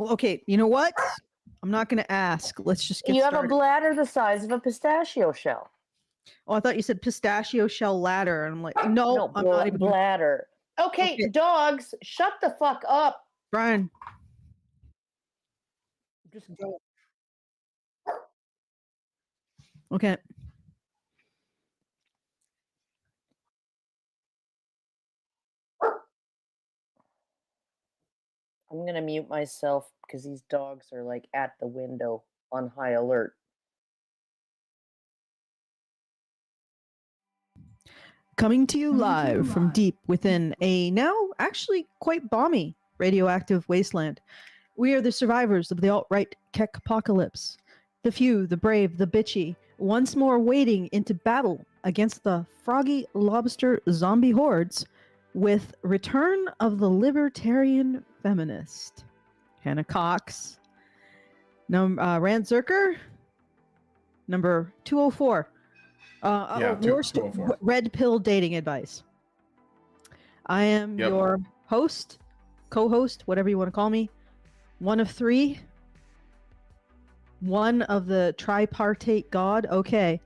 Okay, you know what? I'm not going to ask. Let's just get You started. have a bladder the size of a pistachio shell. Oh, I thought you said pistachio shell ladder. And I'm like, no, I'm not even. Bladder. Okay, dogs, shut the fuck up. Brian. Just go. Okay. I'm going to mute myself because these dogs are like at the window on high alert. Coming to you live from deep within a now actually quite balmy radioactive wasteland. We are the survivors of the alt-right Keck apocalypse. The few, the brave, the bitchy, once more wading into battle against the froggy lobster zombie hordes with Return of the Libertarian Feminist. Hannah Cox. Rantzerker. Number 204. Worst 204. red pill dating advice. I am your host, co-host, whatever you want to call me. One of three. One of the tripartite god, okay,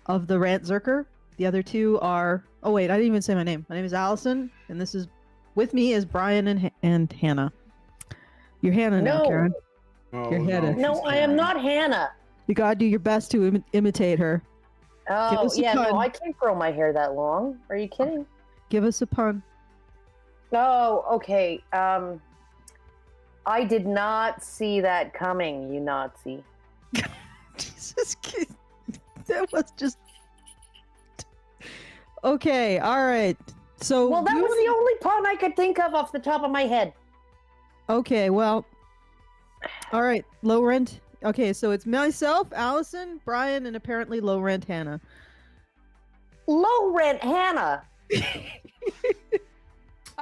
of the Rantzerker. The other two are... Oh, wait, I didn't even say my name. My name is Allison, and this is... With me is Brian and Hannah. You're Hannah now, Karen. You're Hannah. No, I am not Hannah. You gotta do your best to imitate her. Oh, yeah, no, I can't grow my hair that long. Are you kidding? Give us a pun. Oh, okay. I did not see that coming, you Nazi. Jesus, that was just... Okay, all right. So, well, that was the only pun I could think of off the top of my head. Okay, well, all right, low rent. Okay, so it's myself, Allison, Brian, and apparently low rent Hannah. Low rent Hannah?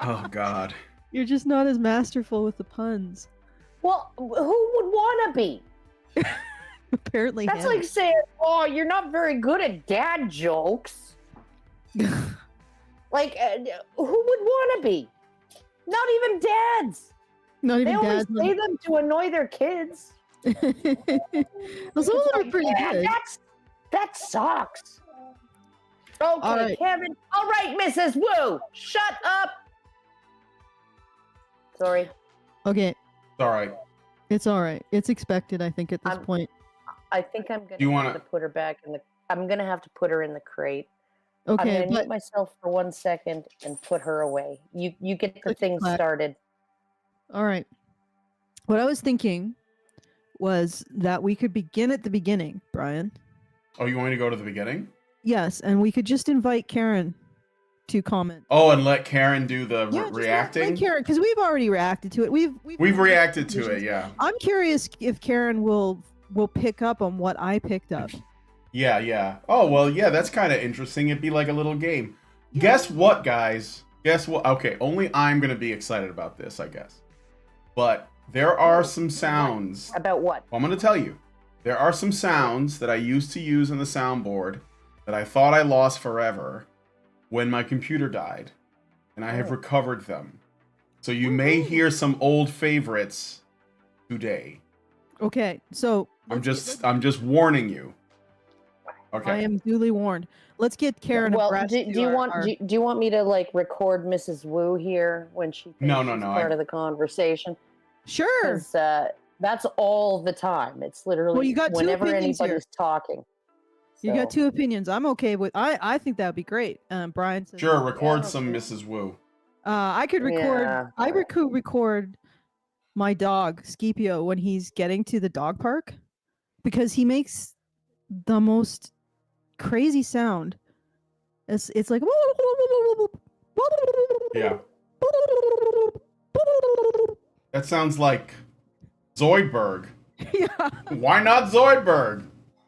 Oh, God. You're just not as masterful with the puns. Well, who would want to be? Apparently That's Hannah. like saying, oh, you're not very good at dad jokes. Like, who would want to be? Not even dads. Not even they dads. only say them to annoy their kids. Well, some of them are pretty good. That sucks. Okay, All right. Kevin. All right, Mrs. Wu, shut up. Sorry. Okay. It's all right. It's all right. It's expected, I think, at this point. I think I'm gonna have to put her back in the. I'm gonna have to put her in the crate. Okay, I'm gonna mute myself for 1 second and put her away. You get the thing started. All right. What I was thinking was that we could begin at the beginning, Brian. Oh, you want me to go to the beginning? Yes, and we could just invite Karen to comment. Oh, and let Karen do the reacting? Let Karen, because we've already reacted to it. We've reacted to it, yeah. I'm curious if Karen will pick up on what I picked up. Yeah. Oh, well, yeah, that's kind of interesting. It'd be like a little game. Yeah. Guess what, guys? Guess what? Okay, only I'm going to be excited about this, I guess. But there are some sounds. About what? Well, I'm going to tell you. There are some sounds that I used to use on the soundboard that I thought I lost forever when my computer died. And I have recovered them. So you may hear some old favorites today. Okay, so... I'm just warning you. Okay. I am duly warned. Let's get Karen. Well, do you want me to like record Mrs. Wu here when she thinks she's part of the conversation? Sure. Because that's all the time. It's literally whenever anybody's talking. So. You got two opinions. I'm okay with. I think that would be great. Brian says. Sure, record some Mrs. Wu. I could record. Yeah. I could record my dog Scipio when he's getting to the dog park, because he makes the most crazy sound. It's like yeah. That sounds like Zoidberg. Yeah. Why not Zoidberg?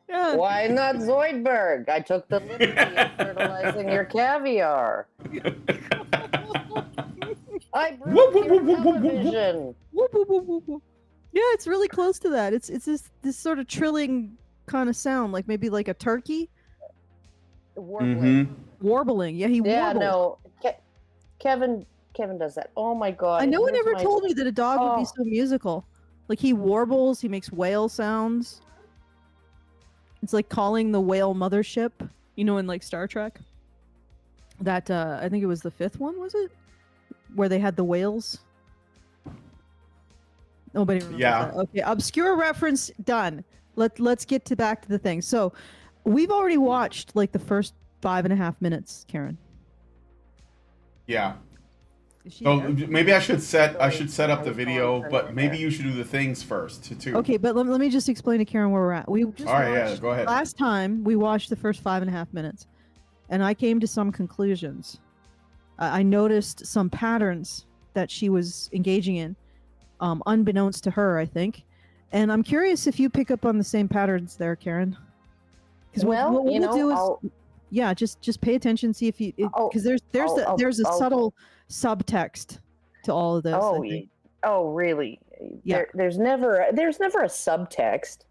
Yeah. Why not Zoidberg? I took the liberty of fertilizing your caviar. I broke your television. Yeah, it's really close to that. It's this sort of trilling kind of sound, like maybe like a turkey. Warbling. Warbling. Yeah, he warbles. No. Kevin does that. Oh my god. No one ever told me that a dog would be so musical. Like he warbles, he makes whale sounds. It's like calling the whale mothership, you know, in like Star Trek. That I think it was the 5th one, was it? Where they had the whales. Nobody remembers that. Okay, obscure reference done. Let's get back to the thing. So, we've already watched like the first 5.5 minutes, Karen. Yeah. So maybe I should set up the video, but maybe you should do the things first too. Okay, but let me just explain to Karen where we're at. We just go ahead. Last time we watched the first 5.5 minutes, and I came to some conclusions. I noticed some patterns that she was engaging in, unbeknownst to her, I think. And I'm curious if you pick up on the same patterns there, Karen. Because what we'll do is, just pay attention, see if you, because there's a subtle subtext to all of this. Oh, really? Yeah. There's never a subtext.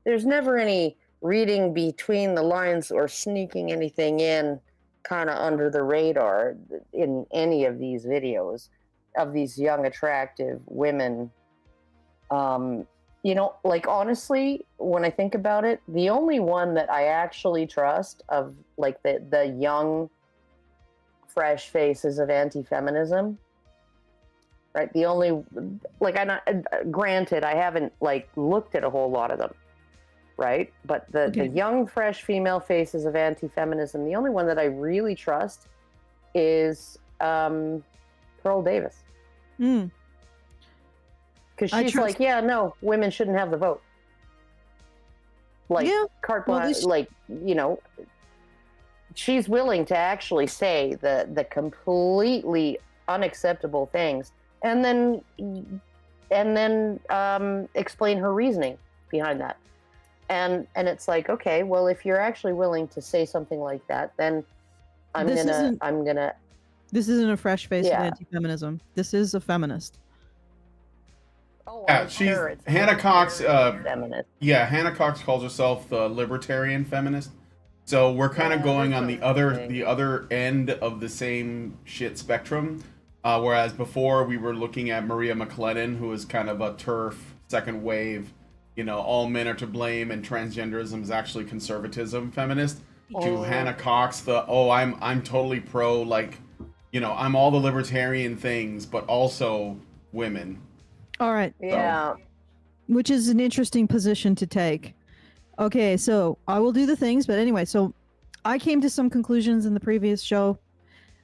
There's never any reading between the lines or sneaking anything in kind of under the radar in any of these videos of these young, attractive women. Like honestly, when I think about it, the only one that I actually trust of like the young, fresh faces of anti-feminism, right? The only, like, granted, I haven't like looked at a whole lot of them, right? But the young, fresh female faces of anti-feminism, the only one that I really trust is Pearl Davis. Because she's like, no, women shouldn't have the vote. Like, carte blanche, she's willing to actually say the completely unacceptable things and then explain her reasoning behind that. And it's like, okay, well, if you're actually willing to say something like that, then this isn't a fresh face of anti-feminism. This is a feminist. Oh, yeah, she's Hannah Cox. Hannah Cox calls herself the Libertarian Feminist. So we're kind of going on the other end of the same shit spectrum. Whereas before we were looking at Maria McLennan, who is kind of a TERF second wave, all men are to blame and transgenderism is actually conservatism feminist. To Hannah Cox, I'm totally pro, like, I'm all the libertarian things, but also women. All right. Yeah. Which is an interesting position to take. Okay, so I will do the things, but anyway, so I came to some conclusions in the previous show.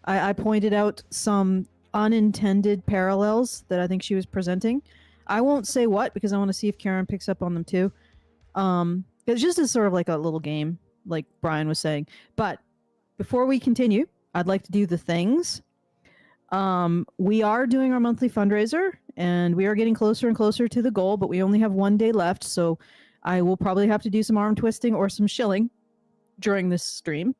I pointed out some unintended parallels that I think she was presenting. I won't say what because I want to see if Karen picks up on them too. It's just as sort of like a little game, like Brian was saying. But before we continue, I'd like to do the things. We are doing our monthly fundraiser, and we are getting closer and closer to the goal, but we only have 1 day left, so I will probably have to do some arm twisting or some shilling during this stream.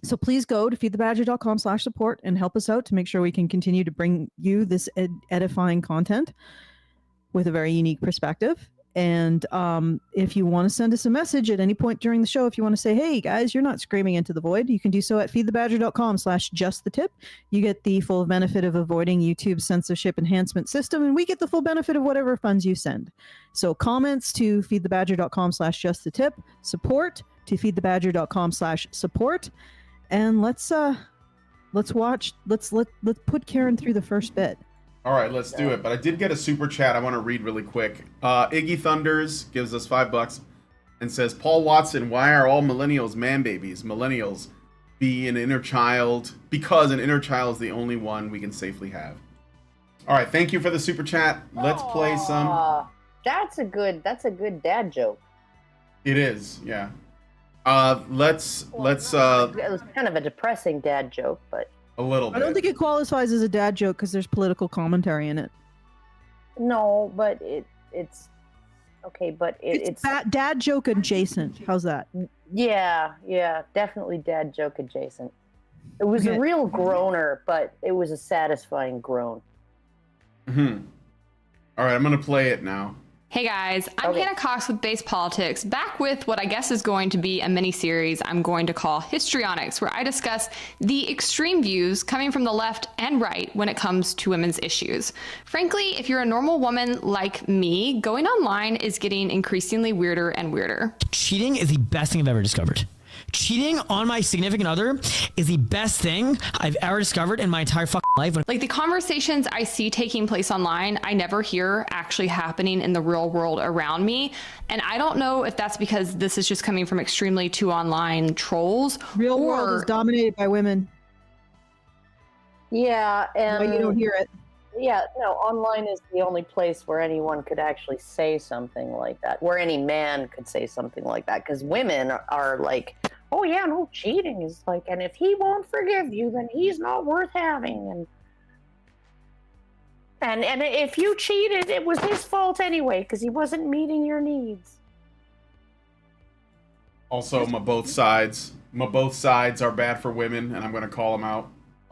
So please go to feedthebadger.com/support and help us out to make sure we can continue to bring you this edifying content with a very unique perspective. And if you want to send us a message at any point during the show, if you want to say, hey guys, you're not screaming into the void, you can do so at feedthebadger.com/justthetip. You get the full benefit of avoiding YouTube's censorship enhancement system, and we get the full benefit of whatever funds you send. So comments to feedthebadger.com/justthetip, support to feedthebadger.com/support. And let's put Karen through the first bit. All right, let's do it. But I did get a super chat I want to read really quick. Iggy Thunders gives us $5 and says, Paul Watson, why are all millennials man babies? Millennials be an inner child because an inner child is the only one we can safely have. All right, thank you for the super chat. Let's play some. That's a good dad joke. It is, yeah. Let's it was kind of a depressing dad joke, but a little bit. I don't think it qualifies as a dad joke because there's political commentary in it. No, but it's okay, but it's dad joke adjacent. How's that? Yeah, definitely dad joke adjacent. It was a real groaner, but it was a satisfying groan. All right, I'm gonna play it now. Hey guys, I'm Okay. Hannah Cox with Base Politics, back with what I guess is going to be a mini-series I'm going to call Histrionics, where I discuss the extreme views coming from the left and right when it comes to women's issues. Frankly, if you're a normal woman like me, going online is getting increasingly weirder and weirder. Cheating is the best thing I've ever discovered. Cheating on my significant other is the best thing I've ever discovered in my entire fucking life. Like the conversations I see taking place online, I never hear actually happening in the real world around me. And I don't know if that's because this is just coming from extremely too online trolls. Real world is dominated by women. Yeah, and But you don't hear it. yeah, no, online is the only place where anyone could actually say something like that, where any man could say something like that, because women are like, oh yeah, no, cheating is like, and if he won't forgive you, then he's not worth having, and if you cheated, it was his fault anyway, because he wasn't meeting your needs. Also, my both sides are bad for women, and I'm going to call them out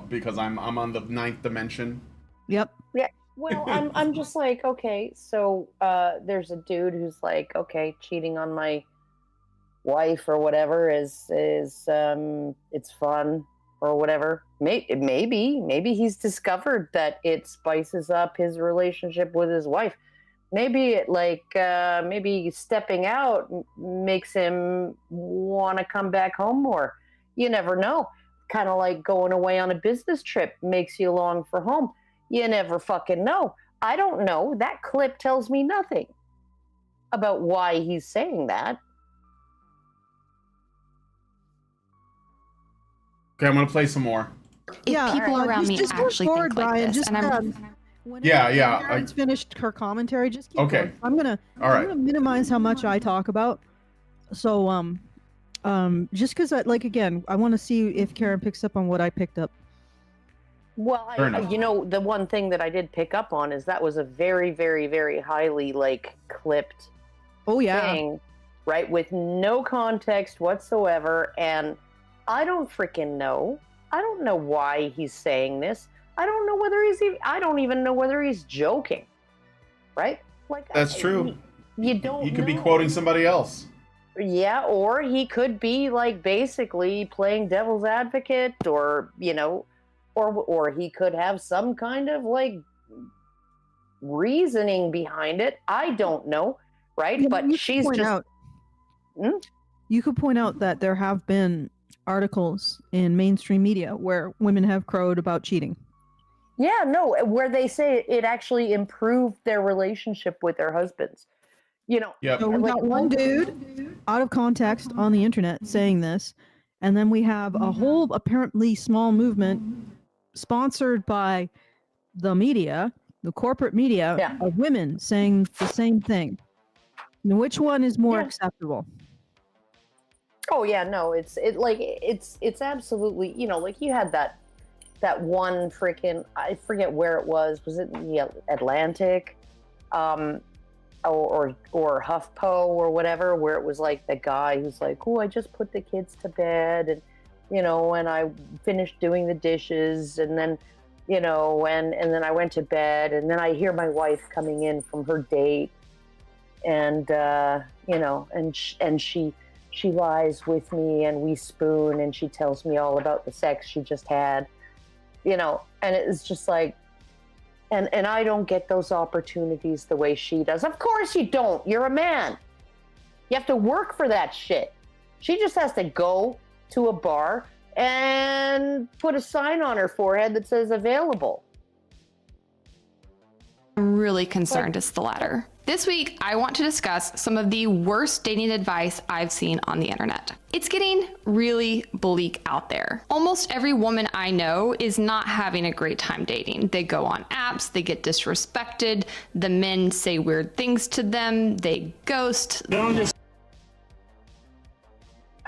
because I'm on the 9th dimension. Yep. Yeah, well, I'm just like, okay, so there's a dude who's like, okay, cheating on my wife or whatever is it's fun or whatever. Maybe he's discovered that it spices up his relationship with his wife. Maybe it maybe stepping out makes him want to come back home more. You never know. Kind of like going away on a business trip makes you long for home. You never fucking know. I don't know. That clip tells me nothing about why he's saying that. Okay, I'm going to play some more. If people around me just go actually forward, think like Brian. this, Just, and I'm when Yeah. Karen's finished her commentary, just keep Okay. going. I'm gonna minimize how much I talk about. So just because I want to see if Karen picks up on what I picked up. Well, Fair enough. the one thing that I did pick up on is that was a very, very, very highly clipped thing, right? With no context whatsoever. And I don't freaking know. I don't know why he's saying this. I don't know whether I don't even know whether he's joking, right? Like That's true. You don't. He could be know. quoting somebody else. Yeah, or he could be basically playing devil's advocate, or or he could have some kind of reasoning behind it. I don't know, right? Yeah, but she's just. You could point out that there have been articles in mainstream media where women have crowed about cheating. Yeah, no, where they say it actually improved their relationship with their husbands. Yep. So we got one dude out of context on the internet saying this, and then we have a whole apparently small movement sponsored by the media, the corporate media, of women saying the same thing. Now, which one is more acceptable? Oh yeah, no, it's absolutely, you had that one freaking, I forget where it was it the Atlantic, or HuffPo or whatever, where it was the guy who's like, oh, I just put the kids to bed, and and I finished doing the dishes, and then and then I went to bed, and then I hear my wife coming in from her date, and and she lies with me, and we spoon, and she tells me all about the sex she just had, and it's just and I don't get those opportunities the way she does. Of course you don't. You're a man. You have to work for that shit. She just has to go to a bar and put a sign on her forehead that says available. I'm really concerned it's the latter. This week, I want to discuss some of the worst dating advice I've seen on the internet. It's getting really bleak out there. Almost every woman I know is not having a great time dating. They go on apps, they get disrespected, the men say weird things to them, they ghost.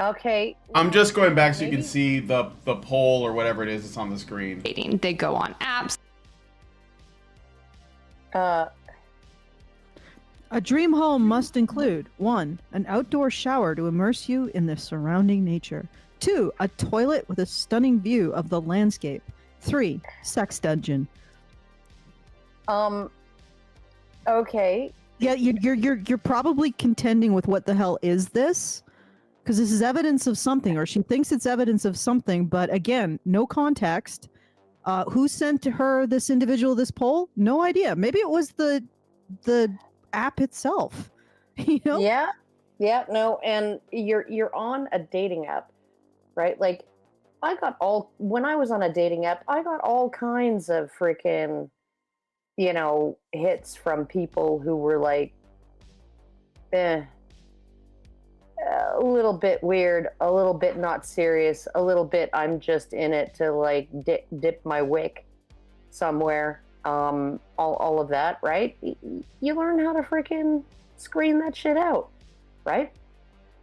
Okay. I'm just going back so you can see the poll or whatever it is that's on the screen. They go on apps. A dream home must include 1. An outdoor shower to immerse you in the surrounding nature. 2. A toilet with a stunning view of the landscape. 3. Sex dungeon. Okay. Yeah, you're probably contending with what the hell is this? Because this is evidence of something, or she thinks it's evidence of something. But again, no context. Who sent to her this individual this poll? No idea. Maybe it was the app itself. You know? Yeah, no, and you're on a dating app, right? Like, when I was on a dating app, I got all kinds of freaking, hits from people who were like, a little bit weird, a little bit not serious, a little bit I'm just in it to like dip my wick somewhere. All of that, right? You learn how to freaking screen that shit out, right?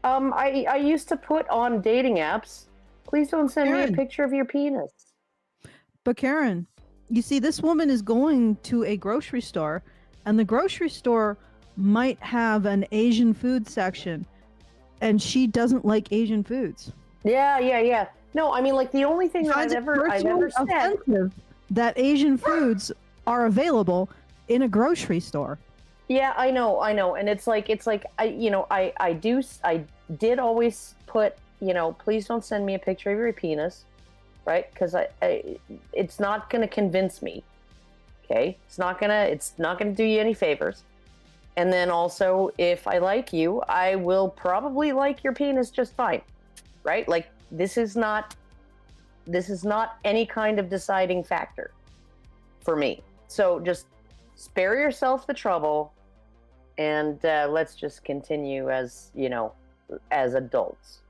I used to put on dating apps, please don't send me a picture of your penis. But Karen, you see, this woman is going to a grocery store, and the grocery store might have an Asian food section, and she doesn't like Asian foods. Yeah. No, I mean, like, the only thing that I've ever said that Asian foods are available in a grocery store. Yeah, I know, and it's like I did always put, please don't send me a picture of your penis, right? Because it's not going to convince me. Okay, it's not gonna do you any favors. And then also, if I like you, I will probably like your penis just fine, right? Like, this is not any kind of deciding factor for me. So just spare yourself the trouble, and let's just continue as adults,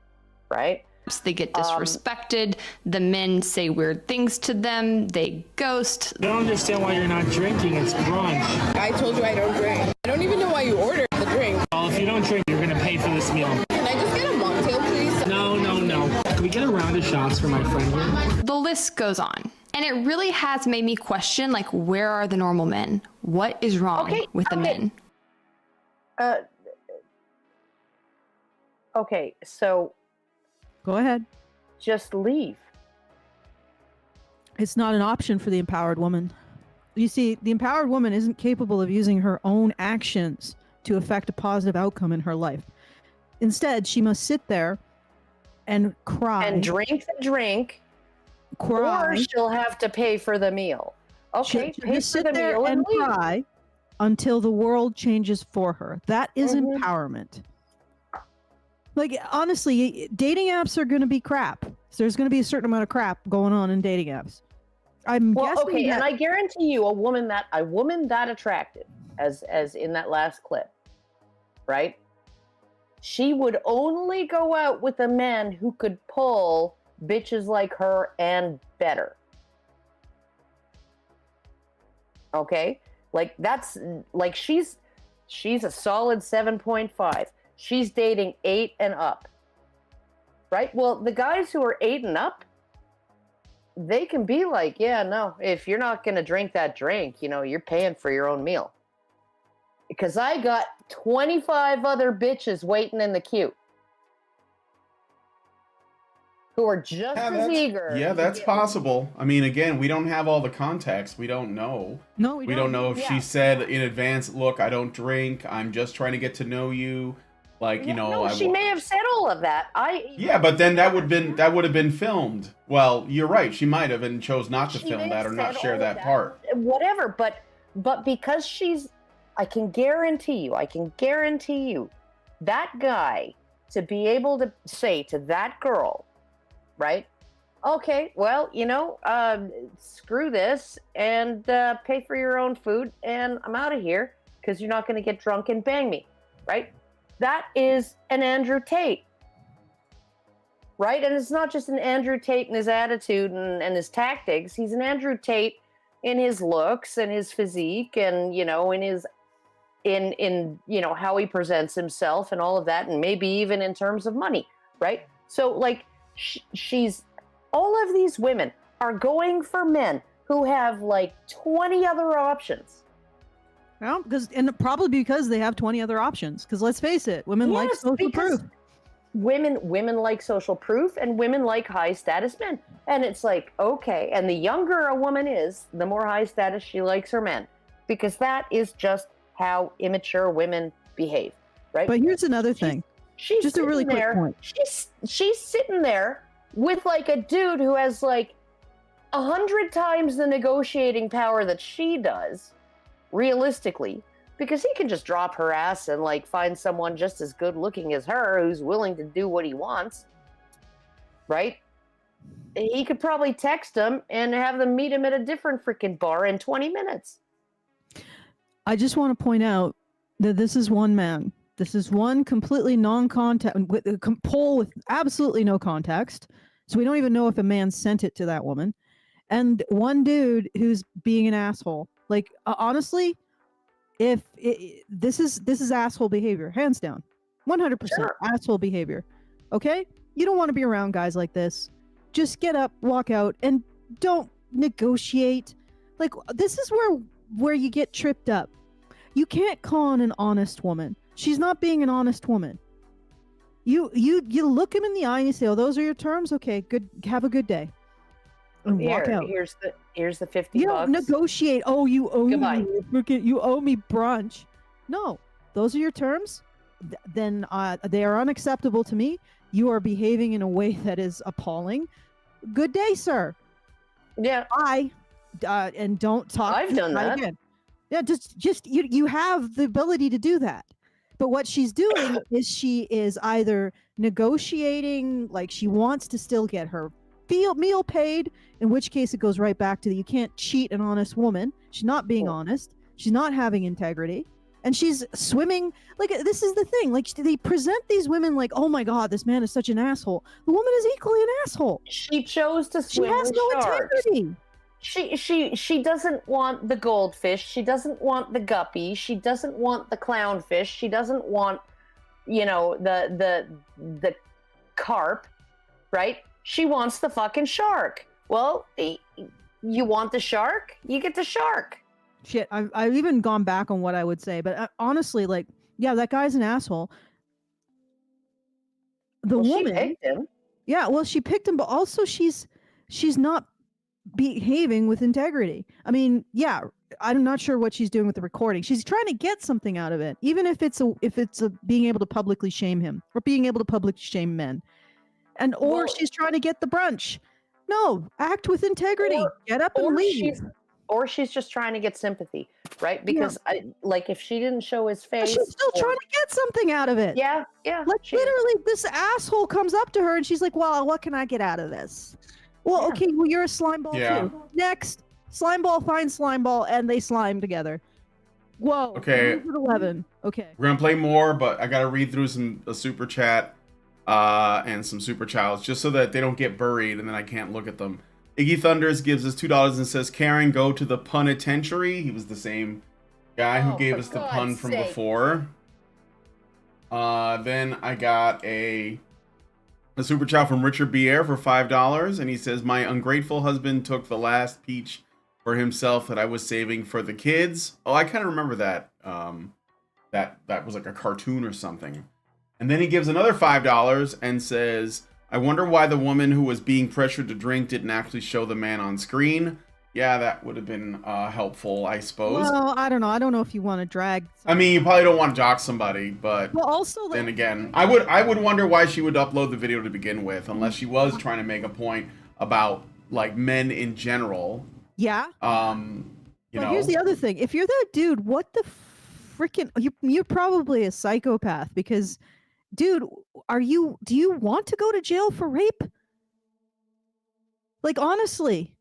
right? They get disrespected. The men say weird things to them. They ghost. I don't understand why you're not drinking. It's brunch. I told you I don't drink. I don't even know why you ordered the drink. Well, if you don't drink, you're going to pay for this meal. Can I just get a mocktail, please? No. Can we get a round of shots for my friend here? The list goes on. And it really has made me question, like, where are the normal men? What is wrong with the men? Okay, so Go ahead. just leave. It's not an option for the empowered woman. You see, the empowered woman isn't capable of using her own actions to affect a positive outcome in her life. Instead, she must sit there and cry. And drink the drink, cry. or she'll have to pay for the meal. Okay, She'll pay just for sit the there meal and leave. cry until the world changes for her. That is empowerment. Like, honestly, dating apps are going to be crap. So there's going to be a certain amount of crap going on in dating apps. I'm guessing that... and I guarantee you, a woman that attractive, as in that last clip, right? She would only go out with a man who could pull bitches like her and better. Okay? Like, that's like she's a solid 7.5. She's dating 8 and up. Right? Well, the guys who are 8 and up, they can be like, yeah, no, if you're not going to drink that drink, you're paying for your own meal. Because I got 25 other bitches waiting in the queue who are just as eager. Yeah, that's possible. I mean, again, we don't have all the context. We don't know. No, we don't know if she said in advance, look, I don't drink. I'm just trying to get to know you. Like, No, she may have said all of that. Yeah, but then that would have been filmed. Well, you're right. She might have and chose not to film that or not share that part. Whatever, but because I can guarantee you that guy, to be able to say to that girl, right? Okay, well, screw this and pay for your own food and I'm out of here because you're not going to get drunk and bang me, right? That is an Andrew Tate, right? And it's not just an Andrew Tate in his attitude and his tactics. He's an Andrew Tate in his looks and his physique and, in how he presents himself and all of that, and maybe even in terms of money, right? So, like, she's all of these women are going for men who have like 20 other options. Well, probably because they have 20 other options. Because let's face it, women like social proof. Women like social proof, and women like high status men. And it's like, okay, and the younger a woman is, the more high status she likes her men, because that is just how immature women behave, right? But here's another thing. She's Just a sitting really quick there, point. She's sitting there with like a dude who has like 100 times the negotiating power that she does, realistically, because he can just drop her ass and like find someone just as good looking as her who's willing to do what he wants, right? He could probably text them and have them meet him at a different freaking bar in 20 minutes. I just want to point out that this is one man. This is one completely non-contact with a poll with absolutely no context. So we don't even know if a man sent it to that woman. And one dude who's being an asshole. Like honestly, if this is asshole behavior, hands down, 100% Sure. asshole behavior. Okay, you don't want to be around guys like this. Just get up, walk out, and don't negotiate. Like this is where you get tripped up. You can't con an honest woman. She's not being an honest woman. You look him in the eye and you say, "Oh, those are your terms. Okay, good. Have a good day." And walk out. Here's the 50 You bucks. don't negotiate. Oh, you owe Goodbye. me. You owe me brunch. No, those are your terms. Then they are unacceptable to me. You are behaving in a way that is appalling. Good day, sir. Yeah, Bye. And don't talk. I've done that. Again. Yeah, just you have the ability to do that. But what she's doing is she is either negotiating, like she wants to still get her meal paid, in which case it goes right back to you can't cheat an honest woman. She's not being honest. She's not having integrity. And she's swimming. Like, this is the thing. Like, they present these women like, oh my God, this man is such an asshole. The woman is equally an asshole. she chose to She swim has with no sharks. integrity. She doesn't want the goldfish. She doesn't want the guppy. She doesn't want the clownfish. She doesn't want, the carp, right? She wants the fucking shark. Well, you want the shark? You get the shark. Shit, I've even gone back on what I would say, but honestly, like, yeah, that guy's an asshole. The woman, she picked him. yeah, well, she picked him, but also she's not behaving with integrity. I mean, yeah, I'm not sure what she's doing with the recording. She's trying to get something out of it, even if it's a being able to publicly shame him or being able to publicly shame men, or she's trying to get the brunch. No, act with integrity. Get up and leave. Or she's just trying to get sympathy, right? Because if she didn't show his face, she's still trying to get something out of it. Yeah. Like literally, this asshole comes up to her and she's like, "Well, what can I get out of this?" Well, okay, well, you're a slime ball too. Next, slime ball finds slime ball, and they slime together. Whoa. Okay. 11. Okay. We're gonna play more, but I gotta read through a super chat and some super chats just so that they don't get buried and then I can't look at them. Iggy Thunders gives us $2 and says, "Karen, go to the punitentiary." He was the same guy who gave us the pun from before. Then I got a super chat from Richard Bier for $5, and he says, "My ungrateful husband took the last peach for himself that I was saving for the kids." Oh, I kind of remember that. That was like a cartoon or something. And then he gives another $5 and says, "I wonder why the woman who was being pressured to drink didn't actually show the man on screen." Yeah, that would have been helpful, I suppose. Well, I don't know. I don't know if you want to drag. I mean, you probably don't want to dock somebody, but also, then again, I would wonder why she would upload the video to begin with, unless she was trying to make a point about like men in general. Yeah. But here's the other thing: if you're that dude, what the freaking you're probably a psychopath because, dude, do you want to go to jail for rape? Like, honestly.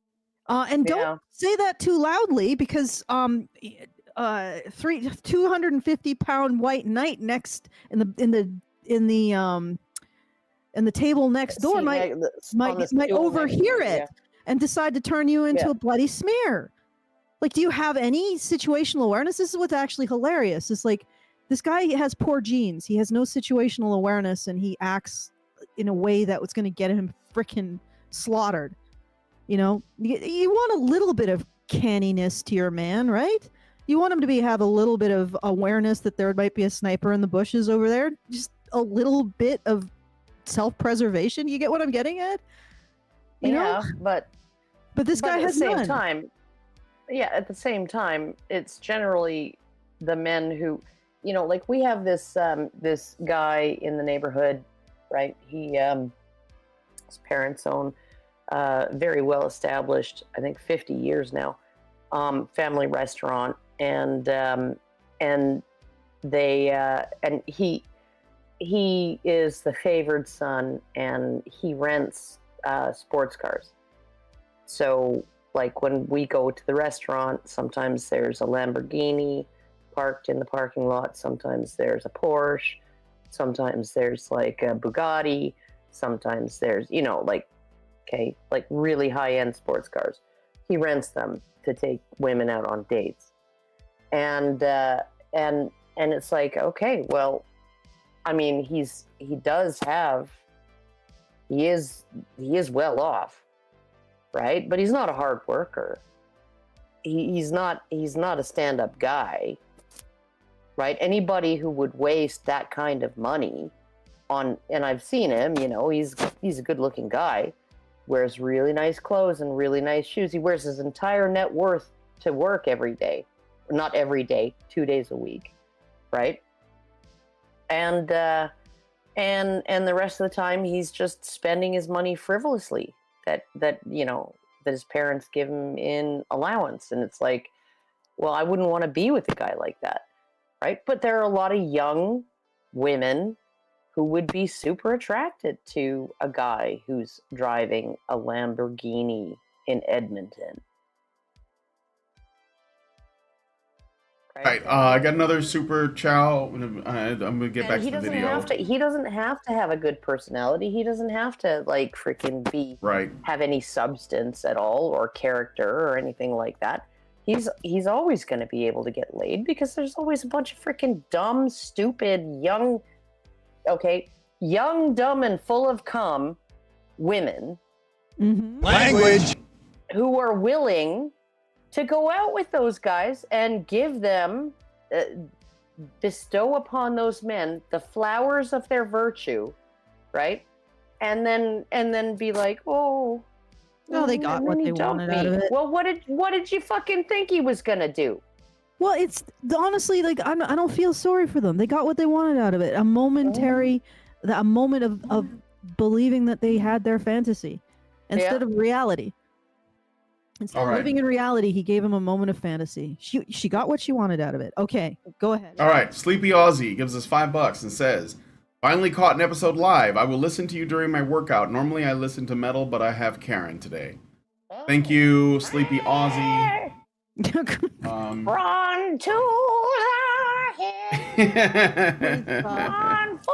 And don't say that too loudly because 250-pound white knight next in the table next door might overhear it and decide to turn you into a bloody smear. Like, do you have any situational awareness? This is what's actually hilarious. It's like this guy has poor genes. He has no situational awareness and he acts in a way that was going to get him freaking slaughtered. You know, you want a little bit of canniness to your man, right? You want him to have a little bit of awareness that there might be a sniper in the bushes over there. Just a little bit of self-preservation. You get what I'm getting at? You know? But this guy has none. At the same time, it's generally the men who, you know, like we have this this guy in the neighborhood, right? He his parents own very well established, I think 50 years now, family restaurant, and they and he is the favored son, and he rents sports cars. So like when we go to the restaurant, sometimes there's a Lamborghini parked in the parking lot, sometimes there's a Porsche, sometimes there's like a Bugatti, sometimes there's, you know, like, okay, like really high-end sports cars. He rents them to take women out on dates. And it's like, okay, well, I mean, he is well off, right? But he's not a hard worker. He's not a stand-up guy, right? Anybody who would waste that kind of money on, and I've seen him, you know, he's a good-looking guy, wears really nice clothes and really nice shoes. He wears his entire net worth to work every day. Not every day, 2 days a week, right? And the rest of the time he's just spending his money frivolously that you know, that his parents give him in allowance. And it's like, well, I wouldn't want to be with a guy like that, right? But there are a lot of young women who would be super attracted to a guy who's driving a Lamborghini in Edmonton. Right. I got another super chow. I'm gonna get back to the video. He doesn't have to have a good personality. He doesn't have to like freaking be have any substance at all or character or anything like that. He's always going to be able to get laid because there's always a bunch of freaking dumb, stupid, young, dumb, and full of cum women. Language. Who are willing to go out with those guys and give them, bestow upon those men the flowers of their virtue, right? And then be like, oh, no, they got what they wanted out of it. Well, what did you fucking think he was gonna do? Well, it's honestly like I don't feel sorry for them. They got what they wanted out of it. A moment of believing that they had their fantasy instead of reality. Instead of living in reality, he gave him a moment of fantasy. She got what she wanted out of it. Okay, go ahead. All right, Sleepy Aussie gives us $5 and says, "Finally caught an episode live. I will listen to you during my workout. Normally I listen to metal, but I have Karen today." Thank you, Sleepy Aussie. Run to the hill. Run for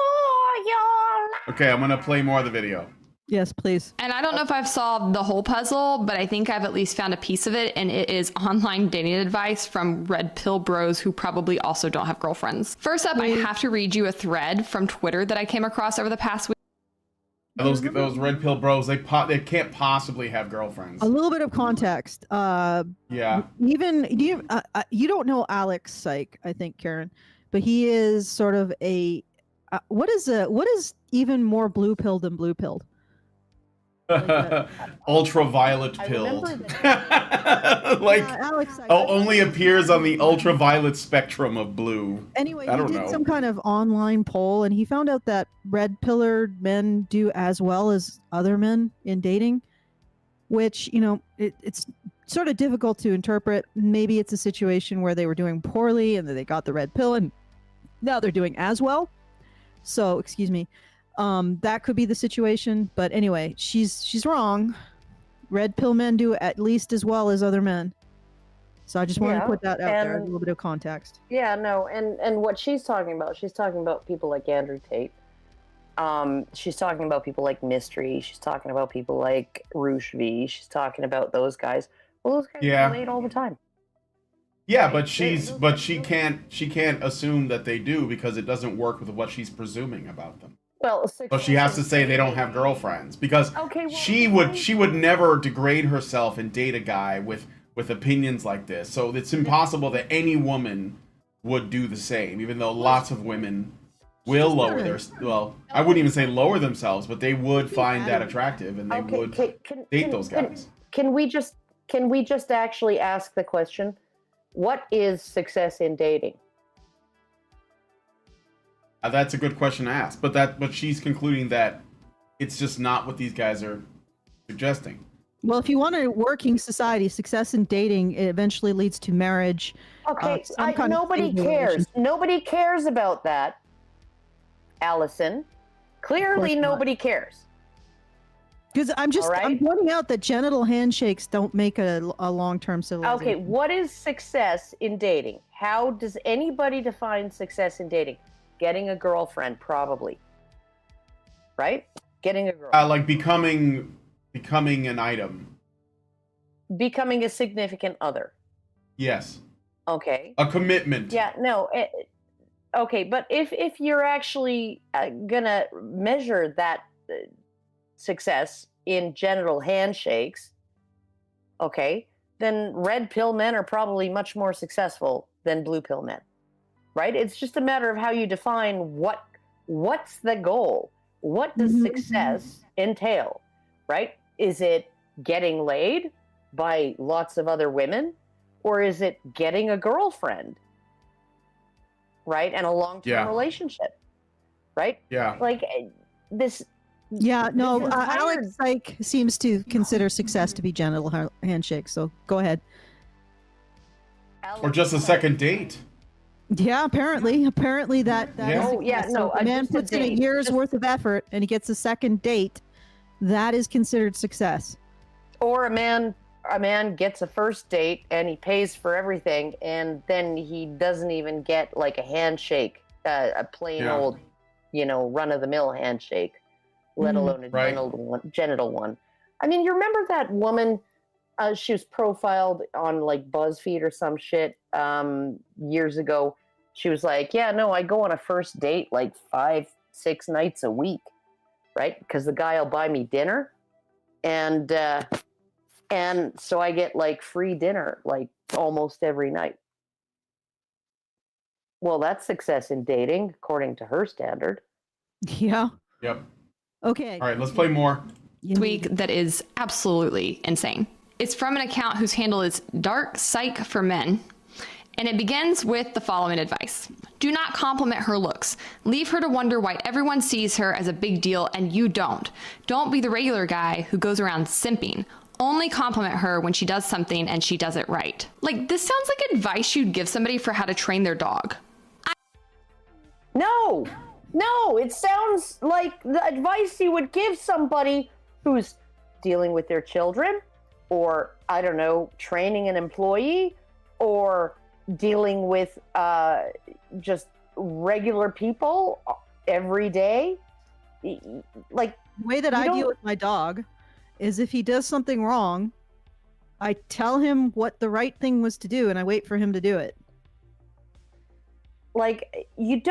your life. Okay, I'm gonna play more of the video. Yes, please. And I don't know if I've solved the whole puzzle, but I think I've at least found a piece of it, and it is online dating advice from red pill bros who probably also don't have girlfriends. First up, I have to read you a thread from Twitter that I came across over the past week. Those red pill bros, they can't possibly have girlfriends. A little bit of context. Yeah. Even you don't know Alex Syke, I think, Karen, but he is sort of a what is even more blue pilled than blue pilled? Ultraviolet pilled. Like, Alex, only appears on the ultraviolet spectrum of blue. Anyway, he did some kind of online poll, and he found out that red pillared men do as well as other men in dating, which, you know, it's sort of difficult to interpret. Maybe it's a situation where they were doing poorly and then they got the red pill and now they're doing as well. So, excuse me. That could be the situation, but anyway, she's wrong. Red pill men do at least as well as other men. So I just wanted to put that out there, a little bit of context. Yeah, no, and what she's talking about people like Andrew Tate. She's talking about people like Mystery. She's talking about people like Roosh V. She's talking about those guys. Well, those guys get laid all the time. Yeah, but she can't assume that they do because it doesn't work with what she's presuming about them. Well, so she has to say they don't have girlfriends because she would never degrade herself and date a guy with opinions like this. So it's impossible that any woman would do the same, even though lots of women will lower their I wouldn't even say lower themselves, but they would find that attractive and they would date those guys. Can we just actually ask the question, what is success in dating? That's a good question to ask. But she's concluding that it's just not what these guys are suggesting. Well, if you want a working society, success in dating, it eventually leads to marriage. Okay, some kind of nobody stable cares. relationship. Nobody cares about that, Allison. Clearly, not. nobody cares. Because I'm pointing out that genital handshakes don't make a long-term civilization. Okay, what is success in dating? How does anybody define success in dating? Getting a girlfriend, probably. Right? Getting a girlfriend. Like becoming an item. Becoming a significant other. Yes. Okay. A commitment. Yeah, no. Okay, but if you're actually gonna measure that success in genital handshakes, okay, then red pill men are probably much more successful than blue pill men, right? It's just a matter of how you define what's the goal. What does success entail, right? Is it getting laid by lots of other women, or is it getting a girlfriend, right? And a long-term relationship, right? Yeah. Like this. Yeah, no, Alex Syke seems to consider success to be genital handshakes, so go ahead. Or just a second date. Yeah, apparently that Yeah. is Oh, yeah, success. no, So if a man just a puts in a date. year's worth of effort and he gets a second date, that is considered success. Or a man gets a first date and he pays for everything, and then he doesn't even get like a handshake, a plain old, run-of-the-mill handshake, let alone a genital one. I mean, you remember that woman? She was profiled on like BuzzFeed or some shit years ago. She was like, "Yeah, no, I go on a first date like 5-6 nights a week, right? Because the guy will buy me dinner, and so I get like free dinner like almost every night." Well, that's success in dating, according to her standard. Yeah. Yep. Okay. All right, let's play more. This week that is absolutely insane. It's from an account whose handle is Dark Psych for Men. And it begins with the following advice. Do not compliment her looks. Leave her to wonder why everyone sees her as a big deal and you don't. Don't be the regular guy who goes around simping. Only compliment her when she does something and she does it right. Like, this sounds like advice you'd give somebody for how to train their dog. No, it sounds like the advice you would give somebody who's dealing with their children, or, I don't know, training an employee, or dealing with just regular people every day. Like, the way that I deal with my dog is if he does something wrong, I tell him what the right thing was to do and I wait for him to do it. Like, I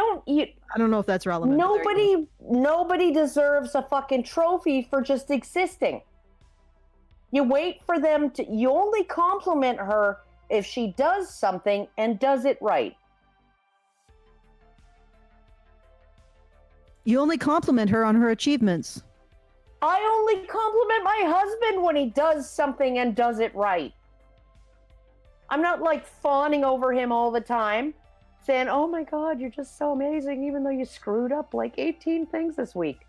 don't know if that's relevant. Nobody deserves a fucking trophy for just existing. You wait for them to, you only compliment her if she does something and does it right. You only compliment her on her achievements. I only compliment my husband when he does something and does it right. I'm not like fawning over him all the time, saying, "Oh my God, you're just so amazing," even though you screwed up like 18 things this week.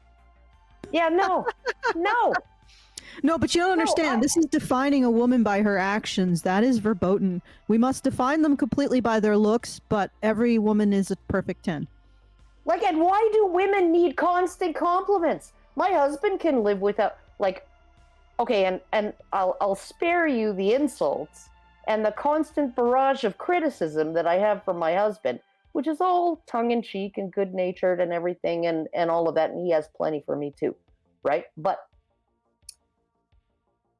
Yeah, no. No, but you don't understand. This is defining a woman by her actions. That is verboten. We must define them completely by their looks, but every woman is a perfect 10. Like, and why do women need constant compliments? My husband can live without, like, okay, and I'll spare you the insults and the constant barrage of criticism that I have from my husband, which is all tongue-in-cheek and good-natured and everything and all of that, and he has plenty for me too, right? But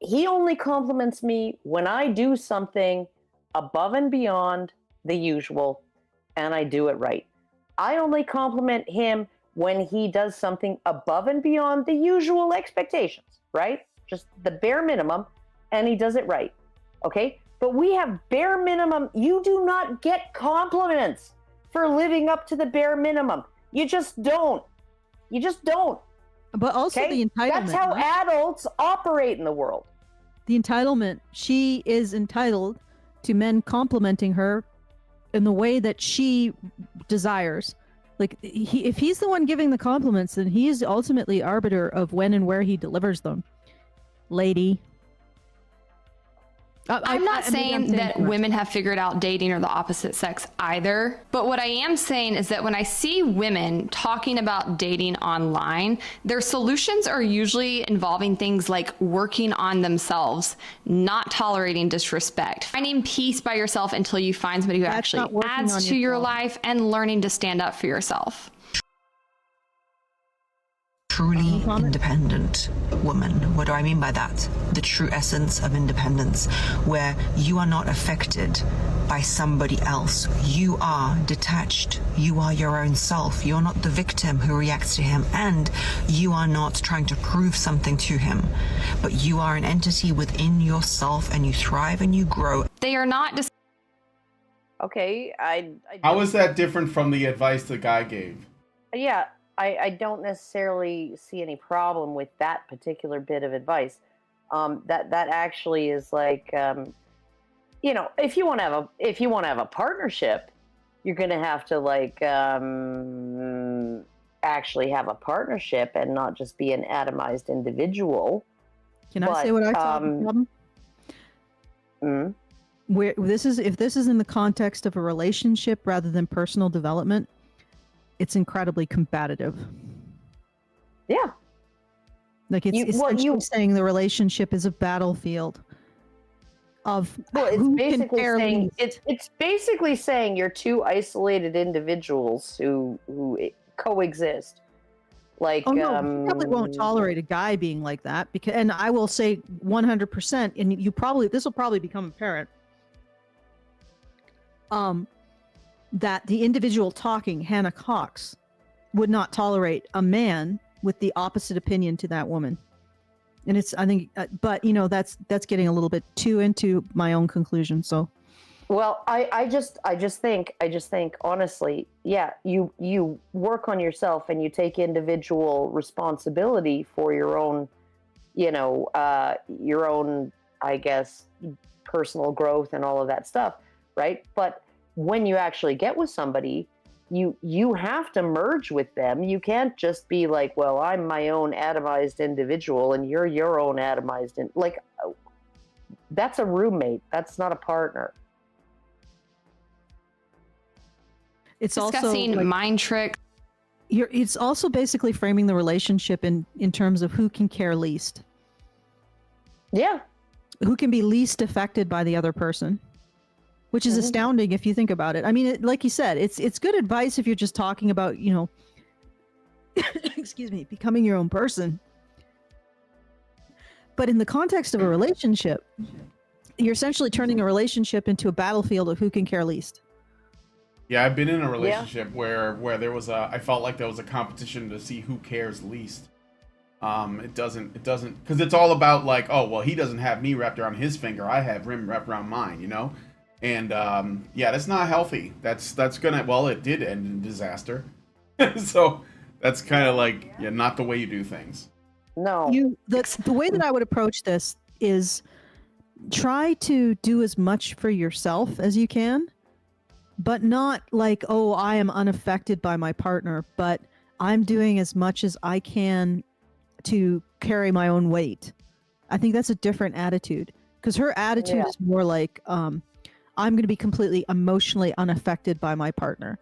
he only compliments me when I do something above and beyond the usual, and I do it right. I only compliment him when he does something above and beyond the usual expectations, right? Just the bare minimum, and he does it right, okay? But we have bare minimum. You do not get compliments for living up to the bare minimum. You just don't. But also the entitlement. That's how adults operate in the world. The entitlement. She is entitled to men complimenting her in the way that she desires. Like if he's the one giving the compliments, then he is ultimately arbiter of when and where he delivers them. Lady. I'm not saying that women have figured out dating or the opposite sex either, but what I am saying is that when I see women talking about dating online, their solutions are usually involving things like working on themselves, not tolerating disrespect, finding peace by yourself until you find somebody who actually adds to your life, and learning to stand up for yourself. Truly independent woman. What do I mean by that? The true essence of independence, where you are not affected by somebody else. You are detached. You are your own self. You're not the victim who reacts to him, and you are not trying to prove something to him, but you are an entity within yourself, and you thrive and you grow. They are not Okay, How is that different from the advice the guy gave? Yeah, I don't necessarily see any problem with that particular bit of advice. That actually is like, you know, if you want to have a partnership, you're going to have to like actually have a partnership and not just be an atomized individual. Can I say what I saw the problem? Where if this is in the context of a relationship rather than personal development, it's incredibly combative. Yeah. Like it's essentially saying the relationship is a battlefield of it's basically saying you're two isolated individuals who coexist. Like, oh no, you probably won't tolerate a guy being like that, because, and I will say 100%, and this will probably become apparent. That the individual talking, Hannah Cox, would not tolerate a man with the opposite opinion to that woman. And I think, but you know, that's getting a little bit too into my own conclusion. So, well, I just think honestly, yeah, you work on yourself and you take individual responsibility for your own, you know, I guess, personal growth and all of that stuff, right? But when you actually get with somebody, you have to merge with them. You can't just be like, well, I'm my own atomized individual and you're your own atomized, like, that's a roommate. That's not a partner. it's discussing also like, mind trick. It's also basically framing the relationship in terms of who can care least. Yeah. Who can be least affected by the other person. Which is astounding if you think about it. I mean, like you said, it's good advice if you're just talking about, you know, excuse me, becoming your own person. But in the context of a relationship, you're essentially turning a relationship into a battlefield of who can care least. Yeah, I've been in a relationship where there was I felt like there was a competition to see who cares least. It doesn't, because it's all about like, oh, well, he doesn't have me wrapped around his finger. I have him wrapped around mine, you know? And yeah, that's not healthy. That's gonna, well, it did end in disaster. So that's kind of like, yeah, not the way you do things. No. The way that I would approach this is try to do as much for yourself as you can, but not like, oh, I am unaffected by my partner, but I'm doing as much as I can to carry my own weight. I think that's a different attitude, because her attitude is more like, I'm going to be completely emotionally unaffected by my partner.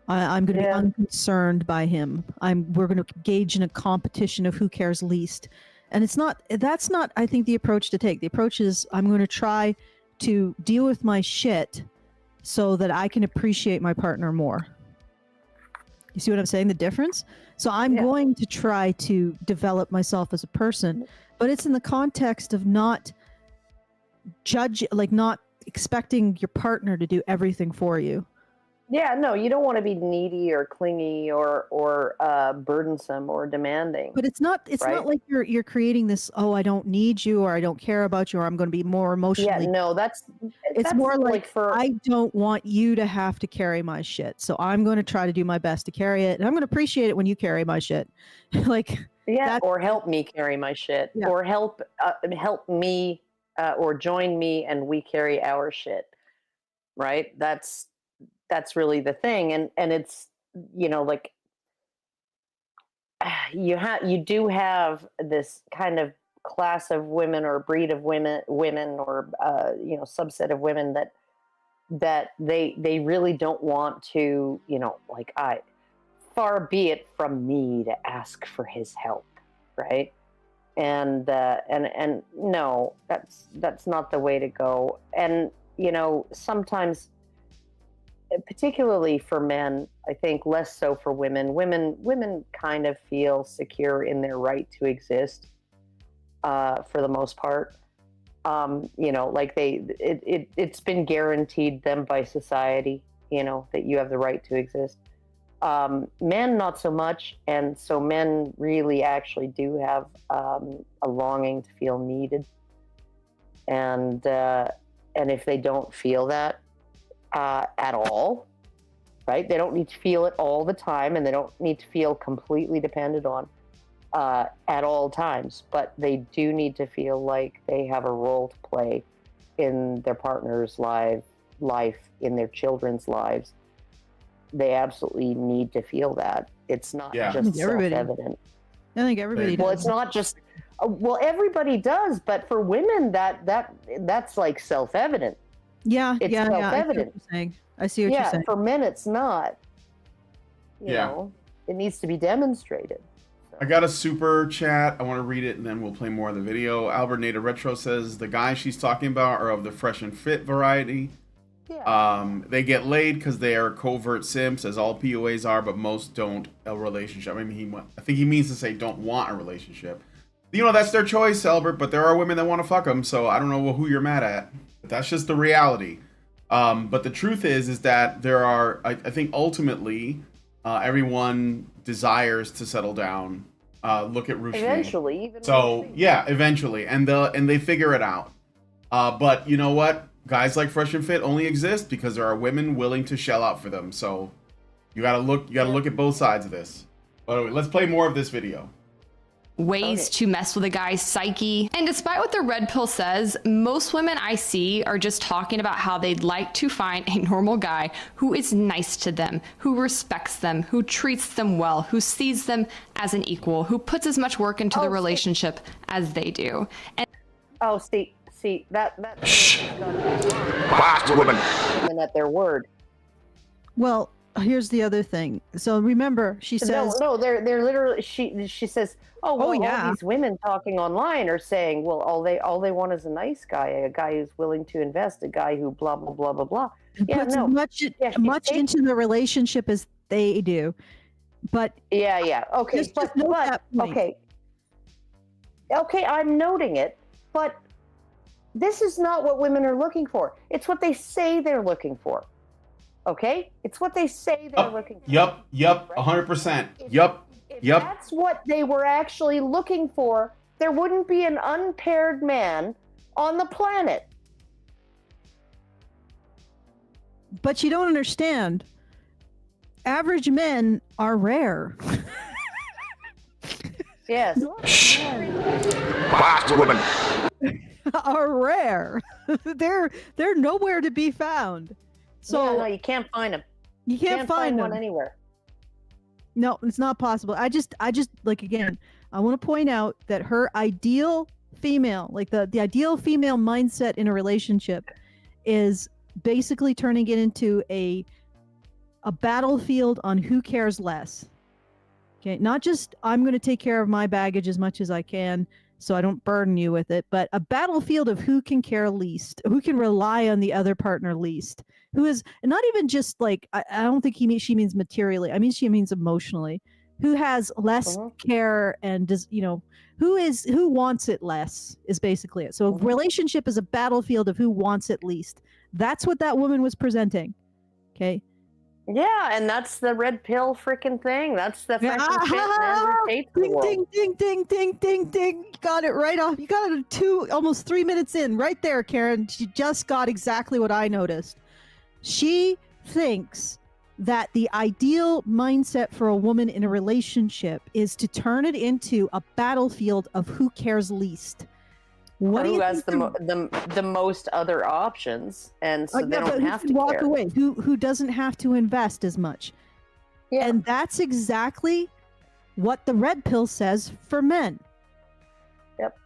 I'm going to be unconcerned by him. We're going to engage in a competition of who cares least. And that's not, I think, the approach to take. The approach is, I'm going to try to deal with my shit so that I can appreciate my partner more. You see what I'm saying? The difference? So I'm going to try to develop myself as a person, but it's in the context of not expecting your partner to do everything for you. Yeah, no, you don't want to be needy or clingy or burdensome or demanding. But it's not not like you're creating this, oh, I don't need you, or I don't care about you, or I'm going to be more emotionally. Yeah, no, it's more like I don't want you to have to carry my shit, so I'm going to try to do my best to carry it, and I'm going to appreciate it when you carry my shit. Like, or help me carry my shit, or help me or join me and we carry our shit. Right? That's really the thing, and it's like you do have this kind of class of women or breed of women or subset of women that they really don't want to, like, far be it from me to ask for his help, right? And no, that's not the way to go. And sometimes, particularly for men, I think less so for women. Women kind of feel secure in their right to exist, for the most part. Like it's been guaranteed them by society, that you have the right to exist. Men, not so much. And so men really actually do have a longing to feel needed. And if they don't feel that at all, right? They don't need to feel it all the time, and they don't need to feel completely depended on at all times. But they do need to feel like they have a role to play in their partner's life, in their children's lives. They absolutely need to feel that. It's not just self-evident. I think everybody does. Well, it's not just... Well, everybody does, but for women, that's like self-evident. Yeah, it's self-evident. I see what you're saying. For men, it's not. You know, it needs to be demonstrated. So. I got a super chat. I want to read it, and then we'll play more of the video. Albert Nader Retro says the guys she's talking about are of the fresh and fit variety. Yeah. They get laid because they are covert simps, as all POAs are, but most don't a relationship. I mean, I think he means to say don't want a relationship. That's their choice, Albert, but there are women that want to fuck them, so I don't know who you're mad at. But that's just the reality. But the truth is that there are, I think ultimately, everyone desires to settle down. Look at Rushni. Eventually. Even so, yeah, eventually. And they figure it out. But you know what? Guys like Fresh and Fit only exist because there are women willing to shell out for them. So you gotta look at both sides of this. But anyway, let's play more of this video. Ways to mess with a guy's psyche. And despite what the red pill says, most women I see are just talking about how they'd like to find a normal guy who is nice to them, who respects them, who treats them well, who sees them as an equal, who puts as much work into the relationship as they do. And see that class women at their word. Well, here's the other thing. So remember, she says no, they're literally she says, all these women talking online are saying, well, all they want is a nice guy, a guy who's willing to invest, a guy who blah blah blah blah blah. Puts much into the relationship as they do. But okay, okay, I'm noting it, but this is not what women are looking for. It's what they say they're looking for. Okay? It's what they say they're looking for. Yep, 100%. Yep. If that's what they were actually looking for, there wouldn't be an unpaired man on the planet. But you don't understand. Average men are rare. Yes. Class women are rare. They're nowhere to be found. So no, you can't find them. You can't find one anywhere. No, it's not possible. I just like, again, I want to point out that her ideal female, like the ideal female mindset in a relationship, is basically turning it into a battlefield on who cares less. Okay, not just I'm going to take care of my baggage as much as I can so I don't burden you with it, but a battlefield of who can care least, who can rely on the other partner least, who is not even just like, I don't think she means materially. I mean, she means emotionally, who has less care and does, who wants it less is basically it. So a relationship is a battlefield of who wants it least. That's what that woman was presenting. Okay. Yeah, and that's the red pill freaking thing. That's the freaking ding, ding, ding, ding, ding, ding. You got it right off. You got it almost 3 minutes in. Right there, Karen. She just got exactly what I noticed. She thinks that the ideal mindset for a woman in a relationship is to turn it into a battlefield of who cares least. Who has the most other options, and so they don't have to walk care. away. Who doesn't have to invest as much. Yeah. And that's exactly what the red pill says for men. Yep.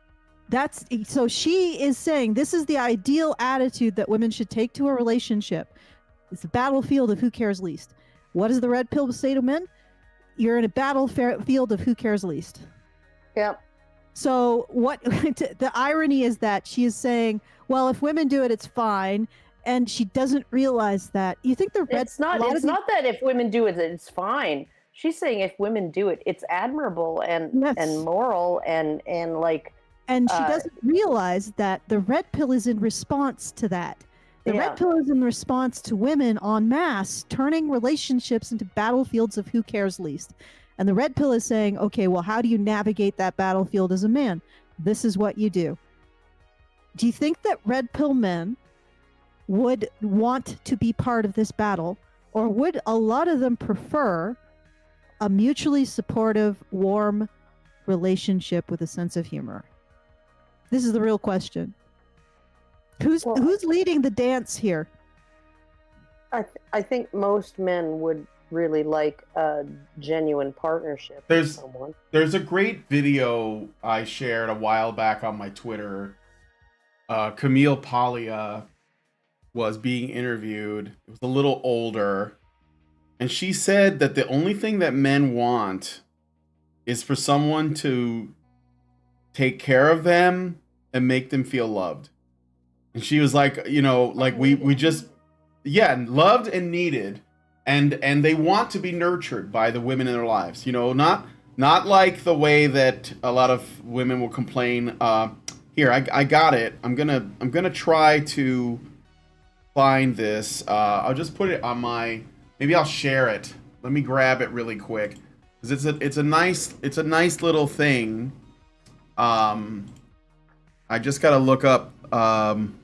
So she is saying this is the ideal attitude that women should take to a relationship. It's a battlefield of who cares least. What does the red pill say to men? You're in a battlefield of who cares least. Yep. So what the irony is that she is saying, well, if women do it, it's fine. And she doesn't realize that. You think the red... It's not that if women do it, it's fine. She's saying if women do it, it's admirable and moral and like... And she doesn't realize that the red pill is in response to that. The red pill is in response to women en masse turning relationships into battlefields of who cares least. And the red pill is saying, okay, well, how do you navigate that battlefield as a man? This is what you do. Do you think that red pill men would want to be part of this battle, or would a lot of them prefer a mutually supportive, warm relationship with a sense of humor? This is the real question. Who's leading the dance here? I think most men would really like a genuine partnership with someone. There's a great video I shared a while back on my Twitter. Camille Paglia was being interviewed. It was a little older. And she said that the only thing that men want is for someone to take care of them and make them feel loved. And she was like, you know, like we just, loved and needed. And they want to be nurtured by the women in their lives, you know, not like the way that a lot of women will complain. Here, I got it. I'm gonna try to find this. I'll just put it on maybe I'll share it. Let me grab it really quick, because it's a nice little thing. I just gotta look up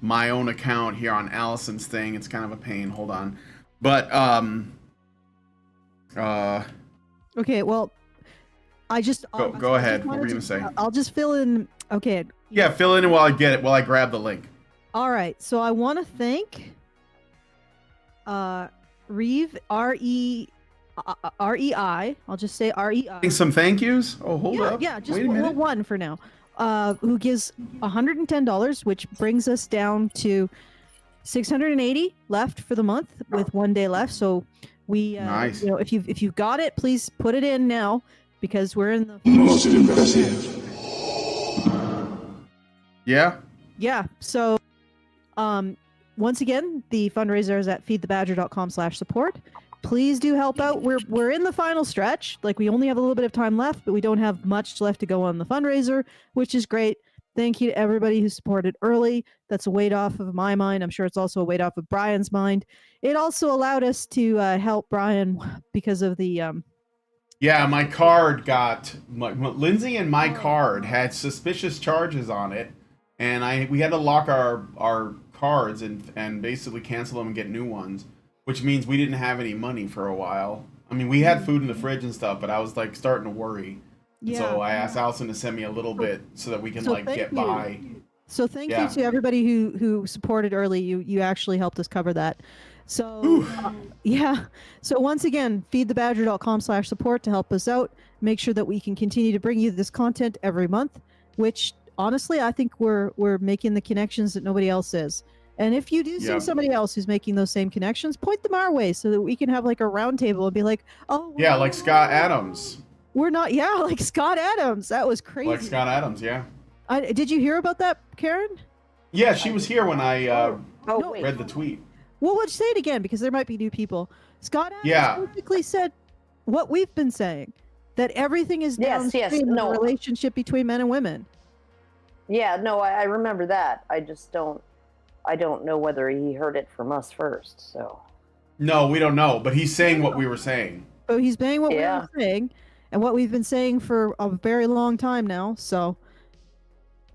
my own account here on Allison's thing. It's kind of a pain. Hold on. But okay, well, go ahead. What were you gonna say? I'll just fill in. Okay. Yeah, fill in while I grab the link. All right. So I want to thank Reeve, REI. I'll just say REI. Some thank yous. Oh, hold up. Yeah, just wait a minute. one for now. Who gives $110, which brings us down to $680 left for the month with 1 day left. So we, nice. You know, if you've got it, please put it in now, because we're in the Yeah. So, once again, the fundraiser is at feedthebadger.com/support. Please do help out. We're in the final stretch. Like, we only have a little bit of time left, but we don't have much left to go on the fundraiser, which is great. Thank you to everybody who supported early. That's a weight off of my mind. I'm sure it's also a weight off of Brian's mind. It also allowed us to help Brian because of the... Yeah, my card got... Lindsay and my card had suspicious charges on it, and we had to lock our cards and basically cancel them and get new ones, which means we didn't have any money for a while. I mean, we had food in the fridge and stuff, but I was like starting to worry. Yeah, so I asked Allison to send me a little bit so that we can get by. So thank you to everybody who supported early. You actually helped us cover that. So So once again, feedthebadger.com/support to help us out. Make sure that we can continue to bring you this content every month, which honestly, I think we're making the connections that nobody else is. And if you do see somebody else who's making those same connections, point them our way so that we can have like a round table and be like, oh, yeah, like Scott Adams. We're not, like Scott Adams. That was crazy. Like Scott Adams, yeah. Did you hear about that, Karen? Yeah, she was here when I read the tweet. Well, let's say it again, because there might be new people. Scott Adams basically said what we've been saying, that everything is downstream in the relationship between men and women. Yeah, no, I remember that. I don't know whether he heard it from us first, so. No, we don't know, but he's saying what we were saying. So he's saying what we were saying, and what we've been saying for a very long time now, so.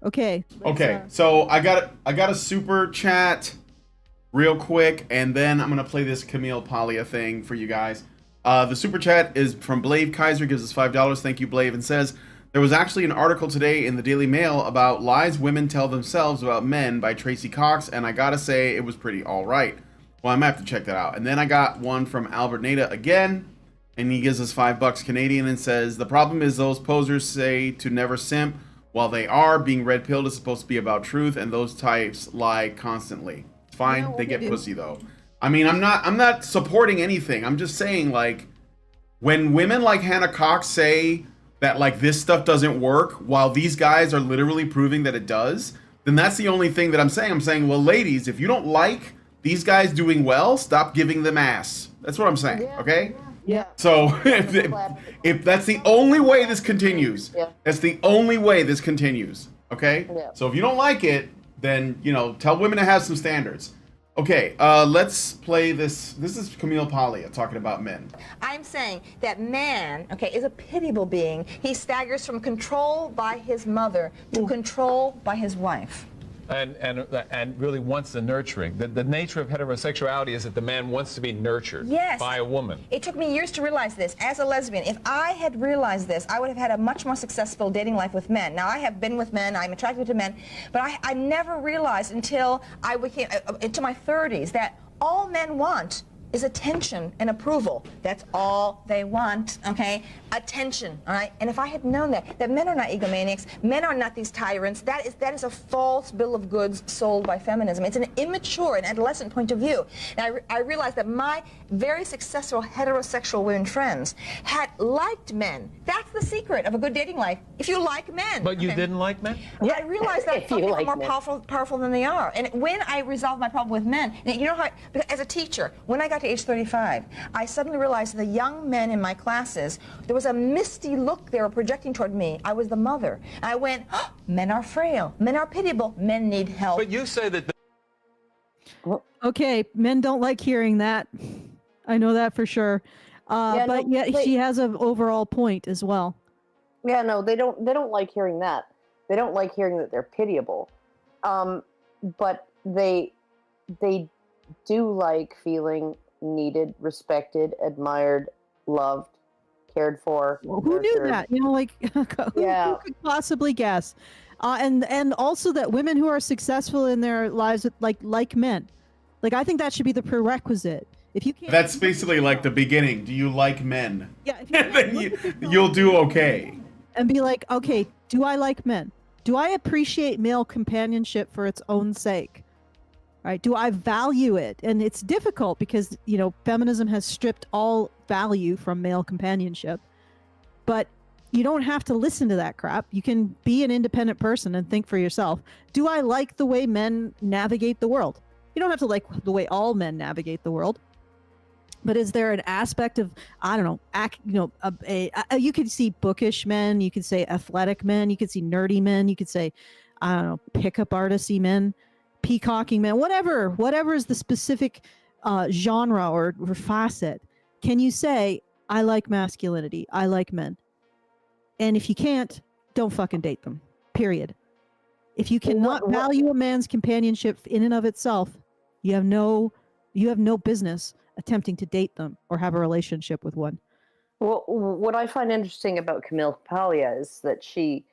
Okay. Okay, so I got a super chat real quick, and then I'm going to play this Camille Paglia thing for you guys. The super chat is from Blave Kaiser, gives us $5. Thank you, Blave, and says, there was actually an article today in the Daily Mail about lies women tell themselves about men by Tracy Cox, and I gotta say it was pretty all right. Well, I might have to check that out. And then I got one from Albert Nada again. and he gives us $5 Canadian and says, the problem is those posers say to never simp, while they are. Being red pilled is supposed to be about truth, and those types lie constantly. It's fine, Yeah, well, they get they do. pussy though. I mean, I'm not supporting anything. I'm just saying, like, when women like Hannah Cox say that like this stuff doesn't work, while these guys are literally proving that it does, then that's the only thing that I'm saying. I'm saying, well, ladies, if you don't like these guys doing well, stop giving them ass. That's what I'm saying. Okay. Yeah. So if that's the only way this continues, that's the only way this continues. Okay. Yeah. So if you don't like it, then tell women to have some standards. Okay, let's play this. This is Camille Paglia talking about men. I'm saying that man, is a pitiable being. He staggers from control by his mother to control by his wife. And really wants the nurturing. The nature of heterosexuality is that the man wants to be nurtured by a woman. It took me years to realize this. As a lesbian, if I had realized this, I would have had a much more successful dating life with men. Now, I have been with men, I'm attracted to men, but I never realized until I became, into my 30s, that all men want is attention and approval. That's all they want, Attention, all right? And if I had known that men are not egomaniacs, men are not these tyrants, that is a false bill of goods sold by feminism. It's an immature and adolescent point of view. And I realized that my very successful heterosexual women friends had liked men. That's the secret of a good dating life, if you like men. But you didn't like men? Yeah, I realized that some people are more powerful than they are. And when I resolved my problem with men, as a teacher, when I got to age 35, I suddenly realized the young men in my classes, there was a misty look they were projecting toward me. I was the mother. I went, men are frail, men are pitiable, men need help. But you say that... Okay, men don't like hearing that. I know that for sure. But yet she has an overall point as well. Yeah, no, they don't like hearing that. They don't like hearing that they're pitiable. But they do like feeling needed, respected, admired, loved, cared for. Well, who knew that? Who could possibly guess? And also that women who are successful in their lives like men. I think that should be the prerequisite. If you can't, that's basically like the beginning. Do you like men? Yeah. Then you'll do okay. And be like, okay, do I like men? Do I appreciate male companionship for its own sake? Right? Do I value it? And it's difficult because, feminism has stripped all value from male companionship. But you don't have to listen to that crap. You can be an independent person and think for yourself. Do I like the way men navigate the world? You don't have to like the way all men navigate the world. But is there an aspect of, I don't know, you could see bookish men, you could say athletic men, you could see nerdy men, you could say, I don't know, pickup artisty men, peacocking men, whatever is the specific genre or facet. Can you say, I like masculinity, I like men? And if you can't, don't fucking date them, period. If you cannot value a man's companionship in and of itself, you have no business attempting to date them or have a relationship with one. Well, what I find interesting about Camille Paglia is that she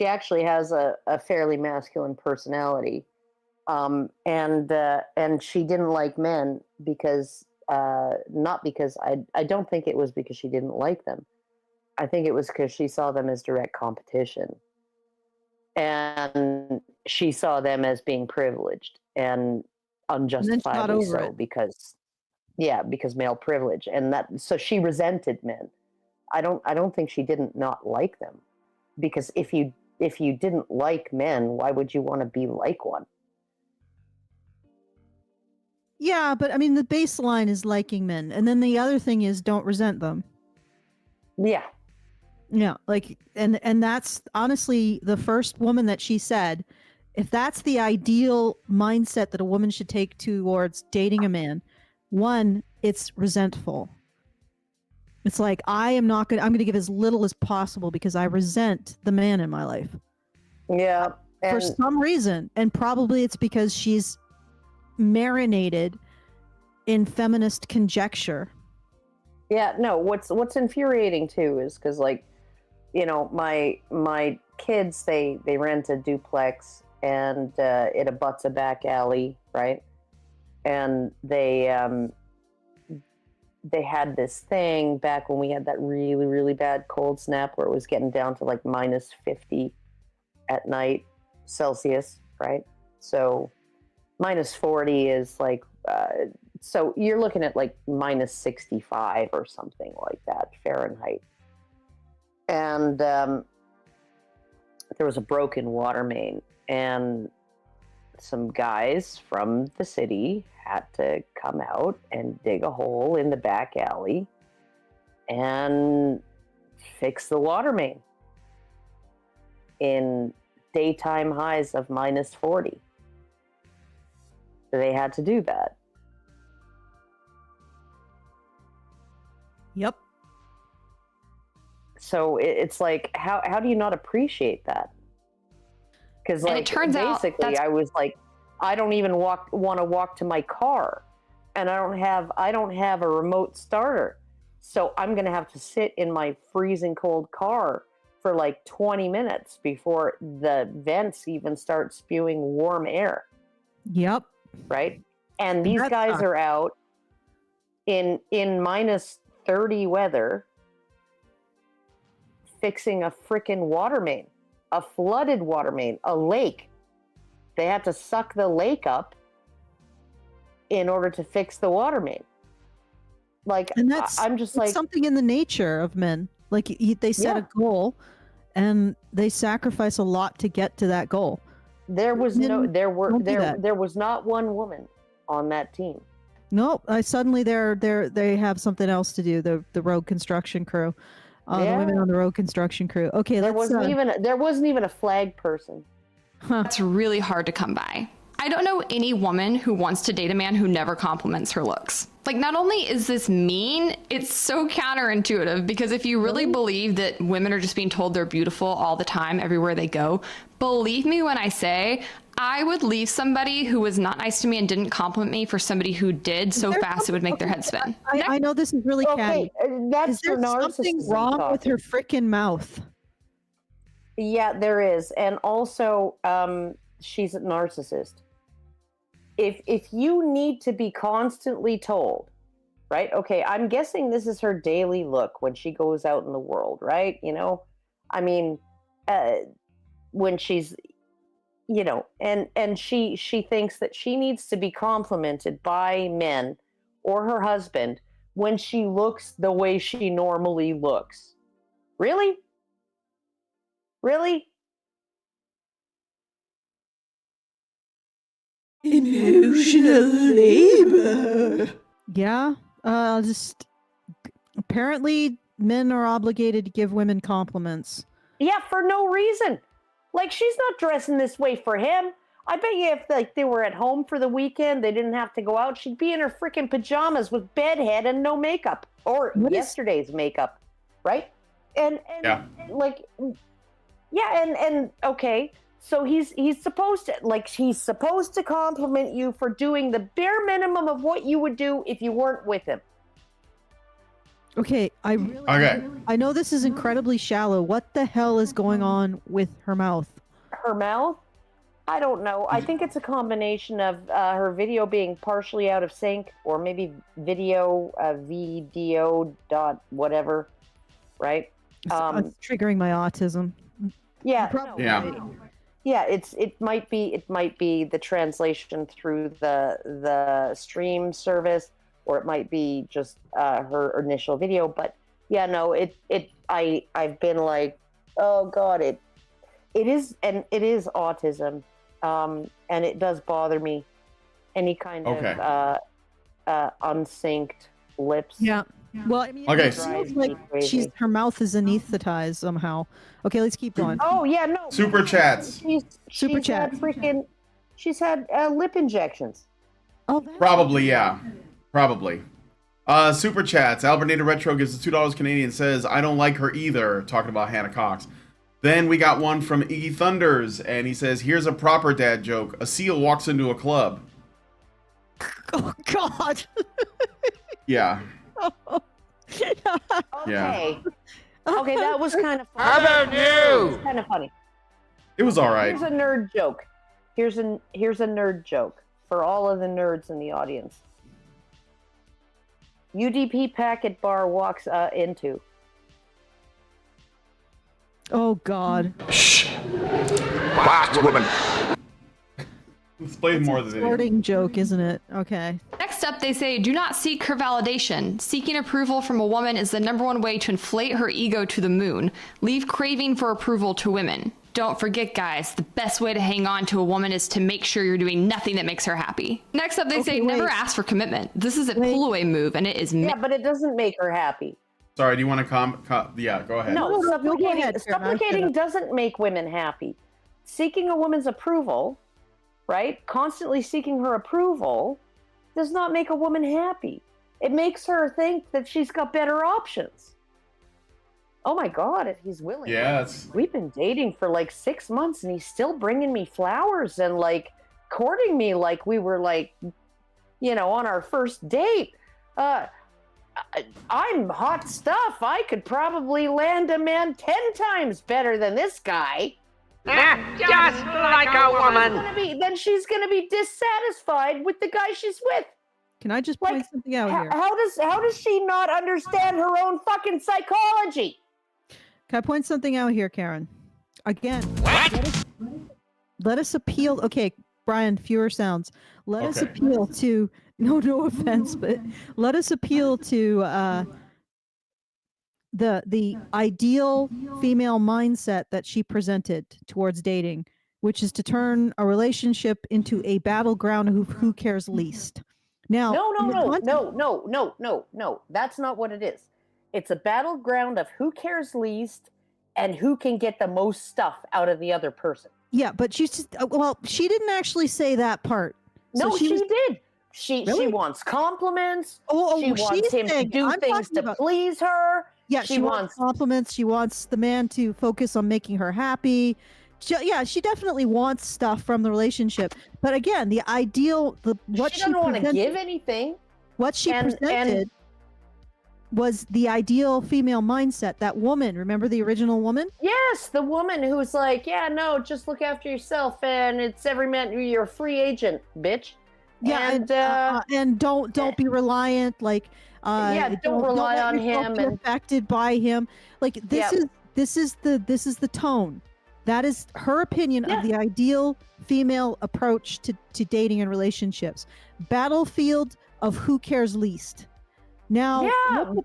actually has a fairly masculine personality, and she didn't like men because not because I don't think it was because she didn't like them. I think it was because she saw them as direct competition, and she saw them as being privileged and unjustifiably so because male privilege, and so she resented men. I don't think she didn't not like them, because if you didn't like men, why would you want to be like one? Yeah, but I mean the baseline is liking men, and then the other thing is don't resent them. Yeah. Yeah, and that's honestly the first woman that she said, if that's the ideal mindset that a woman should take towards dating a man, one, it's resentful. It's like, I'm going to give as little as possible because I resent the man in my life. Yeah. For some reason. And probably it's because she's marinated in feminist conjecture. Yeah, no, what's infuriating too is because my kids, they rent a duplex and it abuts a back alley, right? And they they had this thing back when we had that really, really bad cold snap where it was getting down to like minus 50 at night Celsius, right? So minus 40 is like, so you're looking at like minus 65 or something like that Fahrenheit. And there was a broken water main, and some guys from the city had to come out and dig a hole in the back alley and fix the water main in daytime highs of minus 40. They had to do that. Yep. So it's like, how do you not appreciate that? Because like, it turns basically, I was like, I don't even want to walk to my car, and I don't have a remote starter, so I'm gonna have to sit in my freezing cold car for like 20 minutes before the vents even start spewing warm air. Yep. Right, and these guys are out in minus 30 weather fixing a freaking water main, a flooded water main, a lake. They had to suck the lake up in order to fix the water main. Like, and I'm just like, something in the nature of men. Like they set a goal, and they sacrifice a lot to get to that goal. There was there was not one woman on that team. Nope. Suddenly they have something else to do. The road construction crew, the women on the road construction crew. Okay, there wasn't even a flag person. That's really hard to come by. I don't know any woman who wants to date a man who never compliments her looks. Like, not only is this mean, it's so counterintuitive, because if you really believe that women are just being told they're beautiful all the time, everywhere they go, believe me when I say I would leave somebody who was not nice to me and didn't compliment me for somebody who did so fast it would make their head spin. I know this is really catty. That's is there something wrong with her freaking mouth? Yeah, there is. And also, she's a narcissist. If you need to be constantly told, right? Okay, I'm guessing this is her daily look when she goes out in the world, right? You know, I mean, when she's, you know, and she thinks that she needs to be complimented by men or her husband when she looks the way she normally looks. Really? Really? Emotional labor. Yeah. Just apparently men are obligated to give women compliments. Yeah, for no reason. Like, she's not dressing this way for him. I bet you if like they were at home for the weekend, they didn't have to go out, she'd be in her freaking pajamas with bedhead and no makeup, or yesterday's makeup, right? And like, yeah, and okay. So he's supposed to compliment you for doing the bare minimum of what you would do if you weren't with him. Okay, I know this is incredibly shallow. What the hell is going on with her mouth? Her mouth? I don't know. I think it's a combination of her video being partially out of sync, or maybe VDO dot whatever, right? It's triggering my autism. Yeah. Yeah, it might be the translation through the stream service, or it might be just her initial video. But yeah, no, I've been like, oh god, it is autism, and it does bother me. Any kind of unsynced lips. Yeah. Well, I mean, it feels like her mouth is anesthetized somehow. Okay, let's keep going. Oh yeah, no. Super chats. She's had lip injections. Oh, probably, yeah. Probably. Super chats. Albernator Retro gives us $2 Canadian, says, I don't like her either, talking about Hannah Cox. Then we got one from Iggy Thunders, and he says, here's a proper dad joke. A seal walks into a club. Oh, God. Yeah. Okay. Yeah. Okay, that was kind of funny. How about you? It was kind of funny. It was all right. Here's a nerd joke. Here's a nerd joke for all of the nerds in the audience. UDP packet bar walks into. Oh God. Shh. Quiet, woman. Explain more of the video. Sorting joke, isn't it? Okay. Next up, they say, do not seek her validation. Seeking approval from a woman is the #1 way to inflate her ego to the moon. Leave craving for approval to women. Don't forget, guys, the best way to hang on to a woman is to make sure you're doing nothing that makes her happy. Next up, they say, never ask for commitment. This is a pull-away move, and it is... Yeah, but it doesn't make her happy. Sorry, do you want to yeah, go ahead. No, supplicating doesn't make women happy. Seeking a woman's approval, right? Constantly seeking her approval does not make a woman happy. It makes her think that she's got better options. Oh my God, if he's willing. Yeah, we've been dating for like 6 months and he's still bringing me flowers and like courting me like we were like, you know, on our first date. I'm hot stuff. I could probably land a man 10 times better than this guy. Just like a woman. Then she's going to be dissatisfied with the guy she's with. Can I just point something out here? How does she not understand her own fucking psychology? Can I point something out here, Karen? Again, let us appeal. Okay, Brian, fewer sounds. Let us appeal to, no offense, but let us appeal to the ideal female mindset that she presented towards dating, which is to turn a relationship into a battleground of who cares least. Now, no. That's not what it is. It's a battleground of who cares least and who can get the most stuff out of the other person. Yeah, but she didn't actually say that part. No, she did. She wants compliments. She wants him to do things to please her. Yeah, she wants compliments. She wants the man to focus on making her happy. She definitely wants stuff from the relationship. But again, the ideal, what she doesn't want to give anything. What she presented was the ideal female mindset. That woman, remember the original woman? Yes, the woman who's like, yeah, no, just look after yourself, and it's every man. You're a free agent, bitch. Yeah, and don't be reliant. Like, don't rely on him and affected by him. Like this is the tone. That is her opinion of the ideal female approach to dating and relationships. Battlefield of who cares least. Now,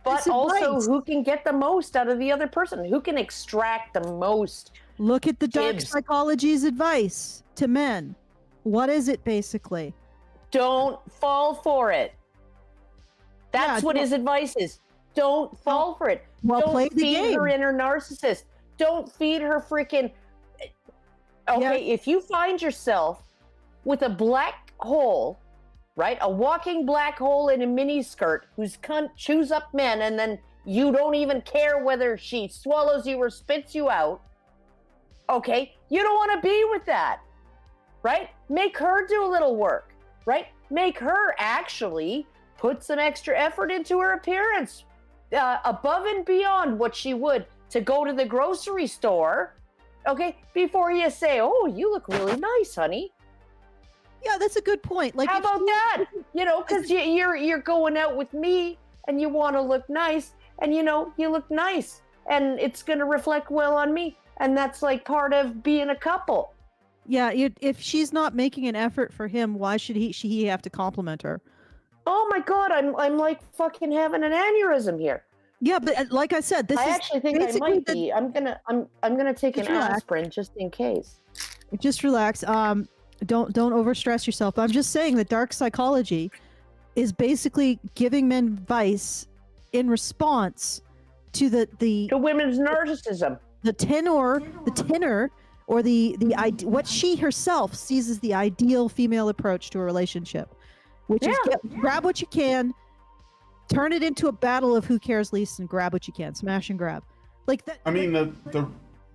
but also who can get the most out of the other person? Who can extract the most? Look at the dark psychology's advice to men. What is it basically? Don't fall for it. That's what his advice is. Don't fall for it. Don't play the feed game. her inner narcissist. Don't feed her freaking... Okay, if you find yourself with a black hole, right? A walking black hole in a mini skirt whose cunt chews up men and then you don't even care whether she swallows you or spits you out. Okay, you don't want to be with that, right? Make her do a little work, right? Make her actually put some extra effort into her appearance, above and beyond what she would to go to the grocery store, okay, before you say, oh, you look really nice, honey. Yeah, that's a good point. Like, how about that? You know, because you're going out with me and you want to look nice, and you know, you look nice, and it's going to reflect well on me, and that's like part of being a couple. Yeah, if she's not making an effort for him, why should he have to compliment her? Oh my God, I'm like fucking having an aneurysm here. Yeah, but like I said, I actually think I might be. I'm gonna take an aspirin just in case. Just relax. Don't overstress yourself. I'm just saying that dark psychology is basically giving men advice in response to the women's narcissism, the tenor, or what she herself sees as the ideal female approach to a relationship, which is grab what you can, turn it into a battle of who cares least, and grab what you can, smash and grab, like that. I mean, the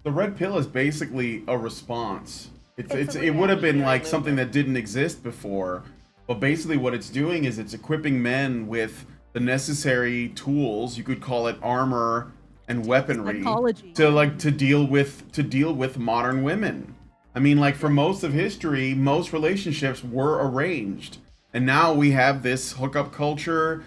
red pill is basically a response. It would have been like something that didn't exist before, but basically what it's doing is it's equipping men with the necessary tools. You could call it armor and weaponry to deal with modern women. I mean, like, for most of history, most relationships were arranged, and now we have this hookup culture.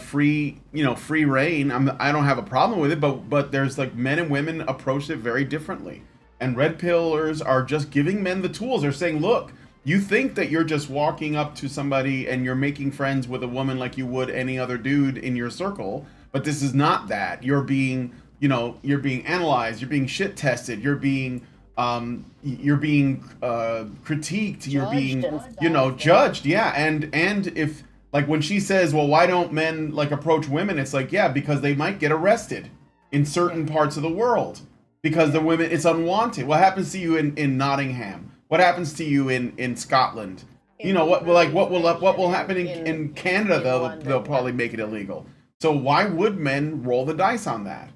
free reign. I don't have a problem with it, but there's like men and women approach it very differently. And red pillers are just giving men the tools. They're saying, look, you think that you're just walking up to somebody and you're making friends with a woman like you would any other dude in your circle, but this is not that. You're being analyzed, you're being shit tested, you're being critiqued, you're being judged. Yeah. And if, like, when she says, well, why don't men like approach women, it's like, yeah, because they might get arrested in certain parts of the world because the women, it's unwanted. What happens to you in Nottingham? What happens to you in Scotland? What will happen in Canada? They'll probably make it illegal. So why would men roll the dice on that?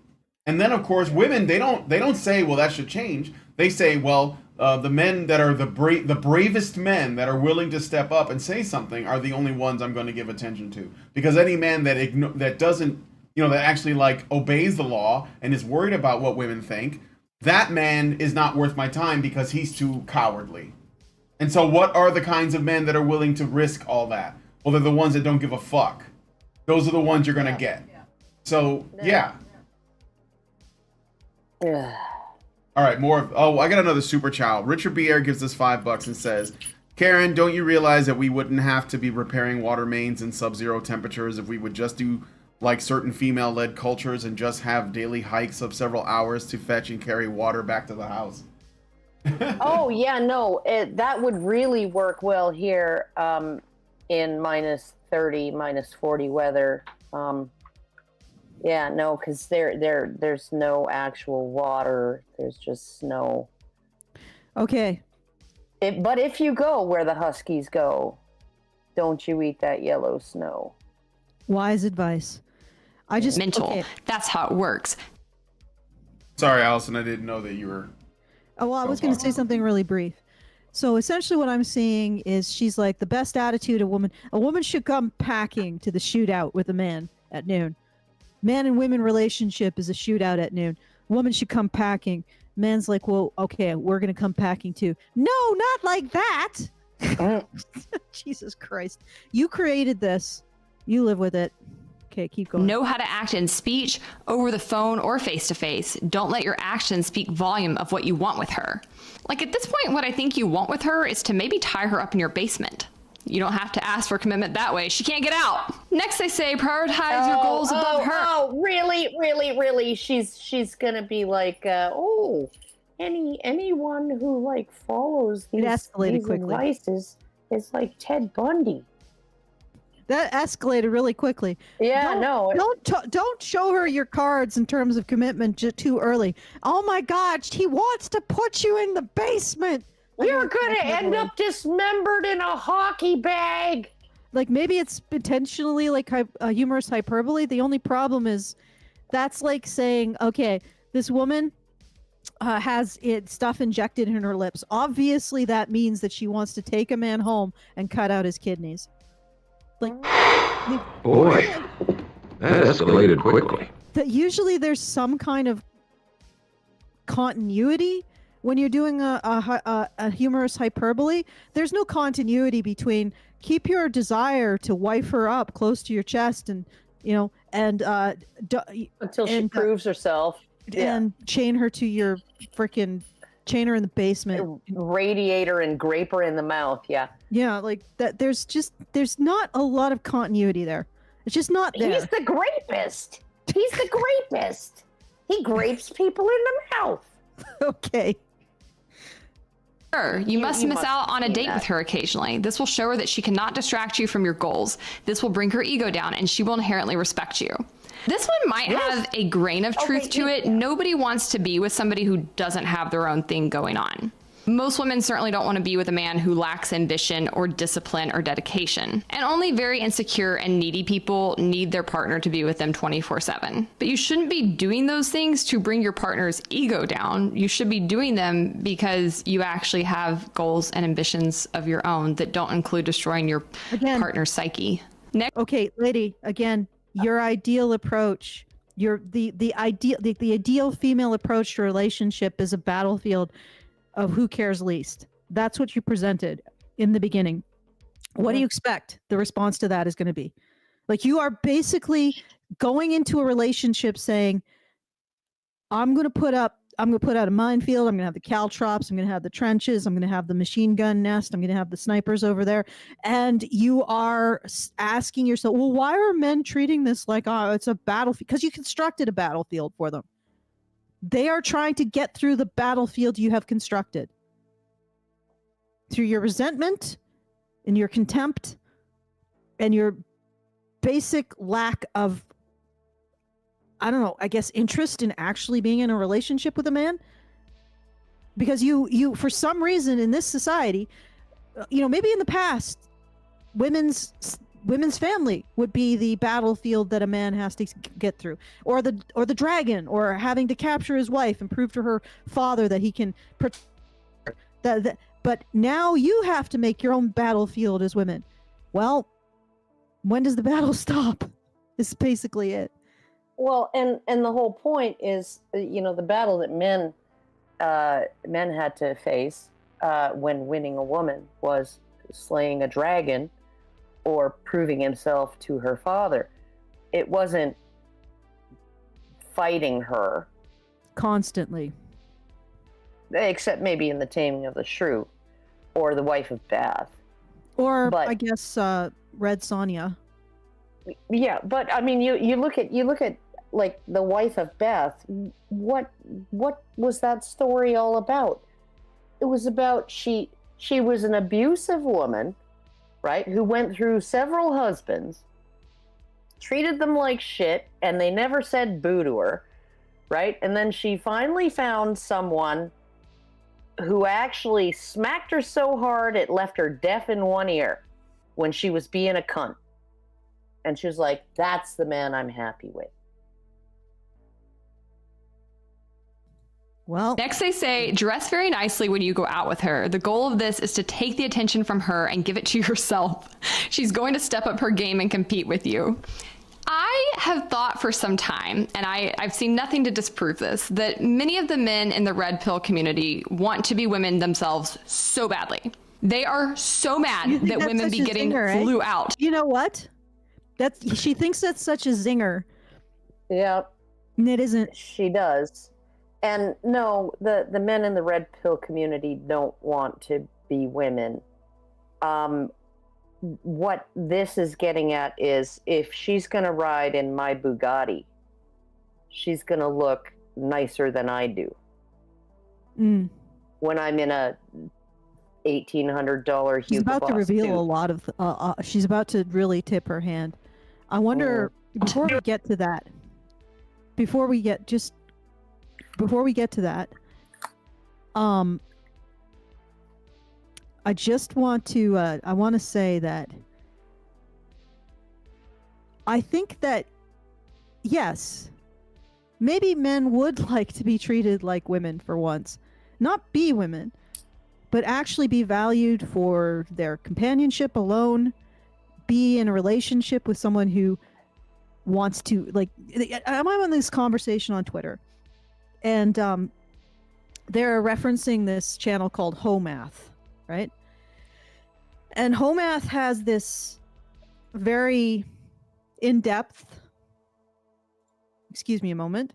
And then, of course, women, they don't say, well, that should change. They say, well, the men that are the bravest men that are willing to step up and say something are the only ones I'm going to give attention to. Because any man that doesn't, that actually like obeys the law and is worried about what women think, that man is not worth my time because he's too cowardly. And so what are the kinds of men that are willing to risk all that? Well, they're the ones that don't give a fuck. Those are the ones you're going to get. So, yeah. All right, I got another super child. Richard B. Air gives us $5 and says, Karen, don't you realize that we wouldn't have to be repairing water mains in sub-zero temperatures if we would just do like certain female-led cultures and just have daily hikes of several hours to fetch and carry water back to the house? Oh, yeah, no, that would really work well here in minus 30, minus 40 weather. Yeah, no, because there's no actual water. There's just snow. Okay. But if you go where the Huskies go, don't you eat that yellow snow. Wise advice. Mental. Okay. That's how it works. Sorry, Allison, I didn't know that you were... Oh, well, I was going to say something really brief. So essentially what I'm seeing is she's like, the best attitude a woman should come packing to the shootout with a man at noon. Man and women relationship is a shootout at noon. Woman should come packing. Man's like, well, okay, we're going to come packing too. No, not like that. Jesus Christ. You created this. You live with it. Okay, keep going. Know how to act in speech, over the phone, or face-to-face. Don't let your actions speak volume of what you want with her. Like, at this point, what I think you want with her is to maybe tie her up in your basement. You don't have to ask for commitment that way. She can't get out. Next, they say prioritize your goals above her. Oh, really? She's gonna be like, anyone who like follows these advices is like Ted Bundy. That escalated really quickly. Yeah, Don't show her your cards in terms of commitment too early. Oh my God, he wants to put you in the basement. You're going to end up dismembered in a hockey bag. Like, maybe it's potentially like a humorous hyperbole. The only problem is that's like saying, okay, this woman has stuff injected in her lips. Obviously, that means that she wants to take a man home and cut out his kidneys. Like, boy, that escalated quickly. Usually there's some kind of continuity. When you're doing a humorous hyperbole, there's no continuity between keep your desire to wife her up close to your chest and, until she proves herself. And chain her to your chain her in the basement. Radiate her and grape her in the mouth, yeah. Yeah, like that. There's not a lot of continuity there. It's just not there. He's the grapist. He grapes people in the mouth. Okay. You must miss out on a date with her occasionally. This will show her that she cannot distract you from your goals. This will bring her ego down and she will inherently respect you. This one might have a grain of truth to it. Nobody wants to be with somebody who doesn't have their own thing going on. Most women certainly don't want to be with a man who lacks ambition or discipline or dedication. And only very insecure and needy people need their partner to be with them 24/7. But you shouldn't be doing those things to bring your partner's ego down. You should be doing them because you actually have goals and ambitions of your own that don't include destroying your partner's psyche. Okay, lady, again, your ideal approach, the ideal female approach to relationship is a battlefield of who cares least. That's what you presented in the beginning. What do you expect the response to that is going to be? Like, you are basically going into a relationship saying, I'm going to put out a minefield. I'm going to have the caltrops. I'm going to have the trenches. I'm going to have the machine gun nest. I'm going to have the snipers over there. And you are asking yourself, well, why are men treating this like, oh, it's a battlefield? Because you constructed a battlefield for them. They are trying to get through the battlefield you have constructed. Through your resentment and your contempt and your basic lack of, I don't know, I guess, interest in actually being in a relationship with a man. Because you for some reason in this society, maybe in the past, women's family would be the battlefield that a man has to get through, or the dragon, or having to capture his wife and prove to her father that he can protect her. But now you have to make your own battlefield as women. Well, when does the battle stop? This is basically it. Well, and the whole point is, the battle that men had to face when winning a woman was slaying a dragon or proving himself to her father. It wasn't fighting her constantly, except maybe in the Taming of the Shrew or the Wife of Bath, or I guess Red Sonja. Yeah, but I mean, you look at like the Wife of Bath. What was that story all about? It was about she was an abusive woman, right, who went through several husbands, treated them like shit, and they never said boo to her, right? And then she finally found someone who actually smacked her so hard it left her deaf in one ear when she was being a cunt. And she was like, that's the man I'm happy with. Well, next they say, dress very nicely when you go out with her. The goal of this is to take the attention from her and give it to yourself. She's going to step up her game and compete with you. I have thought for some time, and I've seen nothing to disprove this, that many of the men in the red pill community want to be women themselves so badly. They are so mad that women be getting flew out. You know what? She thinks that's such a zinger. Yeah. And it isn't. She does. And no, the men in the red pill community don't want to be women. What this is getting at is, if she's going to ride in my Bugatti, she's going to look nicer than I do. Mm. When I'm in a $1,800 Hugo Boss She's about to reveal suit. a lot of. She's about to really tip her hand. I wonder, before we get to that, I just want to I want to say that I think that, yes, maybe men would like to be treated like women for once. Not be women, but actually be valued for their companionship alone, be in a relationship with someone who wants to, like, I'm on this conversation on Twitter, and they're referencing this channel called Homath, right? And Homath has this very in-depth, excuse me a moment,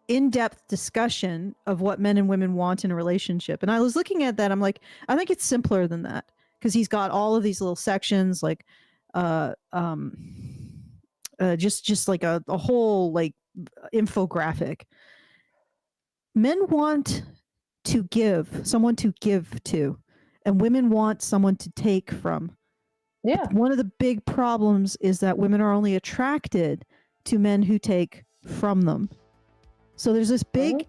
in-depth discussion of what men and women want in a relationship. And I was looking at that, I'm like, I think it's simpler than that, because he's got all of these little sections, like just like a whole like infographic. Men want to give, someone to give to, and women want someone to take from. Yeah. One of the big problems is that women are only attracted to men who take from them. So there's this big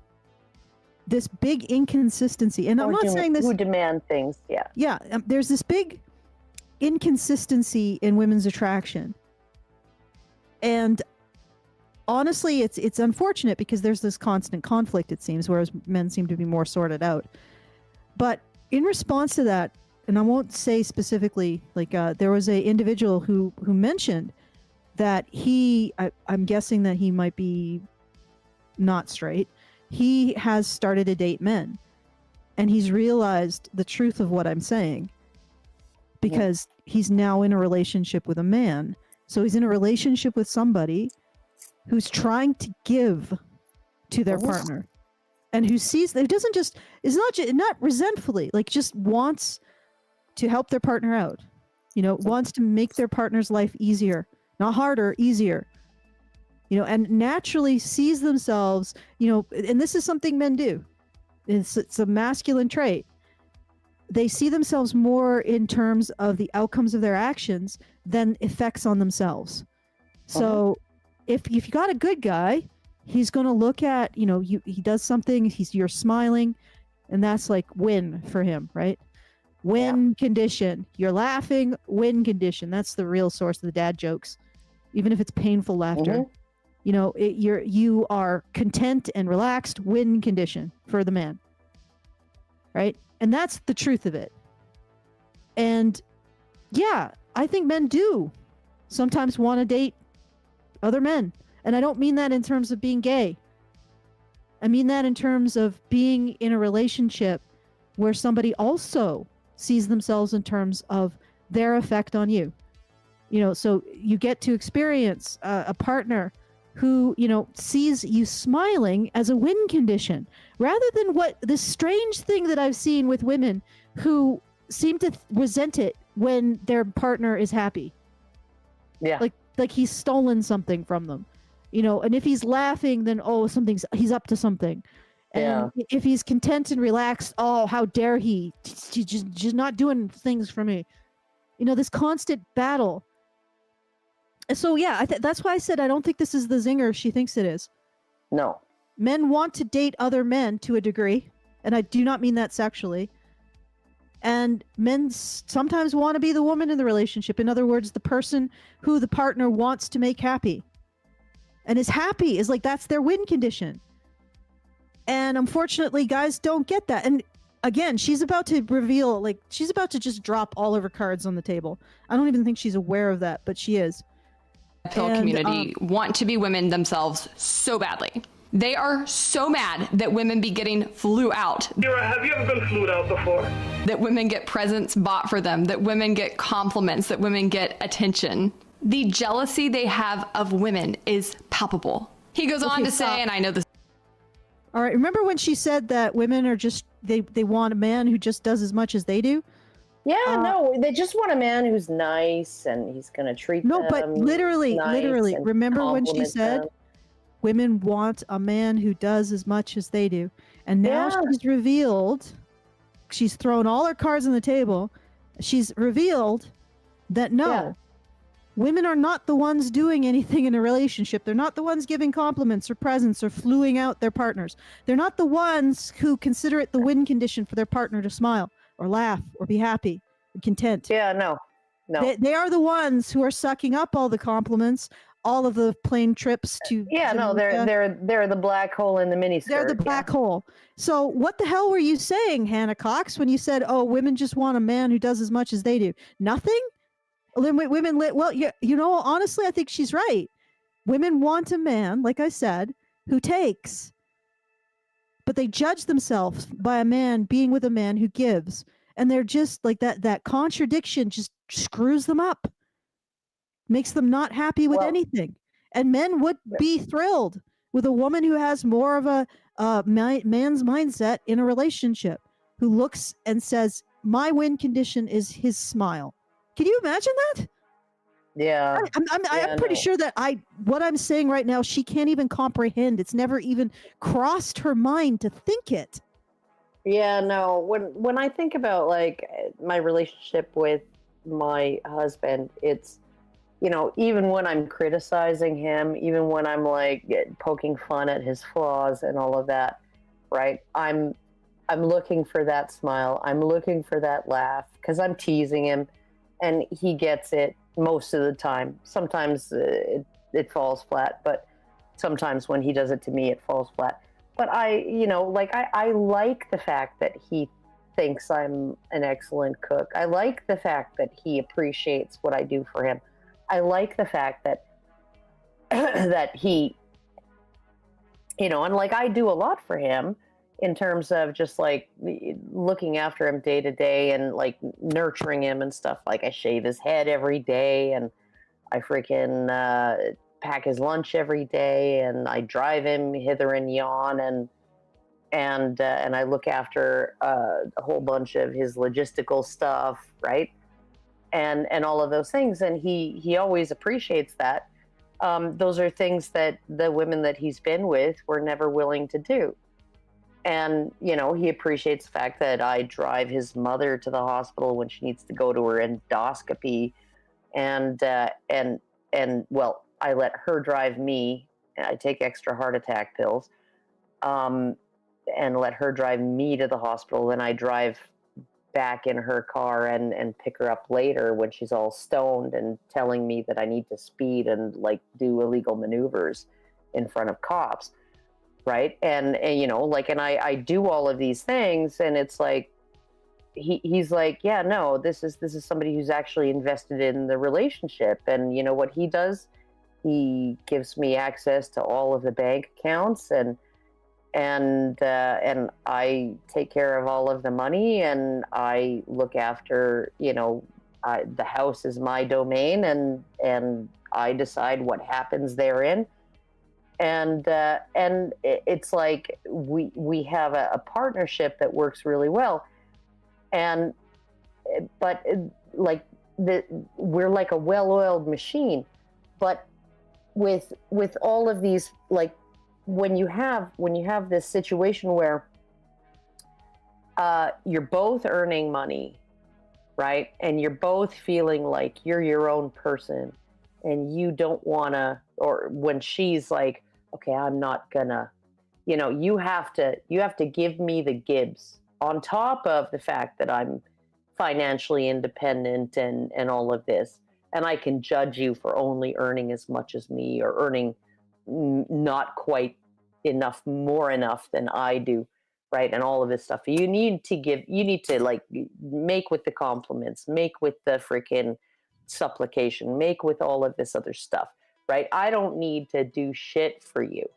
inconsistency, and I'm not saying this. Who demand things? Yeah. Yeah. There's this big inconsistency in women's attraction, and honestly, it's unfortunate because there's this constant conflict, it seems, whereas men seem to be more sorted out. But in response to that, and I won't say specifically, like there was a individual who mentioned that I'm guessing that he might be not straight. He has started to date men, and he's realized the truth of what I'm saying, because he's now in a relationship with a man, So he's in a relationship with somebody who's trying to give to their partner, and who sees that doesn't just is not resentfully, like just wants to help their partner out. Wants to make their partner's life easier, not harder, easier. And naturally sees themselves, and this is something men do. It's a masculine trait. They see themselves more in terms of the outcomes of their actions than effects on themselves. So if you got a good guy, he's going to look at, he does something, you're smiling, and that's like win for him, right? Win condition. You're laughing, win condition. That's the real source of the dad jokes, even if it's painful laughter. You are content and relaxed, win condition for the man, right? And that's the truth of it. And yeah, I think men do sometimes want to date other men. And I don't mean that in terms of being gay. I mean that in terms of being in a relationship where somebody also sees themselves in terms of their effect on you. So you get to experience a partner who, sees you smiling as a win condition, rather than this strange thing that I've seen with women who seem to resent it when their partner is happy. Yeah. Like he's stolen something from them, and if he's laughing, then, he's up to something. And if he's content and relaxed, how dare he? He's just not doing things for me. This constant battle. So yeah, that's why I said I don't think this is the zinger she thinks it is. No. Men want to date other men to a degree, and I do not mean that sexually. And men sometimes want to be the woman in the relationship. In other words, the person who the partner wants to make happy. And is happy, is like that's their win condition. And unfortunately, guys don't get that. And again, she's about to reveal, she's about to just drop all of her cards on the table. I don't even think she's aware of that, but she is. Community want to be women themselves so badly. They are so mad that women be getting flew out. Have you ever been flued out before? That women get presents bought for them, that women get compliments, that women get attention. The jealousy they have of women is palpable. He goes on to say, and I know this. All right, remember when she said that women are just, they want a man who just does as much as they do? Yeah, no, they just want a man who's nice and he's going to treat them. No, but literally, remember when she said women want a man who does as much as they do? And now she's revealed, she's thrown all her cards on the table. She's revealed that women are not the ones doing anything in a relationship. They're not the ones giving compliments or presents or fluing out their partners. They're not the ones who consider it the win condition for their partner to smile or laugh or be happy and content. Yeah, no. They are the ones who are sucking up all the compliments, all of the plane trips to. Yeah, no, they're the black hole in the miniskirt. They're the black hole. So what the hell were you saying, Hannah Cox, when you said, women just want a man who does as much as they do? Nothing? Women, honestly, I think she's right. Women want a man, like I said, who takes. But they judge themselves by a man being with a man who gives. And they're just like that contradiction just screws them up. Makes them not happy with anything. And men would be thrilled with a woman who has more of a man's mindset in a relationship, who looks and says, my win condition is his smile. Can you imagine that? Yeah. I'm pretty sure that what I'm saying right now, she can't even comprehend. It's never even crossed her mind to think it. Yeah, no. When I think about my relationship with my husband, it's, even when I'm criticizing him, even when I'm poking fun at his flaws and all of that, right? I'm looking for that smile. I'm looking for that laugh because I'm teasing him and he gets it most of the time. Sometimes it falls flat, but sometimes when he does it to me, it falls flat. But I like the fact that he thinks I'm an excellent cook. I like the fact that he appreciates what I do for him. I like the fact that that he, and I do a lot for him in terms of just looking after him day to day and nurturing him and stuff. I shave his head every day and I freaking pack his lunch every day, and I drive him hither and yon, and I look after a whole bunch of his logistical stuff, right? And all of those things, and he always appreciates that. Those are things that the women that he's been with were never willing to do. And, you know, he appreciates the fact that I drive his mother to the hospital when she needs to go to her endoscopy. And well, I let her drive me. I take extra heart attack pills, and let her drive me to the hospital. Then I drive back in her car and pick her up later when she's all stoned and telling me that I need to speed and like do illegal maneuvers in front of cops. Right. And you know, like, and I do all of these things, and it's like, he's like, yeah, no, this is somebody who's actually invested in the relationship. And you know what he does? He gives me access to all of the bank accounts, and I take care of all of the money, and I look after, you know, the house is my domain, and I decide what happens therein. And it's like we have a partnership that works really well, but like we're like a well-oiled machine. But with all of these, like when you have this situation where you're both earning money, right, and you're both feeling like you're your own person, and you don't want to, or when she's like, okay, I'm not gonna, you know, you have to give me the gibs on top of the fact that I'm financially independent and all of this. And I can judge you for only earning as much as me, or earning not quite enough, more enough than I do, right? And all of this stuff. You need to like make with the compliments, make with the freaking supplication, make with all of this other stuff. Right? I don't need to do shit for you.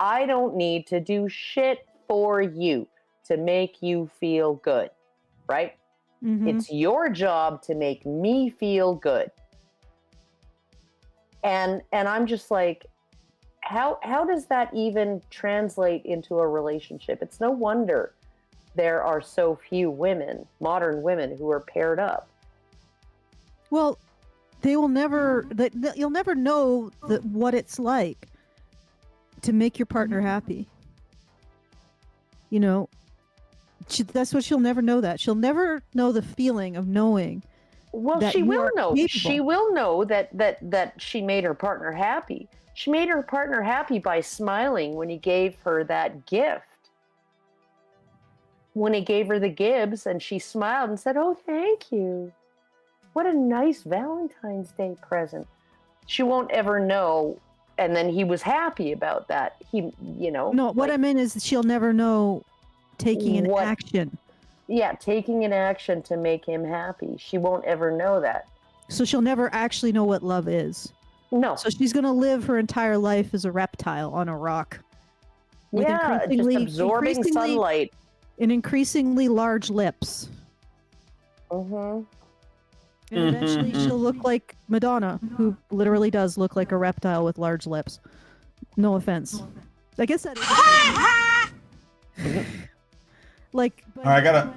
I don't need to do shit for you to make you feel good. Right? Mm-hmm. It's your job to make me feel good. And I'm just like, how does that even translate into a relationship? It's no wonder there are so few women, modern women, who are paired up. Well, you'll never know what it's like to make your partner happy. You know, that's what she'll never know. That she'll never know the feeling of knowing. Well, she will know. She will know that she made her partner happy. She made her partner happy by smiling when he gave her that gift. When he gave her the gibs, and she smiled and said, "Oh, thank you. What a nice Valentine's Day present." She won't ever know. And then he was happy about that. He, you know. No, what I meant is she'll never know taking an action. Yeah, taking an action to make him happy. She won't ever know that. So she'll never actually know what love is. No. So she's going to live her entire life as a reptile on a rock. Yeah, just absorbing sunlight. And increasingly large lips. Mm-hmm. And eventually she'll look like Madonna, who literally does look like a reptile with large lips. No offense. I guess that is... like... But,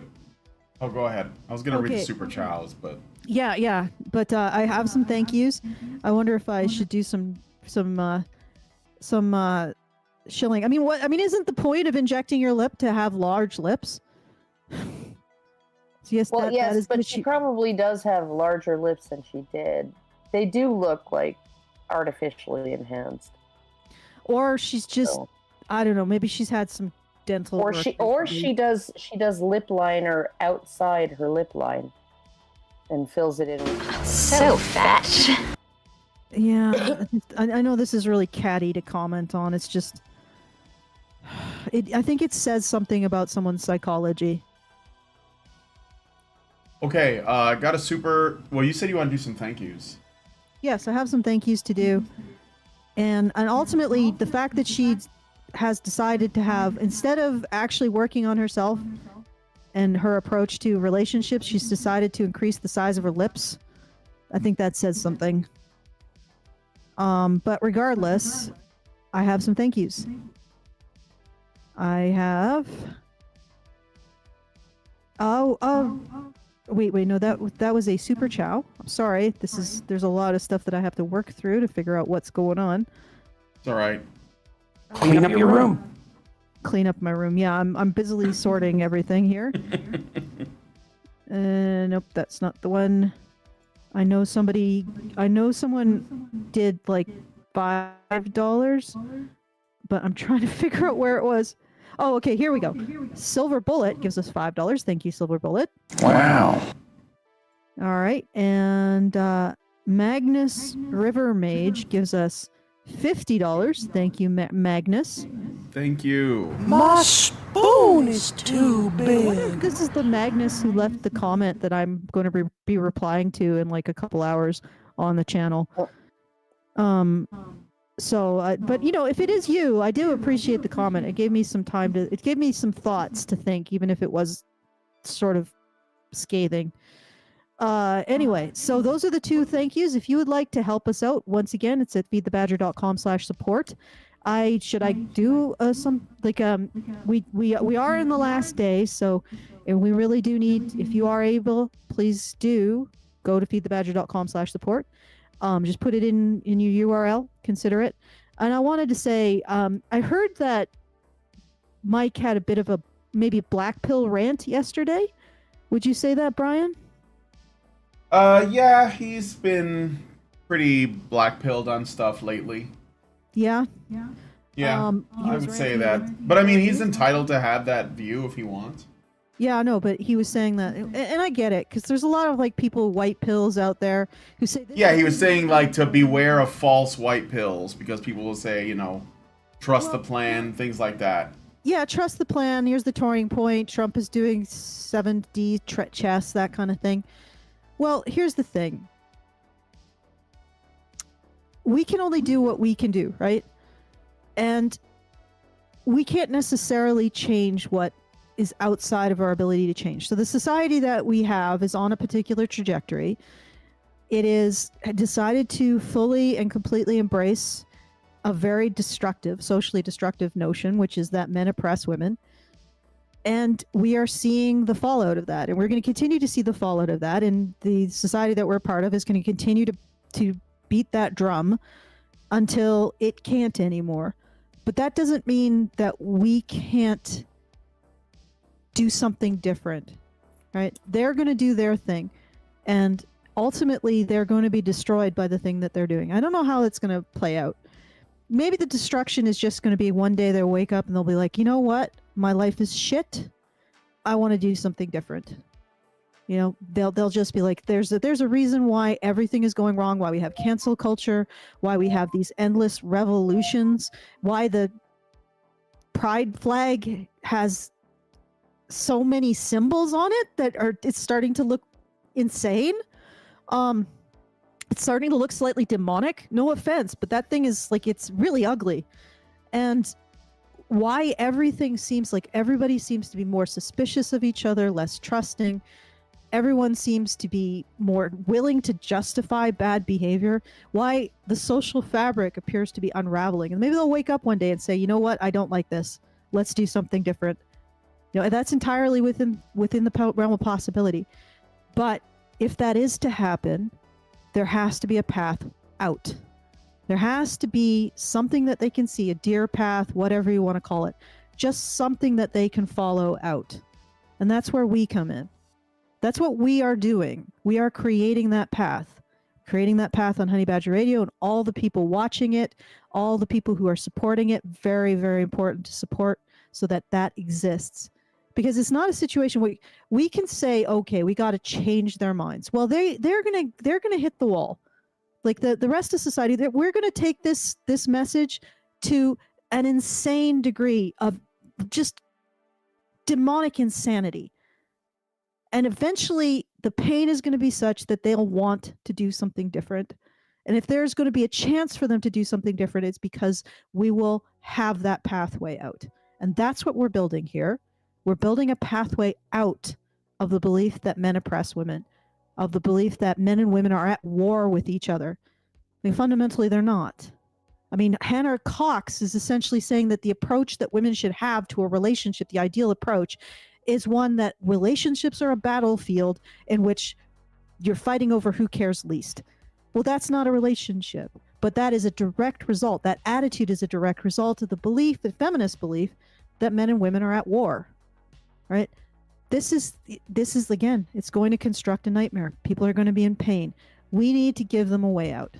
Oh, go ahead. I was going to read the Super Childs, but... Yeah. But I have some thank yous. I wonder if I should do some shilling. I mean, isn't the point of injecting your lip to have large lips? Yes, but she probably does have larger lips than she did. They do look like artificially enhanced. Or she's just, I don't know, maybe she's had some dental work. She does lip liner outside her lip line and fills it in. So fat. Yeah, I know this is really catty to comment on. It's just, I think it says something about someone's psychology. Okay, got a super... Well, you said you want to do some thank yous. Yes, I have some thank yous to do. And ultimately, the fact that she has decided to have, instead of actually working on herself and her approach to relationships, she's decided to increase the size of her lips. I think that says something. But regardless, I have some thank yous. I have. Wait, no, that was a super chow. I'm sorry. There's a lot of stuff that I have to work through to figure out what's going on. It's all right. Clean up your room. Clean up my room. Yeah, I'm busily sorting everything here. Nope, that's not the one. I know someone did like $5, but I'm trying to figure out where it was. Oh, okay, here we go. Silver Bullet gives us $5. Thank you, Silver Bullet. Wow. All right, and Magnus River Mage gives us $50. Thank you, Magnus. Thank you. My spoon is too I wonder if big. this is the Magnus who left the comment that I'm going to be replying to in like a couple hours on the channel. But you know, if it is you, I do appreciate the comment. It gave me some time it gave me some thoughts to think, even if it was sort of scathing. Anyway, so those are the two thank yous. If you would like to help us out, once again, it's at feedthebadger.com/support. Should I do some like we are in the last day, so and we really do need, if you are able, please do go to feedthebadger.com/support. Just put it in your URL, consider it. And I wanted to say, I heard that Mike had a bit of maybe black pill rant yesterday. Would you say that, Brian? Yeah, he's been pretty black pilled on stuff lately. Yeah. Yeah, I would say that. But I mean, he's entitled to have that view if he wants. Yeah, no, but he was saying that, and I get it, because there's a lot of like people white pills out there who say. Yeah, he was saying like to beware of false white pills because people will say, you know, trust the plan, things like that. Yeah, trust the plan. Here's the turning point. Trump is doing 7D chess, that kind of thing. Well, here's the thing. We can only do what we can do, right? And we can't necessarily change what is outside of our ability to change. So the society that we have is on a particular trajectory. It is decided to fully and completely embrace a very destructive, socially destructive notion, which is that men oppress women. And we are seeing the fallout of that. And we're going to continue to see the fallout of that. And the society that we're a part of is going to continue to beat that drum until it can't anymore. But that doesn't mean that we can't do something different, right? They're going to do their thing. And ultimately, they're going to be destroyed by the thing that they're doing. I don't know how it's going to play out. Maybe the destruction is just going to be one day they'll wake up and they'll be like, you know what? My life is shit. I want to do something different. You know, they'll just be like, there's a reason why everything is going wrong, why we have cancel culture, why we have these endless revolutions, why the pride flag has so many symbols on it that it's starting to look insane. It's starting to look slightly demonic. No offense, but that thing is like, it's really ugly. And why everybody seems to be more suspicious of each other, less trusting. Everyone seems to be more willing to justify bad behavior. Why the social fabric appears to be unraveling. And maybe they'll wake up one day and say, you know what? I don't like this. Let's do something different. You know, that's entirely within the realm of possibility. But if that is to happen, there has to be a path out. There has to be something that they can see, a deer path, whatever you want to call it. Just something that they can follow out. And that's where we come in. That's what we are doing. We are creating that path on Honey Badger Radio, and all the people watching it, all the people who are supporting it. Very, very important to support so that that exists. Because it's not a situation where we can say, okay, we got to change their minds. Well, they're gonna hit the wall. Like the rest of society, that we're going to take this message to an insane degree of just demonic insanity. And eventually the pain is going to be such that they'll want to do something different. And if there's going to be a chance for them to do something different, it's because we will have that pathway out. And that's what we're building here. We're building a pathway out of the belief that men oppress women, of the belief that men and women are at war with each other. I mean, fundamentally, they're not. I mean, Hannah Cox is essentially saying that the approach that women should have to a relationship, the ideal approach, is one that relationships are a battlefield in which you're fighting over who cares least. Well, that's not a relationship, but that is a direct result. That attitude is a direct result of the belief, the feminist belief, that men and women are at war, right? This is again, it's going to construct a nightmare. People are going to be in pain. We need to give them a way out.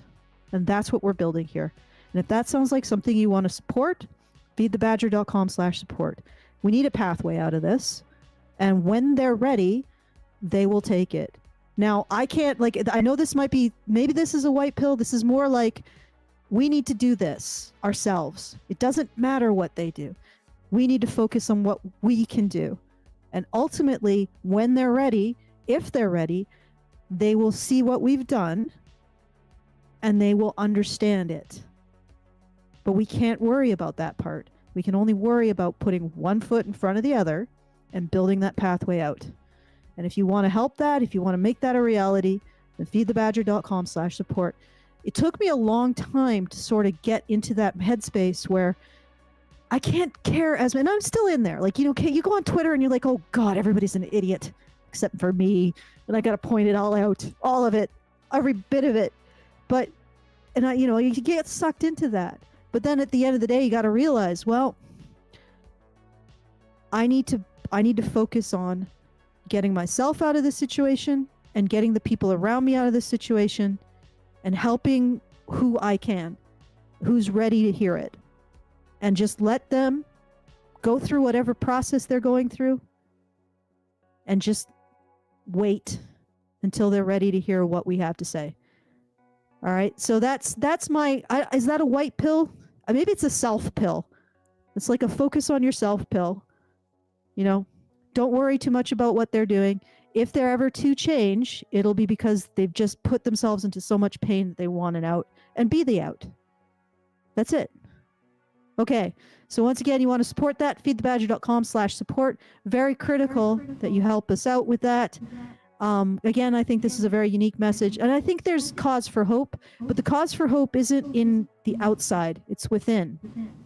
And that's what we're building here. And if that sounds like something you want to support, feedthebadger.com/support. We need a pathway out of this. And when they're ready, they will take it. Now, I can't, like, I know this might be, maybe this is a white pill. This is more like, we need to do this ourselves. It doesn't matter what they do. We need to focus on what we can do. And ultimately, when they're ready, if they're ready, they will see what we've done and they will understand it. But we can't worry about that part. We can only worry about putting one foot in front of the other and building that pathway out. And if you want to help that, if you want to make that a reality, then feedthebadger.com/support. It took me a long time to sort of get into that headspace where I can't care as, and I'm still in there. Like, you know, you go on Twitter and you're like, oh God, everybody's an idiot except for me. And I got to point it all out, all of it, every bit of it. But, and I, you know, you get sucked into that. But then at the end of the day, you got to realize, well, I need to focus on getting myself out of this situation and getting the people around me out of this situation and helping who I can, who's ready to hear it. And just let them go through whatever process they're going through and just wait until they're ready to hear what we have to say. All right. So that's my, is that a white pill? Maybe it's a self pill. It's like a focus on yourself pill. You know, don't worry too much about what they're doing. If they're ever to change, it'll be because they've just put themselves into so much pain that they want it out, and be the out. That's it. Okay. So once again, you want to support that, feedthebadger.com/support. Very critical that you help us out with that. Again, I think this is a very unique message, and I think there's cause for hope, but the cause for hope isn't in the outside, it's within.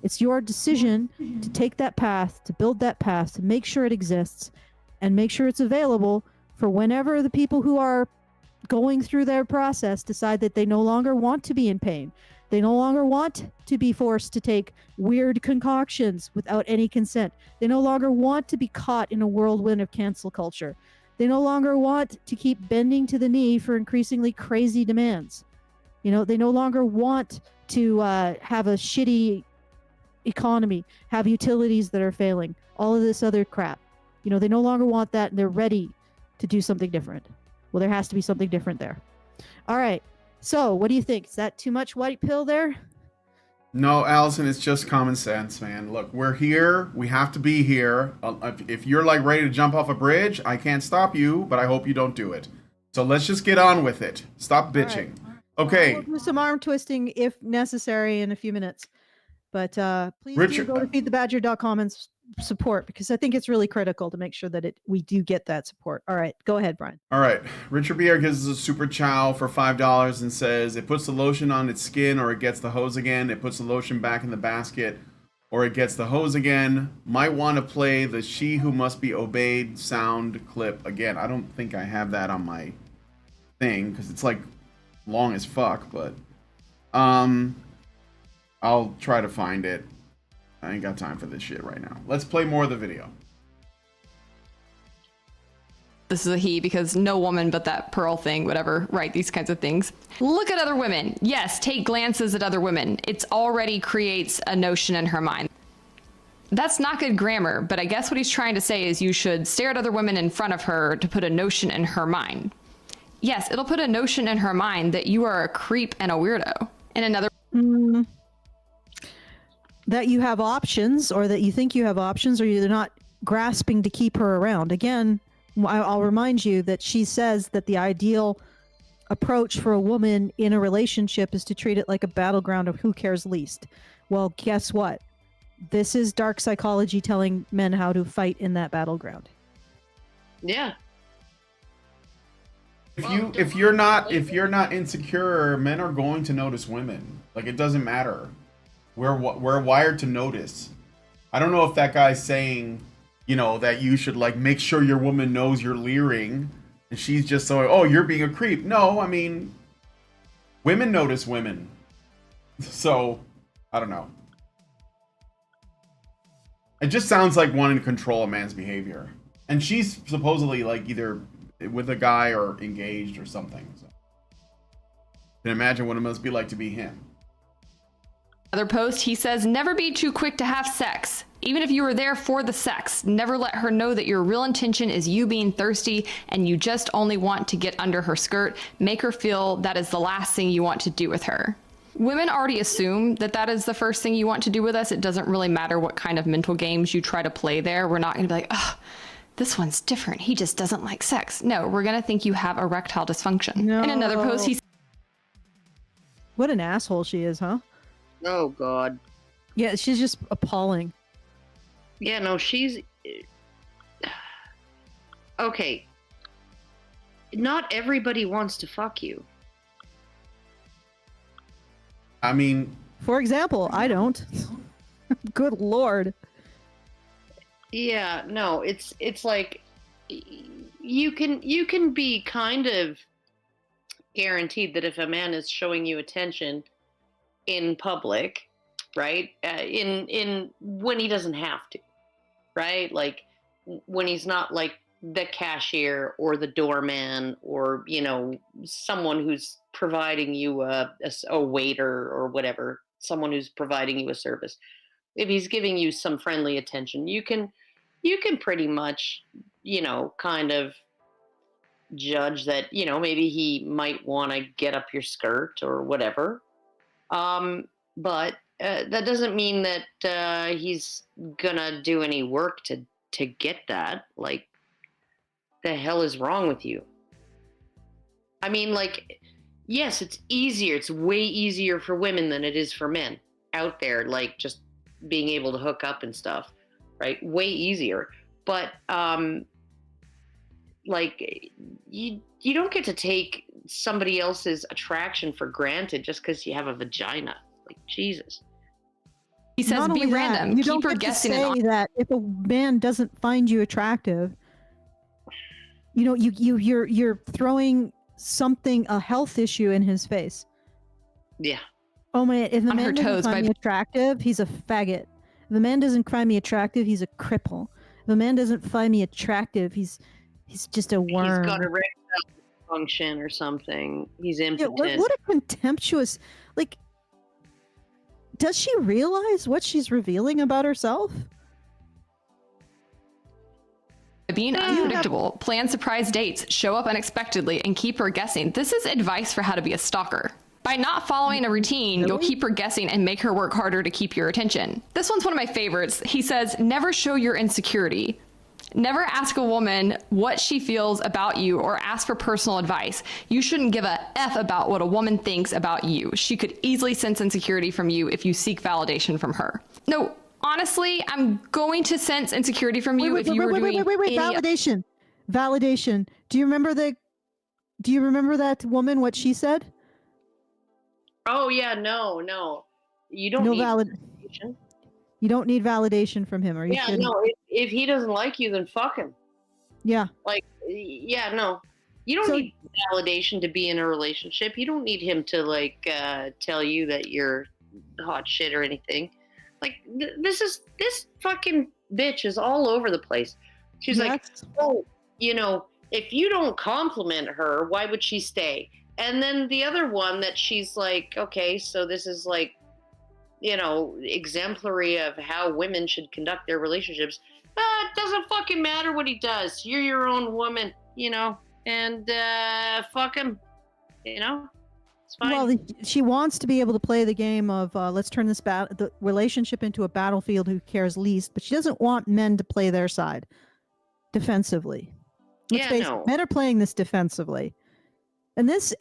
It's your decision to take that path, to build that path, to make sure it exists, and make sure it's available for whenever the people who are going through their process decide that they no longer want to be in pain. They no longer want to be forced to take weird concoctions without any consent. They no longer want to be caught in a whirlwind of cancel culture. They no longer want to keep bending to the knee for increasingly crazy demands. You know, they no longer want to have a shitty economy, have utilities that are failing, all of this other crap. You know, they no longer want that, and they're ready to do something different. Well, there has to be something different there. All right. So what do you think? Is that too much white pill there? No, Allison, it's just common sense, man. Look, we're here. We have to be here. If you're like ready to jump off a bridge, I can't stop you, but I hope you don't do it. So let's just get on with it. Stop bitching. Right. Okay. We'll do some arm twisting if necessary in a few minutes. But please do go to feedthebadger.com and support, because I think it's really critical to make sure that we do get that support. All right, go ahead, Brian. All right, Richard Bier gives us a super chow for $5 and says it puts the lotion on its skin or it gets the hose again. It puts the lotion back in the basket or it gets the hose again. Might want to play the She Who Must Be Obeyed sound clip again. I don't think I have that on my thing because it's like long as fuck, but I'll try to find it. I ain't got time for this shit right now. Let's play more of the video. This is a he because no woman but that Pearl thing would ever write these kinds of things. Look at other women. Yes, take glances at other women. It already creates a notion in her mind. That's not good grammar, but I guess what he's trying to say is you should stare at other women in front of her to put a notion in her mind. Yes, it'll put a notion in her mind that you are a creep and a weirdo. And another... That you have options, or that you think you have options, or you're not grasping to keep her around. Again, I'll remind you that she says that the ideal approach for a woman in a relationship is to treat it like a battleground of who cares least. Well, guess what? This is dark psychology telling men how to fight in that battleground. Yeah. If you're not insecure, men are going to notice women. Like, it doesn't matter. We're wired to notice. I don't know if that guy's saying, you know, that you should like make sure your woman knows you're leering, and she's just so, oh, you're being a creep. No, I mean, women notice women. So, I don't know. It just sounds like wanting to control a man's behavior. And she's supposedly like either with a guy or engaged or something. So, you can imagine what it must be like to be him. Another post, he says, never be too quick to have sex. Even if you were there for the sex, never let her know that your real intention is you being thirsty and you just only want to get under her skirt. Make her feel that is the last thing you want to do with her. Women already assume that that is the first thing you want to do with us. It doesn't really matter what kind of mental games you try to play there. We're not going to be like, oh, this one's different. He just doesn't like sex. No, we're going to think you have erectile dysfunction. No. In another post, he... What an asshole she is, huh? Oh, God. Yeah, she's just appalling. Yeah, no, she's... Okay. Not everybody wants to fuck you. I mean... For example, I don't. Good Lord. Yeah, no, it's like you can be kind of guaranteed that if a man is showing you attention in public, right? In when he doesn't have to, right? Like when he's not like the cashier or the doorman or, you know, someone who's providing you a waiter or whatever, someone who's providing you a service. If he's giving you some friendly attention, you can pretty much, you know, kind of judge that, you know, maybe he might want to get up your skirt or whatever. But that doesn't mean that he's gonna do any work to get that. Like, the hell is wrong with you? I mean, like, yes, it's easier. It's way easier for women than it is for men out there, like just being able to hook up and stuff, right? Way easier. But like you don't get to take somebody else's attraction for granted just because you have a vagina. Like, Jesus. He says, be random. You don't get to say that if a man doesn't find you attractive, you know, you're throwing something, a health issue in his face. Yeah. Oh man, if the man doesn't find me attractive, he's a faggot. If the man doesn't find me attractive, he's a cripple. If the man doesn't find me attractive, he's just a worm. He's got erectile dysfunction or something. He's impotent. Yeah, what a contemptuous, like, does she realize what she's revealing about herself? Being unpredictable, plan surprise dates, show up unexpectedly, and keep her guessing. This is advice for how to be a stalker. By not following a routine, you'll keep her guessing and make her work harder to keep your attention. This one's one of my favorites. He says, never show your insecurity. Never ask a woman what she feels about you or ask for personal advice. You shouldn't give a F about what a woman thinks about you. She could easily sense insecurity from you if you seek validation from her. No, honestly, I'm going to sense insecurity from you if you were doing validation. Validation. Do you remember that woman, what she said? Oh yeah, no. You don't need validation. You don't need validation from him, or you shouldn't. No. If he doesn't like you, then fuck him. Yeah. Like, yeah, no. You don't need validation to be in a relationship. You don't need him to like tell you that you're hot shit or anything. Like this fucking bitch is all over the place. She's like, oh, you know, if you don't compliment her, why would she stay? And then the other one that she's like, okay, so this is like, you know, exemplary of how women should conduct their relationships. It doesn't fucking matter what he does. You're your own woman, you know, and fuck him, you know. It's fine. Well, she wants to be able to play the game of let's turn the relationship into a battlefield. Who cares least? But she doesn't want men to play their side defensively. Men are playing this defensively, and this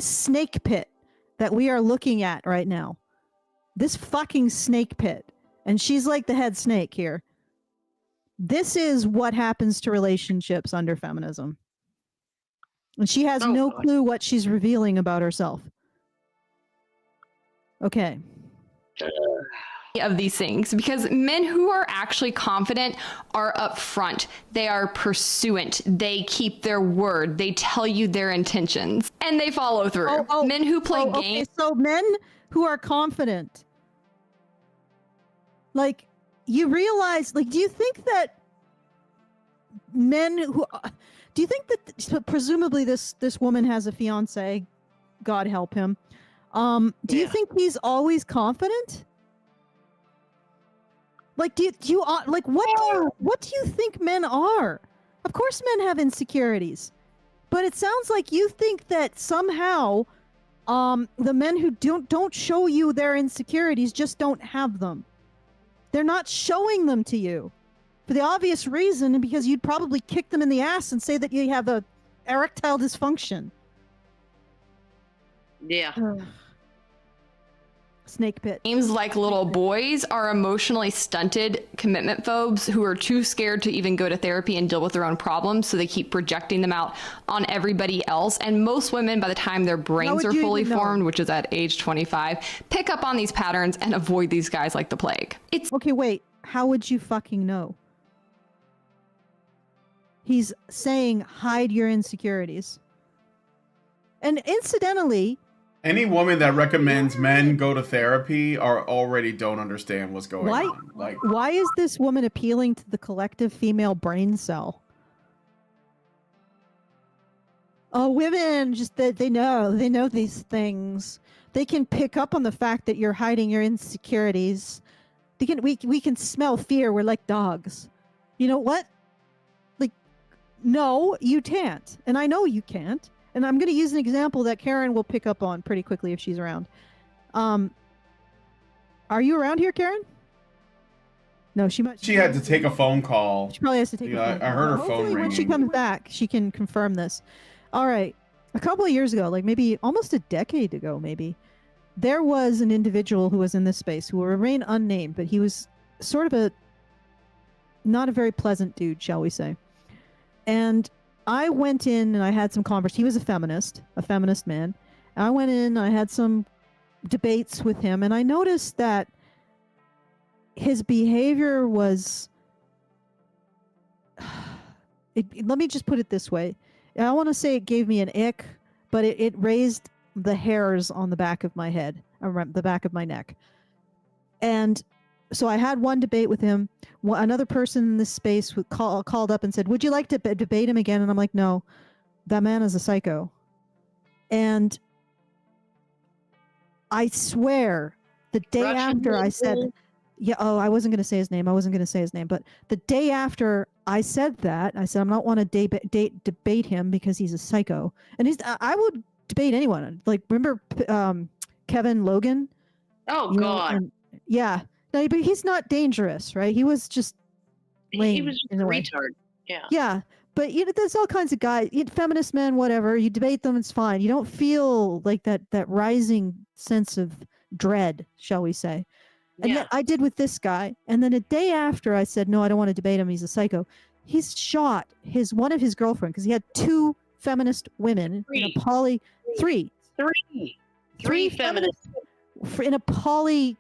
snake pit that we are looking at right now, this fucking snake pit, and she's like the head snake here. This is what happens to relationships under feminism. And she has no clue what she's revealing about herself. Okay. Of these things, because men who are actually confident are upfront, they are pursuant, they keep their word, they tell you their intentions, and they follow through. Men who play games. Okay, so men who are confident, like, you realize, like, do you think that presumably this woman has a fiance, God help him. Do you think he's always confident? Like, do you like, what do you think men are? Of course men have insecurities, but it sounds like you think that somehow the men who don't show you their insecurities just don't have them. They're not showing them to you for the obvious reason, and because you'd probably kick them in the ass and say that you have a erectile dysfunction. Yeah. Snake pit. Names like little boys are emotionally stunted commitment phobes who are too scared to even go to therapy and deal with their own problems, so they keep projecting them out on everybody else. And most women, by the time their brains are fully formed, which is at age 25, pick up on these patterns and avoid these guys like the plague. Okay, wait. How would you fucking know? He's saying hide your insecurities. And incidentally, any woman that recommends men go to therapy already don't understand what's going on. Like, why is this woman appealing to the collective female brain cell? Oh, women just they know these things. They can pick up on the fact that you're hiding your insecurities. We can smell fear. We're like dogs. You know what? Like, no, you can't, and I know you can't. And I'm going to use an example that Karen will pick up on pretty quickly if she's around. Are you around here, Karen? No, she might. She had to take a phone call. She probably has to take a phone call. I heard her phone ringing. When she comes back, she can confirm this. All right. A couple of years ago, like maybe almost a decade ago, maybe, there was an individual who was in this space who will remain unnamed, but he was sort of not a very pleasant dude, shall we say. And I went in and I had some conversations. He was a feminist man. I went in, I had some debates with him, and I noticed that his behavior was, let me just put it this way. I want to say it gave me an ick, but it raised the hairs on the back of my head, around the back of my neck. And so I had one debate with him. Another person in this space called up and said, would you like to debate him again? And I'm like, no, that man is a psycho. And I swear the day after I said, I wasn't going to say his name. But the day after I said that, I said, I'm not want to debate him because he's a psycho. And I would debate anyone. Like, remember Kevin Logan? Oh, God. Yeah. No, but he's not dangerous, right? He was just lame. He was just a retard. Yeah. Yeah. But there's all kinds of guys, feminist men, whatever. You debate them, it's fine. You don't feel like that rising sense of dread, shall we say. And yet I did with this guy. And then a day after I said, no, I don't want to debate him. He's a psycho. He's shot one of his girlfriends, because he had two feminist women in a three feminists in a poly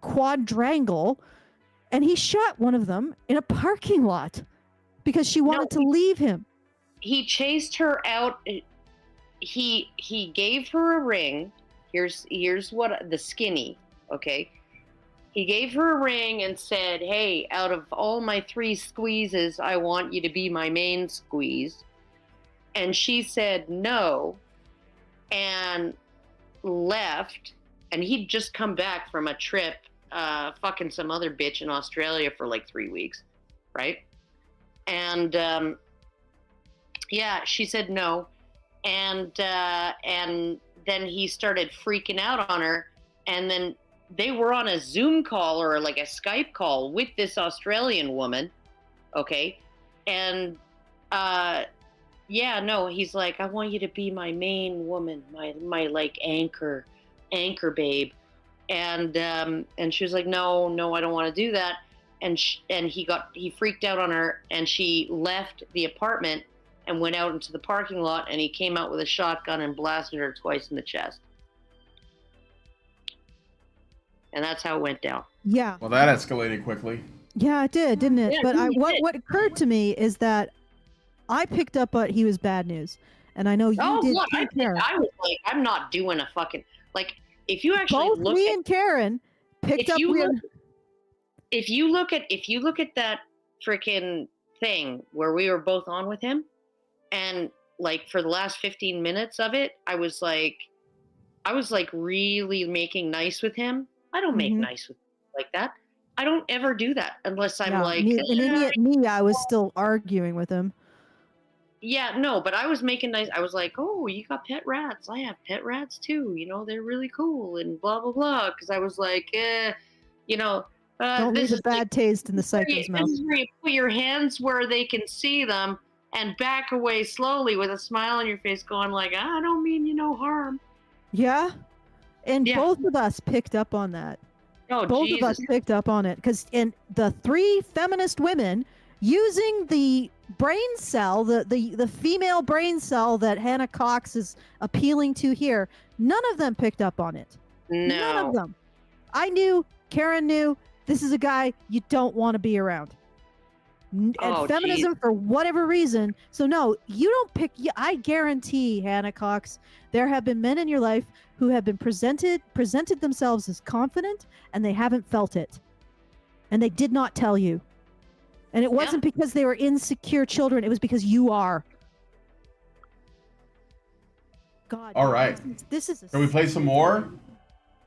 quadrangle, and he shot one of them in a parking lot because she wanted to leave him. He chased her out. He gave her a ring. Here's what the skinny, okay? He gave her a ring and said, hey, out of all my 3 squeezes, I want you to be my main squeeze. And she said no and left. And he'd just come back from a trip fucking some other bitch in Australia for like 3 weeks, right? And she said no. And then he started freaking out on her. And then they were on a Zoom call or like a Skype call with this Australian woman, okay? And he's like, I want you to be my main woman, my like anchor babe. And she was like, no, I don't want to do that. And he freaked out on her, and she left the apartment and went out into the parking lot, and he came out with a shotgun and blasted her twice in the chest. And that's how it went down. Yeah. Well, that escalated quickly. Yeah, it did, didn't it? Yeah, But it really did. what occurred to me is that I picked up on he was bad news, and I know you did. Look, too, Karen. I was like, I'm not doing a fucking, like, if you actually Both look me at, and Karen picked up. If you look at that freaking thing where we were both on with him, and like for the last 15 minutes of it, I was like really making nice with him. I don't make nice with like that. I don't ever do that unless I'm like an idiot me. I was still arguing with him. Yeah, no, but I was making nice. I was like, oh, you got pet rats. I have pet rats too. You know, they're really cool and blah, blah, blah. Because I was like, you know. Don't leave a bad taste in the psycho's mouth. This is where you put your hands where they can see them and back away slowly with a smile on your face going like, I don't mean you no harm. Yeah. And both of us picked up on that. Oh, both Jesus. of us picked up on it. Because in the 3 feminist women using the brain cell, the female brain cell that Hannah Cox is appealing to here, none of them picked up on it. No. None of them. I knew, Karen knew, this is a guy you don't want to be around. And feminism, for whatever reason. So no, you don't pick. I guarantee, Hannah Cox, there have been men in your life who have been presented themselves as confident, and they haven't felt it, and they did not tell you. And it wasn't because they were insecure children. It was because you are. God. All right. This is. Can we play some more?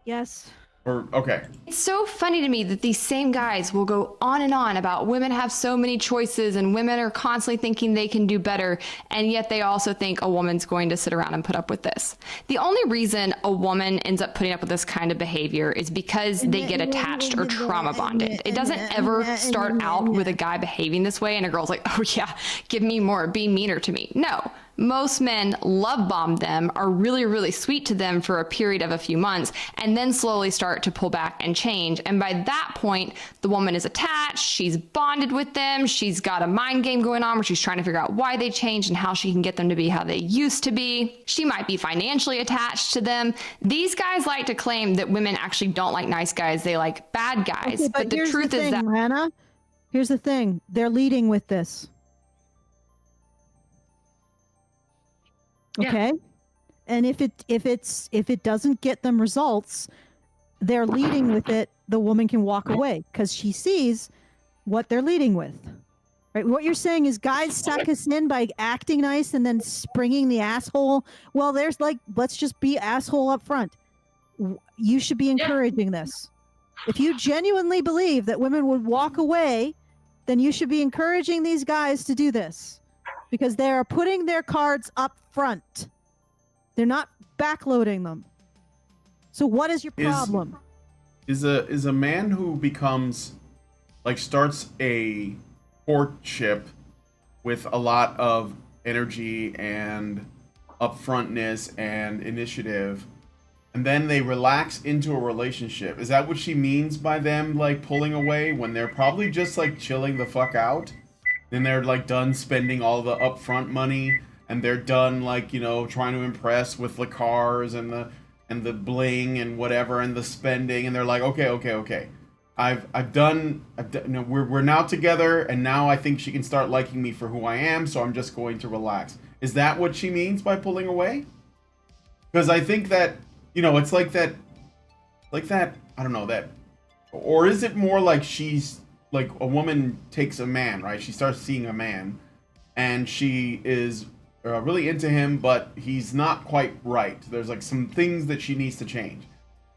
Yes. Okay. It's so funny to me that these same guys will go on and on about women have so many choices and women are constantly thinking they can do better, and yet they also think a woman's going to sit around and put up with this. The only reason a woman ends up putting up with this kind of behavior is because they get attached or trauma bonded. It doesn't ever start out with a guy behaving this way and a girl's like, oh yeah, give me more, be meaner to me. No. Most men love bomb them, are really, really sweet to them for a period of a few months, and then slowly start to pull back and change. And by that point, the woman is attached, she's bonded with them, she's got a mind game going on where she's trying to figure out why they changed and how she can get them to be how they used to be. She might be financially attached to them. These guys like to claim that women actually don't like nice guys, they like bad guys. Okay, but the truth is that Hannah, here's the thing. They're leading with this. Okay. And if it doesn't get them results, they're leading with it, the woman can walk away because she sees what they're leading with. Right? What you're saying is guys suck us in by acting nice and then springing the asshole. Well, there's like, let's just be asshole up front. You should be encouraging this. If you genuinely believe that women would walk away, then you should be encouraging these guys to do this. Because they are putting their cards up front. They're not backloading them. So what is your problem? Is a man who becomes, like, starts a courtship with a lot of energy and upfrontness and initiative, and then they relax into a relationship. Is that what she means by them, like, pulling away when they're probably just, like, chilling the fuck out? Then they're like done spending all the upfront money, and they're done, like, you know, trying to impress with the cars and the bling and whatever and the spending, and they're like, okay, I've done no, we're now together, and now I think she can start liking me for who I am, so I'm just going to relax. Is that what she means by pulling away? Because I think that, you know, it's like that I don't know, that, or is it more like she's like a woman takes a man, right? She starts seeing a man, and she is really into him, but he's not quite right. There's like some things that she needs to change.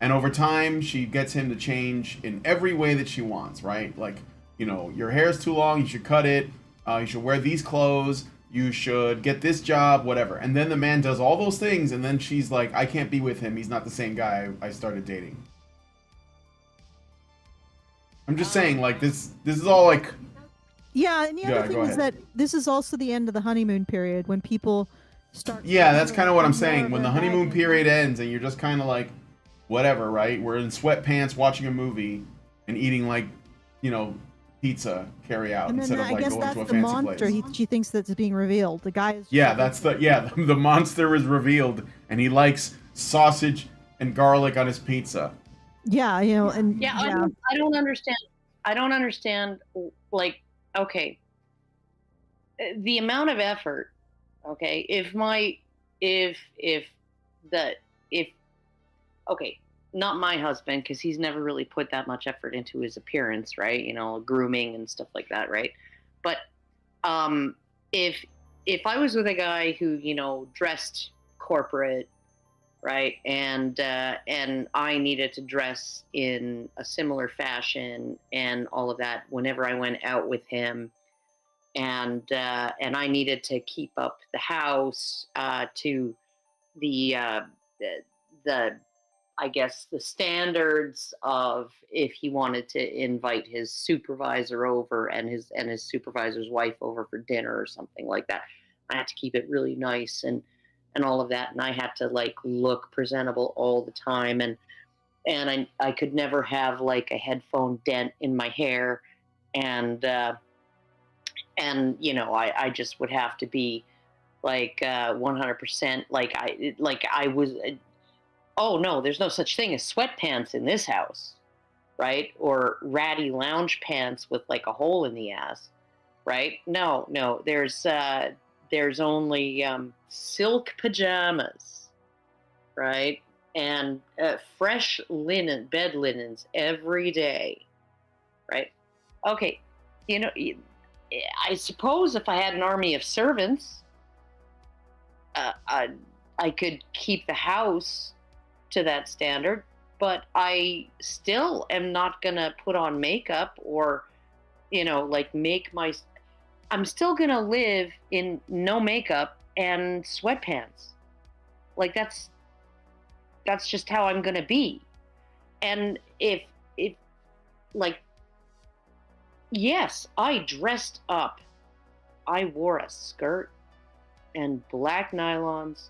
And over time, she gets him to change in every way that she wants, right? Like, you know, your hair's too long, you should cut it. You should wear these clothes. You should get this job, whatever. And then the man does all those things, and then she's like, I can't be with him. He's not the same guy I started dating. I'm just saying, like, this is all like... Yeah, and the other thing is that this is also the end of the honeymoon period when people start... Yeah, that's kind of what I'm saying. When the honeymoon period ends and you're just kind of like, whatever, right? We're in sweatpants watching a movie and eating, like, you know, pizza carry out And then instead of I like guess going that's to a the fancy monster. place. She thinks that's being revealed. The guy is. Yeah, the monster is revealed, and he likes sausage and garlic on his pizza. Yeah, you know, and Yeah, I don't understand. I don't understand. Like, okay, the amount of effort. Okay, okay, not my husband, because he's never really put that much effort into his appearance, right? You know, grooming and stuff like that, right? But if I was with a guy who, you know, dressed corporate, right, and I needed to dress in a similar fashion and all of that whenever I went out with him, and I needed to keep up the house to the I guess the standards of if he wanted to invite his supervisor over and his supervisor's wife over for dinner or something like that. I had to keep it really nice and all of that, and I had to like look presentable all the time, and I could never have like a headphone dent in my hair, and you know, I just would have to be like 100% like I was. Oh no, there's no such thing as sweatpants in this house, right? Or ratty lounge pants with like a hole in the ass, right? No, there's only silk pajamas, right? And fresh bed linens every day, right? Okay, you know, I suppose if I had an army of servants, I could keep the house to that standard, but I still am not gonna put on makeup or, you know, like I'm still gonna live in no makeup and sweatpants. Like that's just how I'm gonna be. And if like, yes, I dressed up. I wore a skirt and black nylons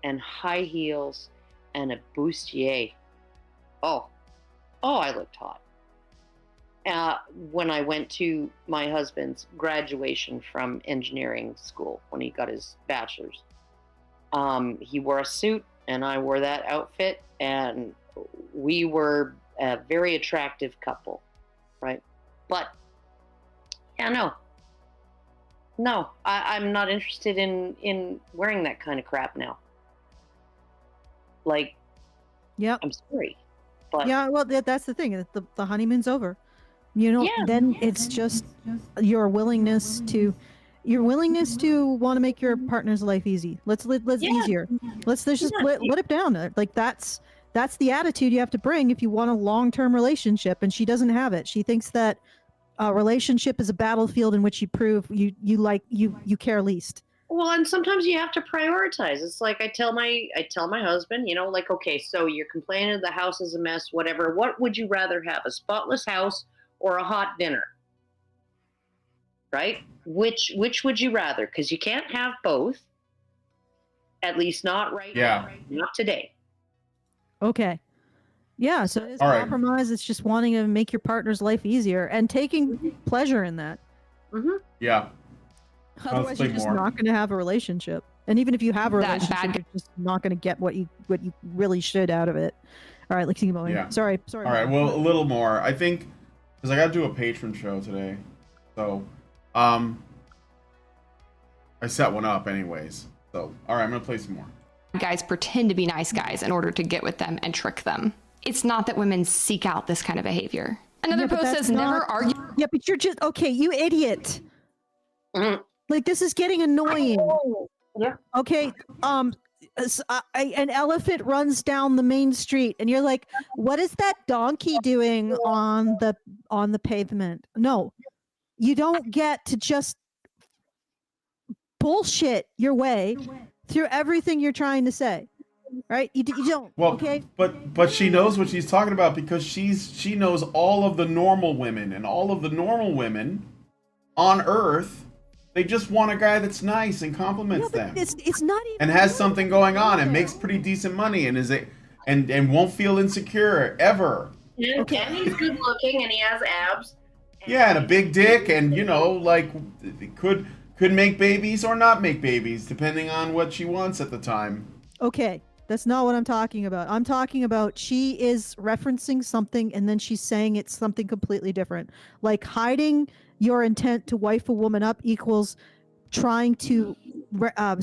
and high heels and a bustier. Oh, I looked hot. When I went to my husband's graduation from engineering school, when he got his bachelor's, he wore a suit and I wore that outfit, and we were a very attractive couple, right? But yeah, no, I'm not interested in wearing that kind of crap now. Like, yeah, I'm sorry, but yeah, well, that's the thing. The honeymoon's over. You know, then it's just your willingness to want to make your partner's life easy. Let's easier. Let's just let it down. Like that's the attitude you have to bring if you want a long-term relationship, and she doesn't have it. She thinks that a relationship is a battlefield in which you prove you care least. Well, and sometimes you have to prioritize. It's like I tell my husband, you know, like, okay, so you're complaining the house is a mess, whatever. What would you rather have, a spotless house or a hot dinner? Right? Which would you rather? Because you can't have both. At least not right now. Not today. Okay. Yeah, so it's All right. compromise. It's just wanting to make your partner's life easier and taking pleasure in that. Mm-hmm. Yeah. Otherwise, you're just not going to have a relationship. And even if you have a relationship, you're just not going to get what you really should out of it. All right, let's keep going. Yeah. Sorry. All right, well, a little more. I think, because I got to do a patron show today. So, I set one up anyways. So, all right, I'm going to play some more. Guys pretend to be nice guys in order to get with them and trick them. It's not that women seek out this kind of behavior. Another post says never argue. Yeah, but you're just, okay, you idiot. Like, this is getting annoying. Yeah. Okay, an elephant runs down the main street and you're like, what is that donkey doing on the pavement? No, you don't get to just bullshit your way through everything you're trying to say, right? You don't. Well, okay, but she knows what she's talking about, because she knows all of the normal women, and all of the normal women on Earth, they just want a guy that's nice and compliments them. It's not even, and has something going on and makes pretty decent money and won't feel insecure ever. Okay. And he's good looking and he has abs Yeah, and a big dick, and like could make babies or not make babies depending on what she wants at the time. Okay, that's not what I'm talking about. I'm talking about she is referencing something and then she's saying it's something completely different. Like hiding your intent to wife a woman up equals trying to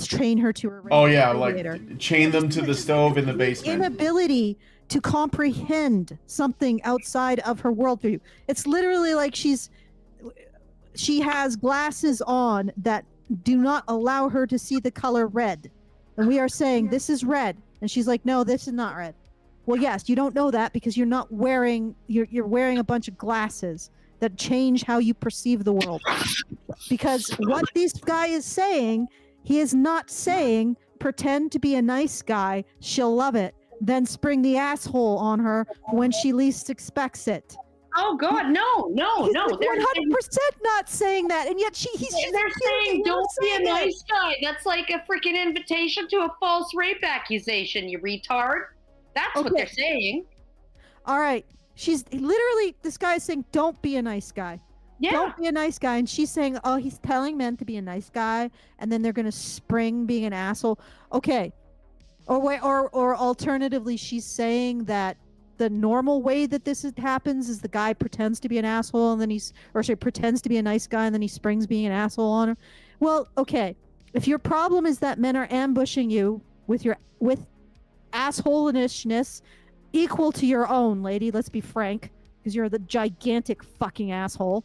train her to a Oh yeah, radiator. like chain them to the stove in the basement. Inability to comprehend something outside of her worldview. It's literally like she has glasses on that do not allow her to see the color red. And we are saying this is red. And she's like, no, this is not red. Well, yes, you don't know that because you're not wearing, you're wearing a bunch of glasses that change how you perceive the world. Because what this guy is saying, he is not saying pretend to be a nice guy, she'll love it, then spring the asshole on her when she least expects it. Oh God, no. He's 100% not saying that, and yet they're saying don't be a nice guy. That's like a freaking invitation to a false rape accusation, you retard. That's what they're saying. All right, she's literally, this guy is saying don't be a nice guy. Yeah. Don't be a nice guy, and she's saying, oh, he's telling men to be a nice guy, and then they're gonna spring being an asshole. Okay, or alternatively, she's saying that the normal way that this happens is the guy pretends to be an asshole and then pretends to be a nice guy and then he springs being an asshole on her. Well, okay. If your problem is that men are ambushing you with assholishness equal to your own, lady, let's be frank, because you're the gigantic fucking asshole.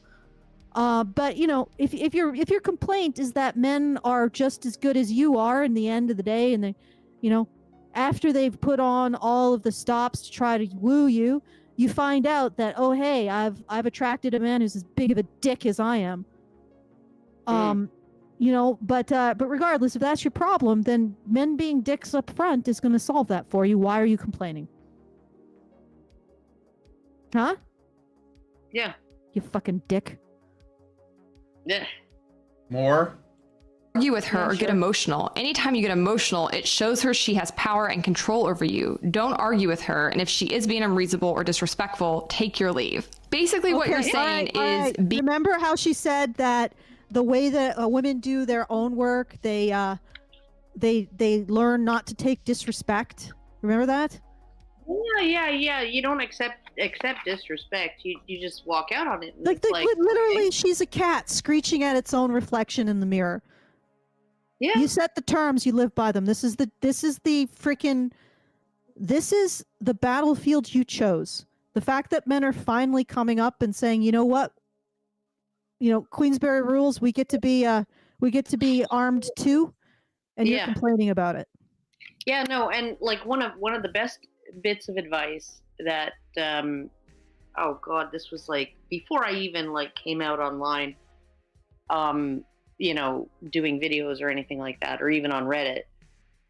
But if your complaint is that men are just as good as you are in the end of the day, and they, after they've put on all of the stops to try to woo you, you find out that, oh hey, I've attracted a man who's as big of a dick as I am. But regardless, if that's your problem, then men being dicks up front is going to solve that for you. Why are you complaining? Huh? Yeah. You fucking dick. Yeah. More? Argue with her or get emotional. Anytime you get emotional, it shows her she has power and control over you. Don't argue with her, and if she is being unreasonable or disrespectful, take your leave. Basically, what you're saying is... Remember how she said that the way that women do their own work, they learn not to take disrespect? Remember that? Yeah. You don't accept disrespect. You just walk out on it. Literally, she's a cat screeching at its own reflection in the mirror. Yeah. You set the terms, you live by them. This is the battlefield you chose. The fact that men are finally coming up and saying, you know what? Queensberry rules, we get to be armed too, and you're complaining about it. Yeah, no, and like one of the best bits of advice that oh God, this was like before I even came out online. Doing videos or anything like that, or even on Reddit,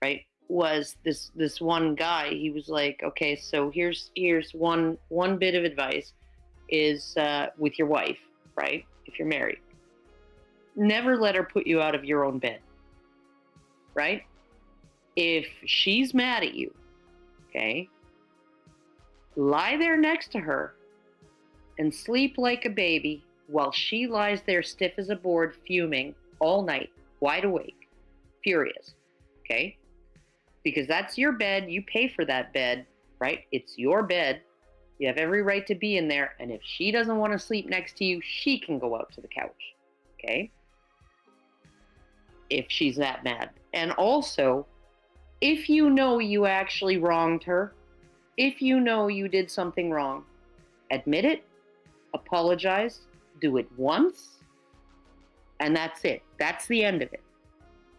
right? Was this one guy? He was like, okay, so here's one bit of advice is with your wife, right? If you're married, never let her put you out of your own bed, right? If she's mad at you, okay, lie there next to her and sleep like a baby while she lies there stiff as a board, fuming all night, wide awake, furious, okay? Because that's your bed. You pay for that bed, right? It's your bed. You have every right to be in there. And if she doesn't want to sleep next to you, she can go out to the couch, okay? If she's that mad. And also, if you know you actually wronged her, if you know you did something wrong, admit it, apologize, do it once, and that's it. That's the end of it.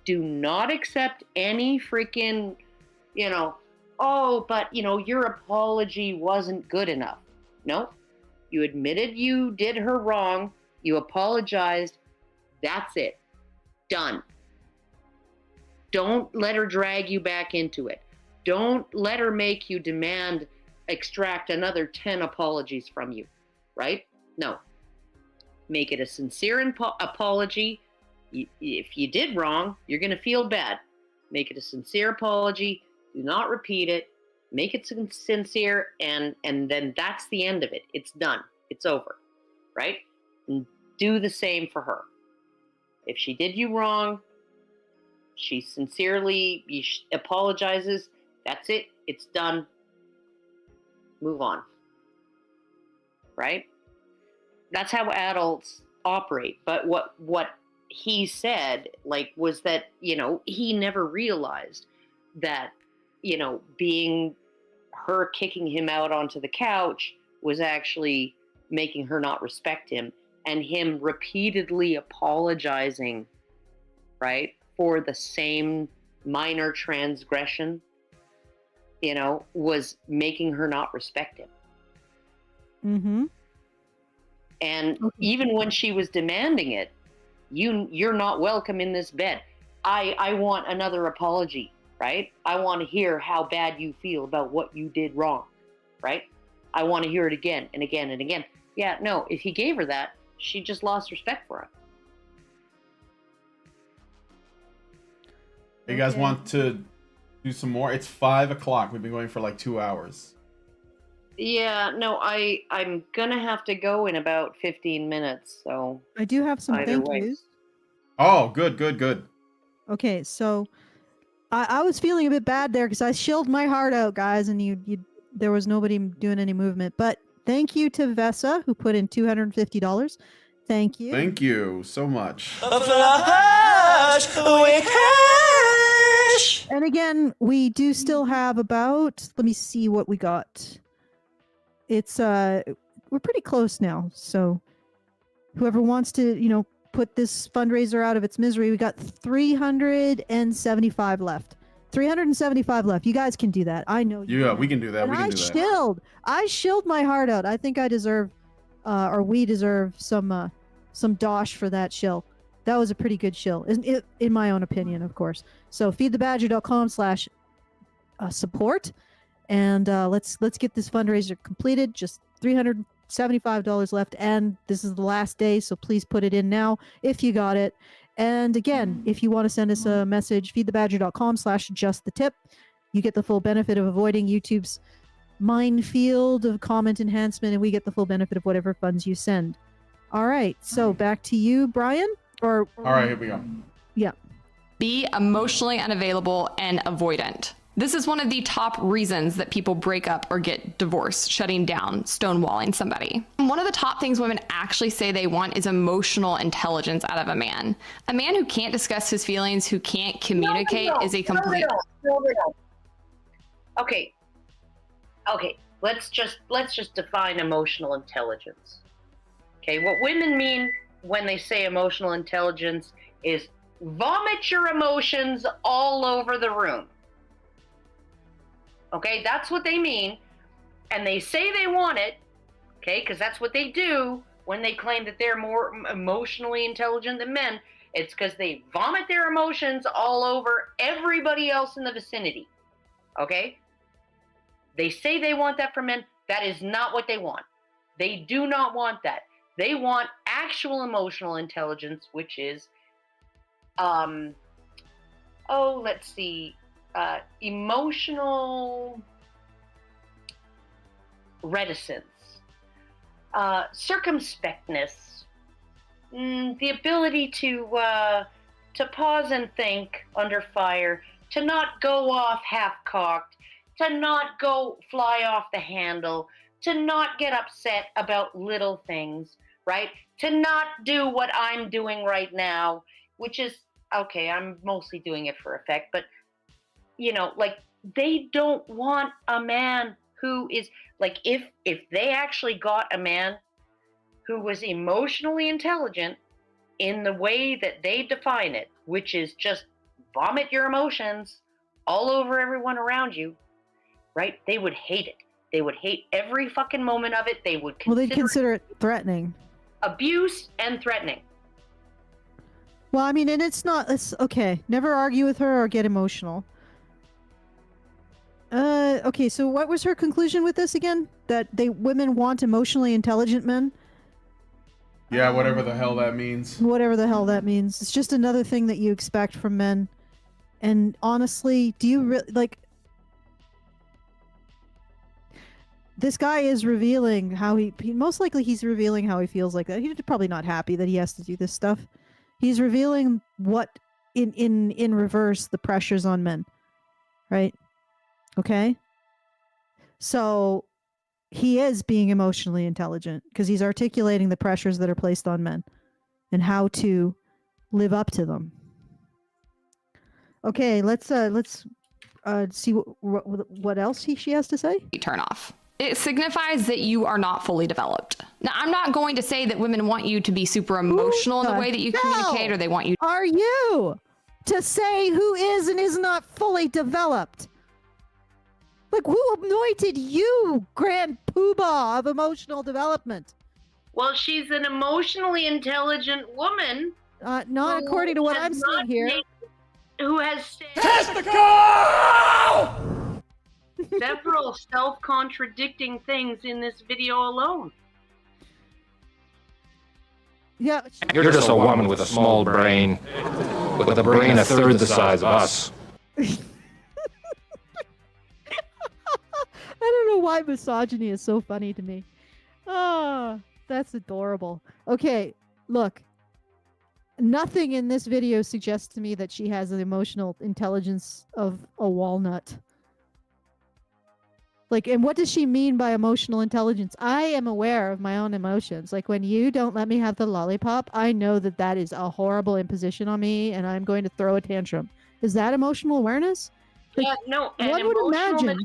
Do not accept any freaking, your apology wasn't good enough. No, you admitted you did her wrong. You apologized. That's it. Done. Don't let her drag you back into it. Don't let her make you extract another 10 apologies from you, right? No. Make it a sincere apology. If you did wrong, you're going to feel bad. Make it a sincere apology. Do not repeat it. Make it sincere, and then that's the end of it. It's done. It's over, right? and do the same for her. If she did you wrong, she sincerely apologizes. That's it. It's done. Move on. Right? That's how adults operate. But what he said, like, was that, you know, he never realized that, you know, being her kicking him out onto the couch was actually making her not respect him, and him repeatedly apologizing, right, for the same minor transgression, you know, was making her not respect him. Mm-hmm. And even when she was demanding it, you're not welcome in this bed. I want another apology, right? I want to hear how bad you feel about what you did wrong, right? I want to hear it again and again and again. Yeah, no, if he gave her that, she just lost respect for him. You guys want to do some more? It's 5 o'clock. We've been going for like 2 hours. Yeah, no, I'm gonna have to go in about 15 minutes, so I do have some either thank way. yous. Oh, good. Okay, so I was feeling a bit bad there because I shilled my heart out, guys, and there was nobody doing any movement. But thank you to Vessa, who put in $250. Thank you. Thank you so much. And again, we do still have about, let me see what we got. It's we're pretty close now. So whoever wants to, you know, put this fundraiser out of its misery, we got 375 left. 375 left. You guys can do that. I know you. Yeah, we can do that. And I shilled my heart out. I think I deserve, or we deserve some dosh for that shill. That was a pretty good shill, in my own opinion, of course. So feedthebadger.com/support, and let's get this fundraiser completed. Just $375 left, and this is the last day, so please put it in now if you got it. And again, if you want to send us a message, feedthebadger.com/justthetip. You get the full benefit of avoiding YouTube's minefield of comment enhancement, and we get the full benefit of whatever funds you send. All right, so back to you, Brian. All right, here we go. Yeah. Be emotionally unavailable and avoidant. This is one of the top reasons that people break up or get divorced, shutting down, stonewalling somebody. And one of the top things women actually say they want is emotional intelligence out of a man. A man who can't discuss his feelings, who can't communicate, is a complete... Okay, let's just define emotional intelligence. Okay, what women mean when they say emotional intelligence is vomit your emotions all over the room. Okay, that's what they mean. And they say they want it, okay, because that's what they do when they claim that they're more emotionally intelligent than men. It's because they vomit their emotions all over everybody else in the vicinity, okay? They say they want that from men. That is not what they want. They do not want that. They want actual emotional intelligence, which is, emotional reticence, circumspectness, the ability to pause and think under fire, to not go off half-cocked, to not go fly off the handle, to not get upset about little things, right? To not do what I'm doing right now, which is, okay, I'm mostly doing it for effect, but, you know, like, they don't want a man who is, like, if they actually got a man who was emotionally intelligent in the way that they define it, which is just vomit your emotions all over everyone around you, right? They would hate it. They would hate every fucking moment of it. They would they'd consider it threatening. Abuse and threatening. Well, I mean, and it's okay. Never argue with her or get emotional. Okay, so what was her conclusion with this again? That women want emotionally intelligent men? Yeah, whatever the hell that means. Whatever the hell that means. It's just another thing that you expect from men. And honestly, do you really, like... this guy is revealing how most likely he's revealing how he feels like that. He's probably not happy that he has to do this stuff. He's revealing what in reverse the pressures on men, right? Okay. So he is being emotionally intelligent because he's articulating the pressures that are placed on men and how to live up to them. Okay, let's see what else she has to say. You turn off. It signifies that you are not fully developed. Now, I'm not going to say that women want you to be super emotional in the way that you communicate, or they want you. Are you to say who is and is not fully developed? Like, who anointed you, Grand Poobah of emotional development? Well, she's an emotionally intelligent woman. Not according to what I'm seeing here. Who has said several self-contradicting things in this video alone. Yeah. You're just a woman with a small brain, with a brain a third the size of us. I don't know why misogyny is so funny to me. Oh, that's adorable. Okay, look. Nothing in this video suggests to me that she has an emotional intelligence of a walnut. Like, and what does she mean by emotional intelligence? I am aware of my own emotions. Like, when you don't let me have the lollipop, I know that that is a horrible imposition on me, and I'm going to throw a tantrum. Is that emotional awareness? Like, Yeah, no, and one would imagine.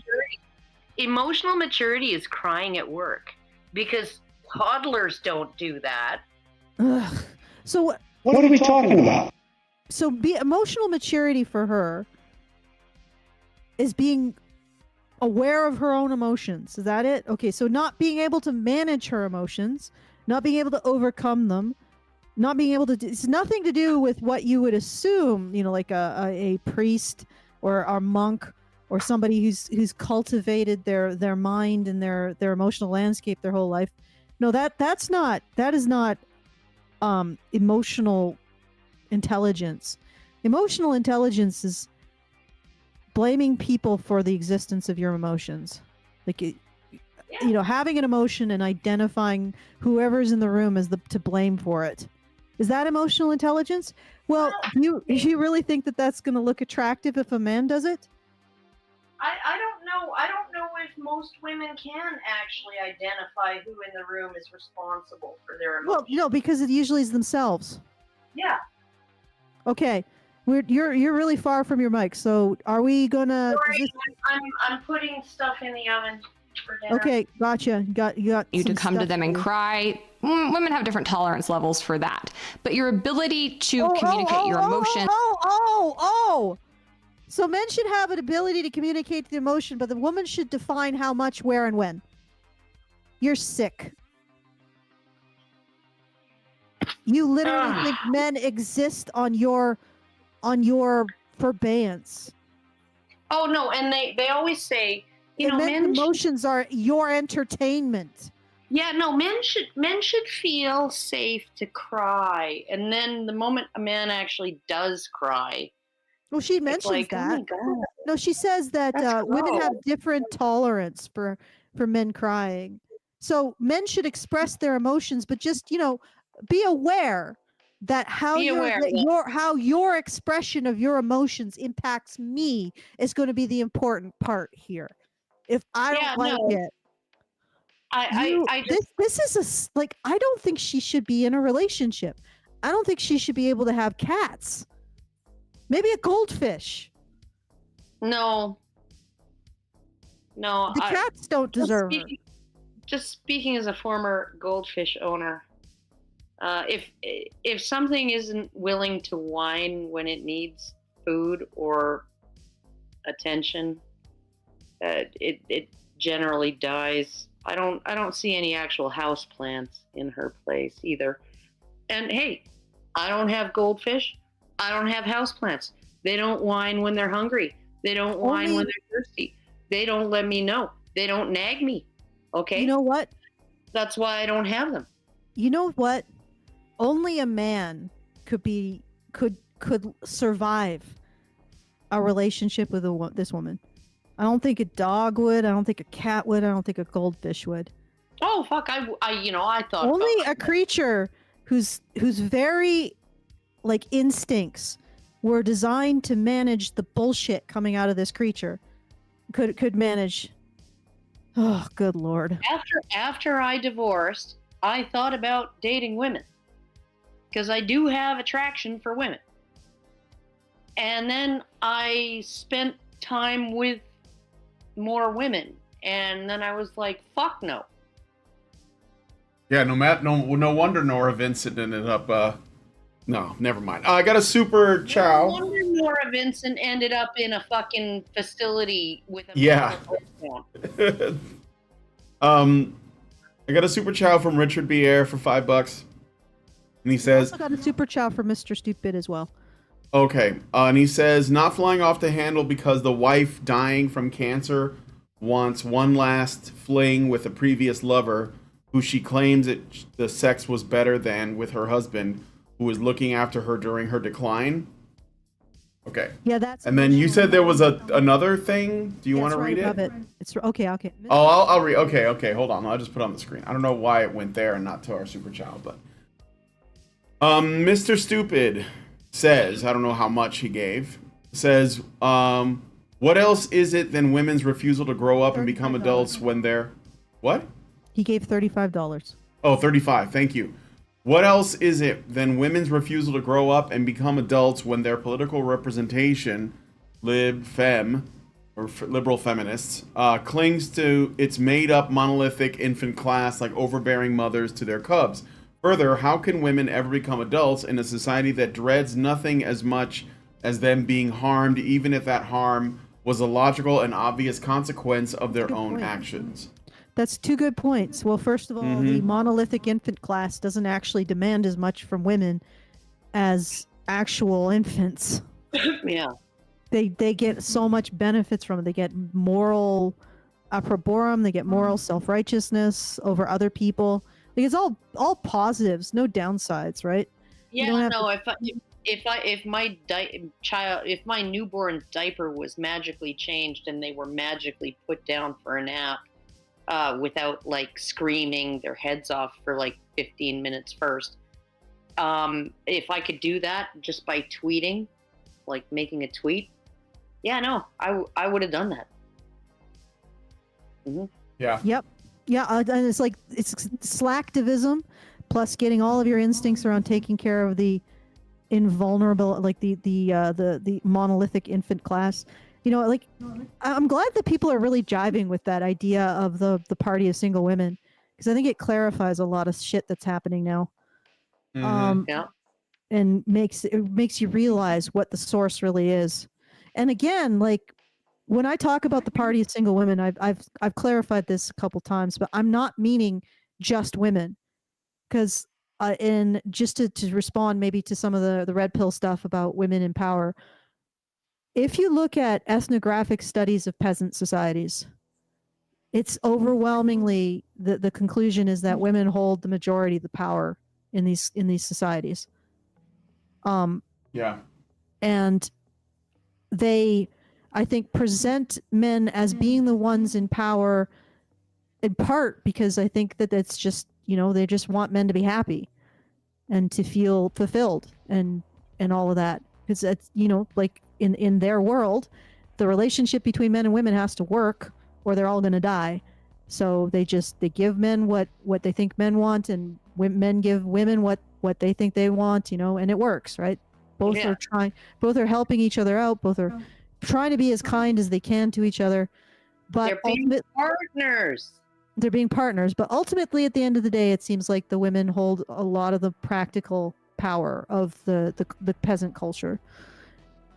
Emotional maturity is crying at work, because toddlers don't do that. Ugh. So what are we talking about? So emotional maturity for her is being aware of her own emotions. Is that it? Okay, so not being able to manage her emotions, not being able to overcome them, not being able to it's nothing to do with what you would assume, you know, like a priest or a monk or somebody who's cultivated their mind and their emotional landscape their whole life. No, that is not emotional intelligence. Emotional intelligence is blaming people for the existence of your emotions. Like, you know, having an emotion and identifying whoever's in the room as to blame for it. Is that emotional intelligence? Well, you really think that that's going to look attractive if a man does it? I don't know. I don't know if most women can actually identify who in the room is responsible for their emotions. Well, no, because it usually is themselves. Yeah. Okay. You're really far from your mic, so are we gonna? Sorry, I'm putting stuff in the oven for dinner. Okay, gotcha. You got you to come to them and cry. Women have different tolerance levels for that, but your ability to communicate your emotions. So men should have an ability to communicate the emotion, but the woman should define how much, where, and when. You're sick. You literally think men exist on your forbearance. Oh no, and they always say, you know, men's emotions are your entertainment. Yeah, no, men should feel safe to cry, and then the moment a man actually does cry, well, she mentions that. Oh, no, she says that women have different tolerance for men crying. So men should express their emotions, but just, you know, be aware that how your expression of your emotions impacts me is going to be the important part here. If I don't like it, this is I don't think she should be in a relationship. I don't think she should be able to have cats. Maybe a goldfish. No, the cats don't deserve her. Just speaking as a former goldfish owner, if something isn't willing to whine when it needs food or attention, it generally dies. I don't see any actual house plants in her place either. And hey, I don't have goldfish. I don't have houseplants. They don't whine when they're hungry. They don't whine when they're thirsty. They don't let me know. They don't nag me. Okay? You know what? That's why I don't have them. You know what? Only a man could survive a relationship with this woman. I don't think a dog would. I don't think a cat would. I don't think a goldfish would. Oh fuck! I thought Only about a creature whose very like instincts were designed to manage the bullshit coming out of this creature could manage. Oh, good lord! After I divorced, I thought about dating women because I do have attraction for women, and then I spent time with more women, and then I was like, "Fuck no." Yeah, no wonder Nora Vincent ended up. No, never mind. I got a super chow. No wonder Nora Vincent ended up in a fucking facility with a Yeah. I got a super chow from Richard Bier for $5, and he says, I also got a super chow for Mr. Stupid as well. Okay, and he says, not flying off the handle because the wife dying from cancer wants one last fling with a previous lover who she claims the sex was better than with her husband, who was looking after her during her decline. Okay. Yeah, that's. And then you said there was another thing. Do you want to read it? It's okay. Oh, I'll read. Okay. Hold on. I'll just put it on the screen. I don't know why it went there and not to our super child, but Mr. Stupid says, I don't know how much he gave. Says, what else is it than women's refusal to grow up and become adults when they're what? He gave $35. Oh, 35. Thank you. What else is it than women's refusal to grow up and become adults when their political representation, liberal feminists, clings to its made-up monolithic infant class like overbearing mothers to their cubs? Further, how can women ever become adults in a society that dreads nothing as much as them being harmed, even if that harm was a logical and obvious consequence of their own actions? That's two good points. Well, first of all, the monolithic infant class doesn't actually demand as much from women as actual infants. Yeah. They get so much benefits from it. They get moral approborum, they get moral self-righteousness over other people. Like, it's all positives, no downsides, right? Yeah, no, if my newborn diaper was magically changed and they were magically put down for a nap, without like screaming their heads off for like 15 minutes first. If I could do that just by tweeting, like making a tweet, yeah, no, I would have done that. Mm-hmm. Yeah. Yep. Yeah, and it's like it's slacktivism plus getting all of your instincts around taking care of the invulnerable, like the monolithic infant class. You know, like, I'm glad that people are really jiving with that idea of the party of single women, because I think it clarifies a lot of shit that's happening now. Yeah. And makes you realize what the source really is. And again, like, when I talk about the party of single women, I've clarified this a couple times, but I'm not meaning just women, because in just to respond maybe to some of the red pill stuff about women in power. If you look at ethnographic studies of peasant societies, it's overwhelmingly the conclusion is that women hold the majority of the power in these societies. Yeah. And they, I think, present men as being the ones in power in part because I think that it's just, they just want men to be happy and to feel fulfilled and all of that. Because it's, like in their world, the relationship between men and women has to work or they're all going to die. So they give men what they think men want, and men give women what they think they want, and it works, right? Both are helping each other out. Both are trying to be as kind as they can to each other. But they're being partners. They're being partners. But ultimately, at the end of the day, it seems like the women hold a lot of the practical power of the peasant culture.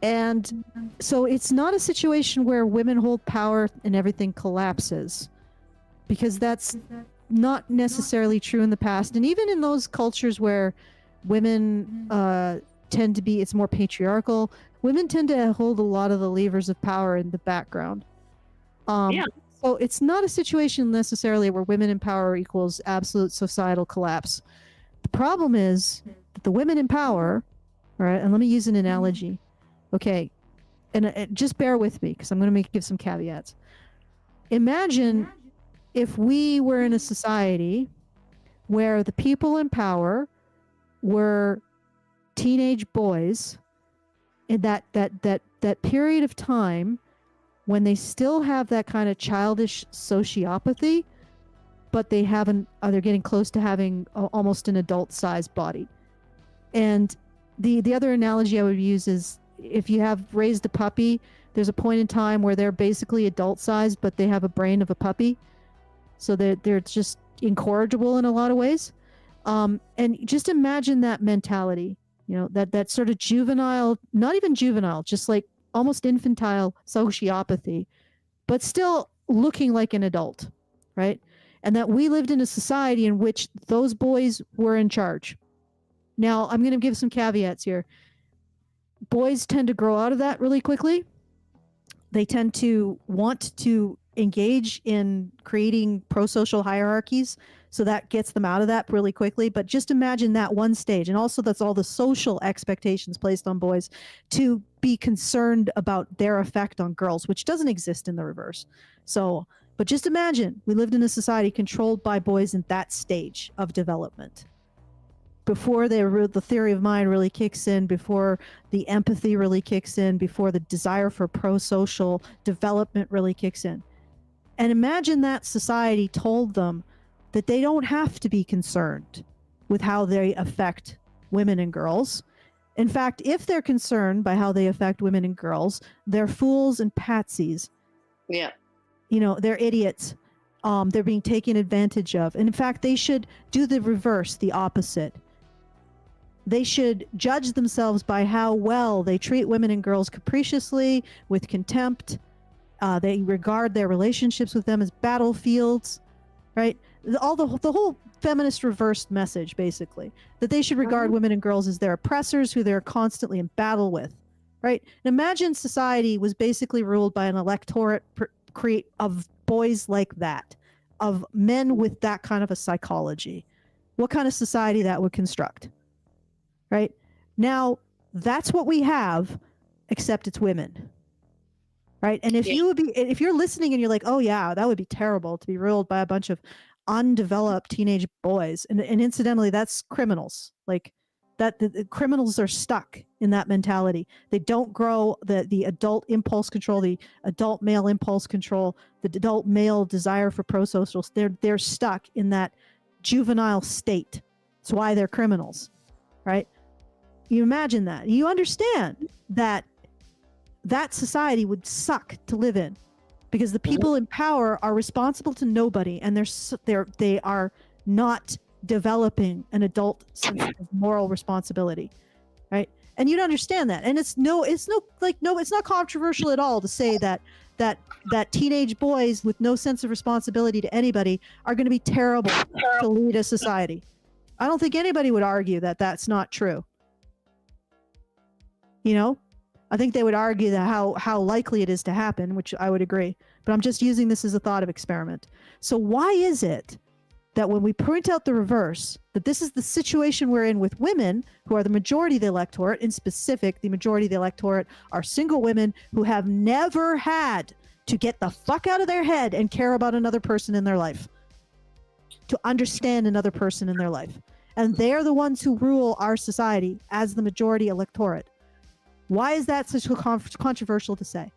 And so it's not a situation where women hold power and everything collapses, because that's not necessarily true in the past. And even in those cultures where women tend to be, it's more patriarchal, women tend to hold a lot of the levers of power in the background. So it's not a situation necessarily where women in power equals absolute societal collapse. The problem is that the women in power, all right, and let me use an analogy. Okay, and just bear with me because I'm going to give some caveats. Imagine if we were in a society where the people in power were teenage boys in that period of time when they still have that kind of childish sociopathy, but they haven't, they're getting close to having almost an adult-sized body. And the other analogy I would use is if you have raised a puppy, there's a point in time where they're basically adult-sized, but they have a brain of a puppy. So they're just incorrigible in a lot of ways. And just imagine that mentality, you know, that sort of juvenile, not even juvenile, just like almost infantile sociopathy, but still looking like an adult, right? And that we lived in a society in which those boys were in charge. Now, I'm going to give some caveats here. Boys tend to grow out of that really quickly. They tend to want to engage in creating pro-social hierarchies, so that gets them out of that really quickly. But just imagine that one stage, and also that's all the social expectations placed on boys to be concerned about their effect on girls, which doesn't exist in the reverse. So, but just imagine we lived in a society controlled by boys in that stage of development. Before the theory of mind really kicks in, before the empathy really kicks in, before the desire for pro-social development really kicks in. And imagine that society told them that they don't have to be concerned with how they affect women and girls. In fact, if they're concerned by how they affect women and girls, they're fools and patsies. Yeah. You know, they're idiots. They're being taken advantage of. And in fact, they should do the reverse, the opposite. They should judge themselves by how well they treat women and girls capriciously, with contempt. They regard their relationships with them as battlefields, right? The whole feminist reversed message, basically, that they should regard women and girls as their oppressors who they're constantly in battle with, right? And imagine society was basically ruled by an electorate of boys like that, of men with that kind of a psychology. What kind of society that would construct? Right? Now, that's what we have, except it's women. Right? And if you're listening and you're like, oh yeah, that would be terrible to be ruled by a bunch of undeveloped teenage boys. And incidentally, that's criminals. Like that, the criminals are stuck in that mentality. They don't grow the adult impulse control, the adult male impulse control, the adult male desire for pro-socials. They're stuck in that juvenile state. That's why they're criminals. Right? You imagine that. You understand that society would suck to live in, because the people in power are responsible to nobody, and they are not developing an adult sense of moral responsibility, right? And you'd understand that. And it's not controversial at all to say that teenage boys with no sense of responsibility to anybody are going to be terrible to lead a society. I don't think anybody would argue that that's not true. You know, I think they would argue that how likely it is to happen, which I would agree. But I'm just using this as a thought of experiment. So why is it that when we point out the reverse, that this is the situation we're in with women who are the majority of the electorate, in specific, the majority of the electorate are single women who have never had to get the fuck out of their head and care about another person in their life, to understand another person in their life. And they're the ones who rule our society as the majority electorate. Why is that such controversial to say?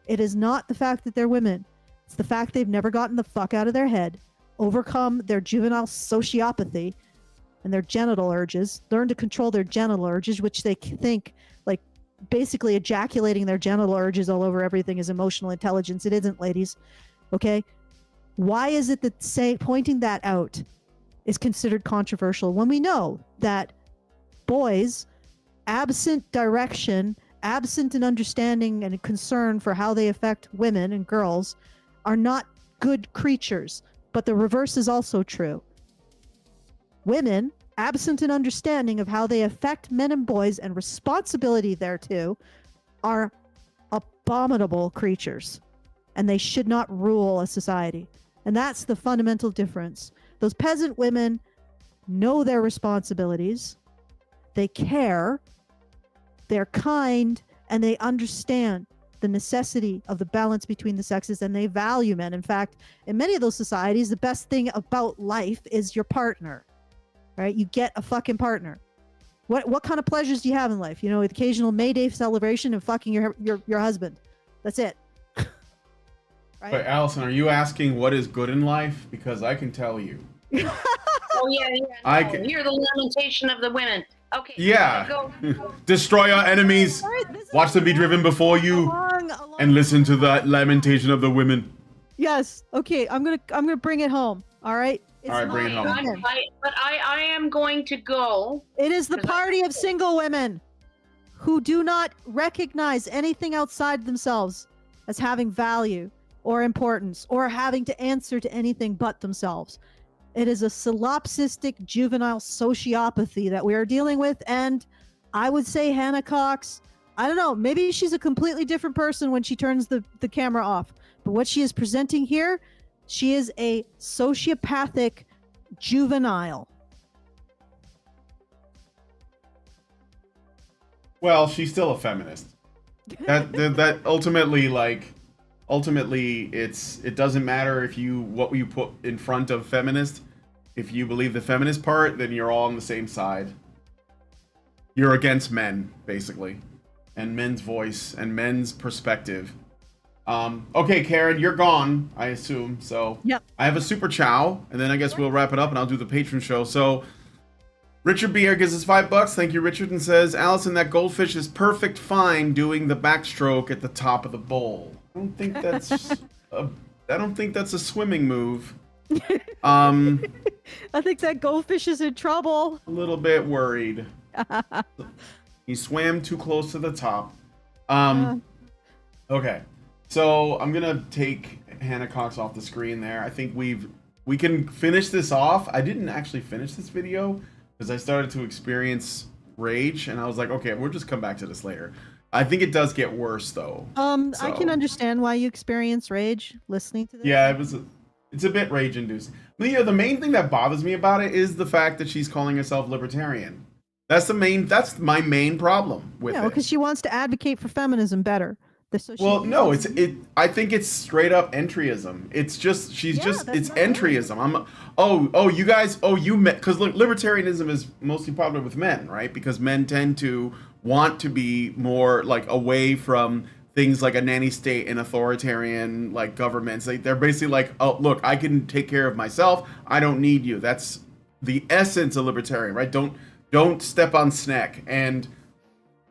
It is not the fact that they're women. It's the fact they've never gotten the fuck out of their head, overcome their juvenile sociopathy and their genital urges, learn to control their genital urges, which they think, like, basically ejaculating their genital urges all over everything is emotional intelligence. It isn't, ladies. Okay? Why is it that pointing that out is considered controversial when we know that boys, absent direction, absent an understanding and a concern for how they affect women and girls, are not good creatures? But the reverse is also true. Women, absent an understanding of how they affect men and boys and responsibility thereto, are abominable creatures, and they should not rule a society. And that's the fundamental difference. Those peasant women know their responsibilities, they care, they're kind, and they understand the necessity of the balance between the sexes, and they value men. In fact, in many of those societies, the best thing about life is your partner, right? You get a fucking partner. What kind of pleasures do you have in life? You know, the occasional May Day celebration and fucking your husband. That's it. Right? But Allison, are you asking what is good in life? Because I can tell you. Oh yeah. No. You're the lamentation of the women. Okay. Yeah. Go. Destroy our enemies. Watch them be driven before you, and listen to the lamentation of the women. Yes. Okay. I'm gonna bring it home. All right. It's all right, bring it home. I am going to go. It is the party of single women who do not recognize anything outside themselves as having value or importance or having to answer to anything but themselves. It is a solipsistic juvenile sociopathy that we are dealing with. And I would say Hannah Cox, I don't know, maybe she's a completely different person when she turns the camera off. But what she is presenting here, she is a sociopathic juvenile. Well, she's still a feminist. That ultimately, it doesn't matter what you put in front of feminist. If you believe the feminist part, then you're all on the same side. You're against men, basically, and men's voice and men's perspective. Okay, Karen, you're gone, I assume. So yep. I have a super chow, and then I guess we'll wrap it up, and I'll do the patron show. So Richard B. gives us $5. Thank you, Richard, and says, Allison, that goldfish is perfect fine doing the backstroke at the top of the bowl. I don't think that's a swimming move. I think that goldfish is in trouble. A little bit worried. He swam too close to the top. Okay. So I'm gonna take Hannah Cox off the screen there. I think we can finish this off. I didn't actually finish this video because I started to experience rage, and I was like, okay, we'll just come back to this later. I think it does get worse though. I can understand why you experience rage listening to this. Yeah, it's a bit rage inducing. But the main thing that bothers me about it is the fact that she's calling herself libertarian. That's my main problem with it. because she wants to advocate for feminism better. Well, no, I think it's straight up entryism. It's just it's entryism. Because libertarianism is mostly popular with men, right? Because men tend to want to be more like away from things like a nanny state and authoritarian like governments. They're basically like, oh, look, I can take care of myself. I don't need you. That's the essence of libertarian, right? Don't step on snack. And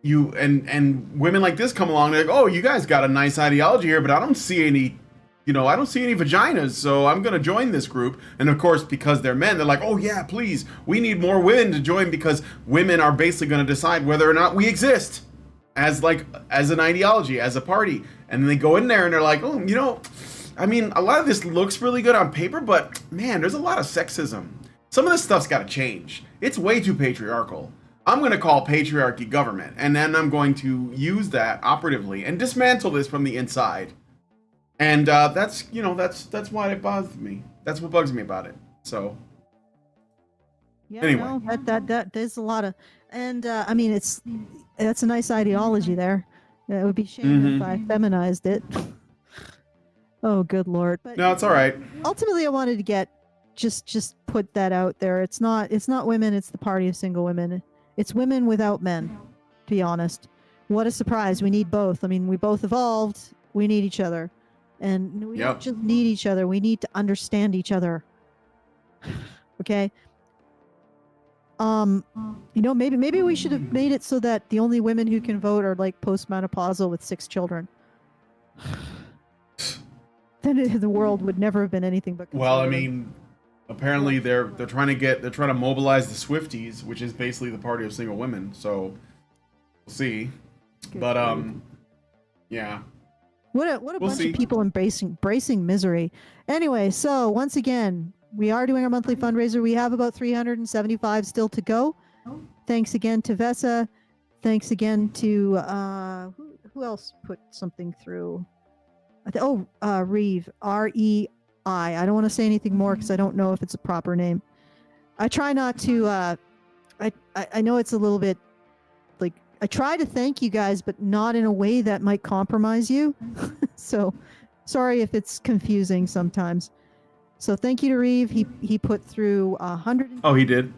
women like this come along, they're like, oh, you guys got a nice ideology here, but I don't see any vaginas, so I'm gonna join this group. And of course, because they're men, they're like, oh yeah, please, we need more women to join because women are basically gonna decide whether or not we exist as an ideology, as a party. And then they go in there and they're like, oh, I mean, a lot of this looks really good on paper, but man, there's a lot of sexism. Some of this stuff's gotta change. It's way too patriarchal. I'm going to call patriarchy government, and then I'm going to use that operatively and dismantle this from the inside. And that's why it bothers me. That's what bugs me about it. So anyway, no, that there's a lot of, and I mean, that's a nice ideology there. It would be shame if I feminized it. Oh, good Lord! But no, it's all right. Ultimately, I wanted to get just put that out there. It's not women. It's the party of single women. It's women without men, to be honest. What a surprise. We need both. I mean, we both evolved. We need each other. And we don't just need each other. We need to understand each other. Okay? Maybe we should have made it so that the only women who can vote are like postmenopausal with 6 children. Then the world would never have been anything but well, I mean, apparently they're trying to mobilize the Swifties, which is basically the party of single women. So we'll see. But yeah. What a bunch of people embracing misery. Anyway, so once again, we are doing our monthly fundraiser. We have about 375 still to go. Thanks again to Vesa. Thanks again to who else put something through? Reeve, REI. I don't want to say anything more because I don't know if it's a proper name. I try not to. I know it's a little bit like I try to thank you guys, but not in a way that might compromise you. So sorry if it's confusing sometimes. So thank you to Reeve. He put through 100. Oh, he did?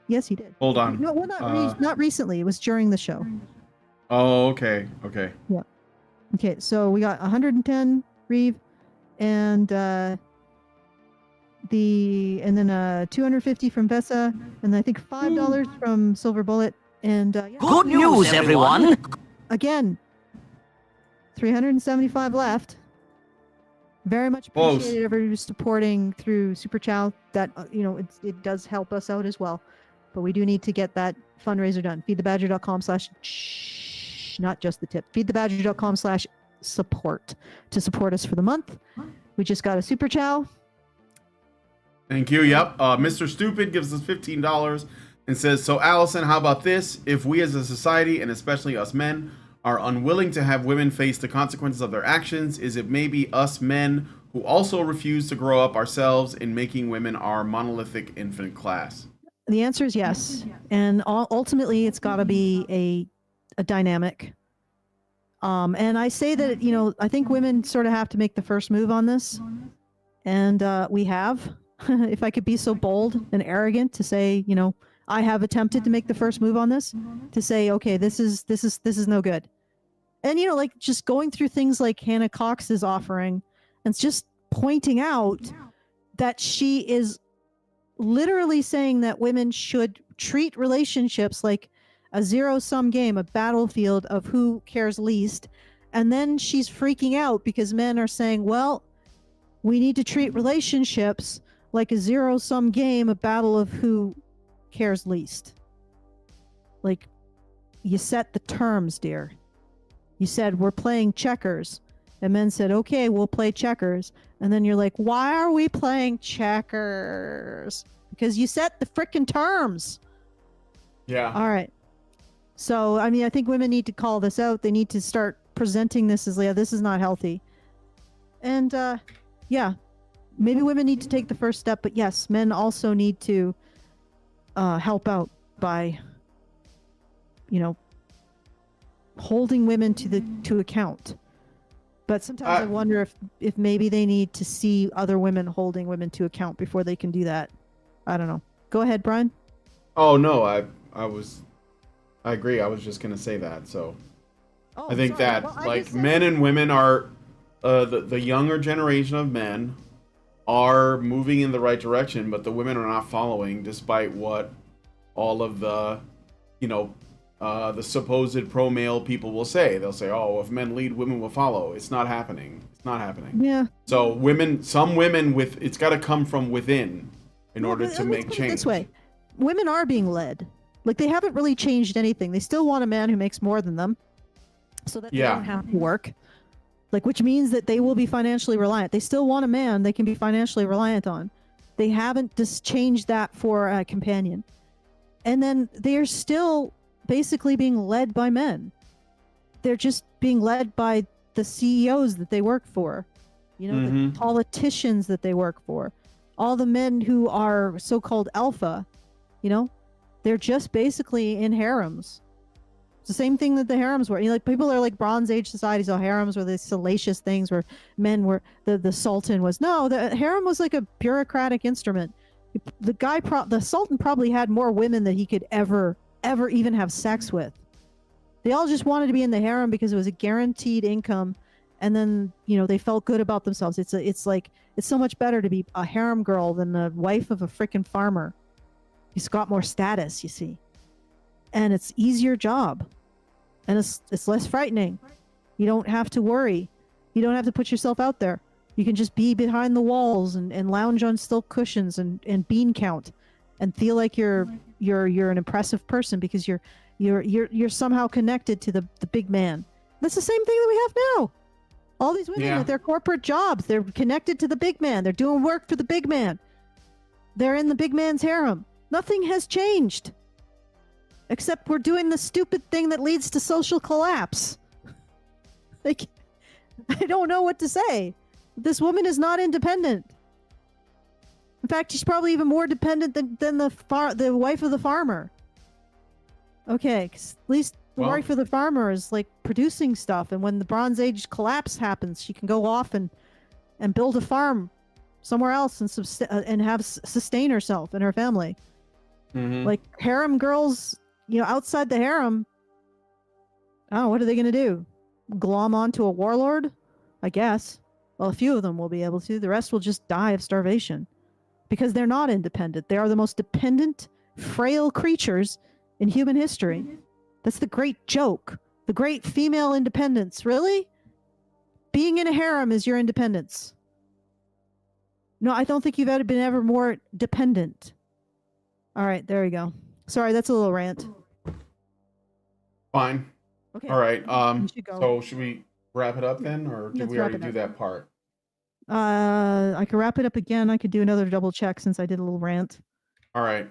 Yes, he did. Hold on. No, well, not recently. It was during the show. Oh, okay. Okay. Yeah. Okay, so we got 110 Reeve, and then 250 from Vessa, and I think $5 from Silver Bullet, and Good news, everyone! Again, 375 left. Very much appreciated everybody supporting through Super Chow. That it does help us out as well, but we do need to get that fundraiser done. Feedthebadger.com/ not just the tip. Feedthebadger.com/support to support us for the month. We just got a Super Chow. Thank you. Yep. Mr. Stupid gives us $15 and says, so Allison, how about this? If we as a society, and especially us men, are unwilling to have women face the consequences of their actions, is it maybe us men who also refuse to grow up ourselves in making women our monolithic infant class? The answer is yes. And ultimately, it's got to be a dynamic. And I say that, I think women sort of have to make the first move on this. And we have. If I could be so bold and arrogant to say, I have attempted to make the first move on this, to say, okay, this is no good. And, like just going through things like Hannah Cox is offering and just pointing out that she is literally saying that women should treat relationships like a zero-sum game, a battlefield of who cares least. And then she's freaking out because men are saying, well, we need to treat relationships like a zero-sum game, a battle of who cares least. Like, you set the terms, dear. You said, we're playing checkers. And men said, okay, we'll play checkers. And then you're like, why are we playing checkers? Because you set the frickin' terms. Yeah. All right. So, I think women need to call this out. They need to start presenting this as, this is not healthy. And, maybe women need to take the first step, but yes, men also need to help out by, holding women to account. But sometimes I wonder if maybe they need to see other women holding women to account before they can do that. I don't know. Go ahead, Brian. Oh no, I agree. I was just gonna say that. So I think that men and women are the younger generation of men are moving in the right direction, but the women are not following, despite what all of the the supposed pro-male people will say. They'll say, oh, if men lead, women will follow. It's not happening. It's not happening. Yeah. So some women it's got to come from within in order to make change. This way, women are being led. Like, they haven't really changed anything. They still want a man who makes more than them so that they don't have to work. Like, which means that they will be financially reliant. They still want a man they can be financially reliant on. They haven't just changed that for a companion. And then they are still basically being led by men. They're just being led by the CEOs that they work for, the politicians that they work for, all the men who are so-called alpha, they're just basically in harems. It's the same thing that the harems were. People are like Bronze Age societies. Oh, harems were these salacious things where men were the sultan was. No, the harem was like a bureaucratic instrument. The sultan probably had more women than he could ever even have sex with. They all just wanted to be in the harem because it was a guaranteed income, and then they felt good about themselves. It's so much better to be a harem girl than the wife of a freaking farmer. He's got more status, you see, and it's easier job, and it's less frightening. You don't have to worry. You don't have to put yourself out there. You can just be behind the walls and lounge on silk cushions and bean count, and feel like you're an impressive person because you're somehow connected to the big man. That's the same thing that we have now. All these women with their corporate jobs, they're connected to the big man. They're doing work for the big man. They're in the big man's harem. Nothing has changed. Except we're doing the stupid thing that leads to social collapse. Like, I don't know what to say. This woman is not independent. In fact, she's probably even more dependent than the wife of the farmer. Okay, 'cause at The wife of the farmer is like producing stuff, and when the Bronze Age collapse happens, she can go off and build a farm somewhere else and sustain herself and her family. Like harem girls, outside the harem. Oh, what are they gonna do? Glom onto a warlord? I guess. Well, a few of them will be able to. The rest will just die of starvation because they're not independent. They are the most dependent, frail creatures in human history. That's the great joke. The great female independence. Really? Being in a harem is your independence. No, I don't think you've ever been ever more dependent. All right, there we go. Sorry, that's a little rant. Fine. Okay. All right. Go. So should we wrap it up then, or did Let's we wrap already it do up. that part? I could wrap it up again. I could do another double check since I did a little rant. All right.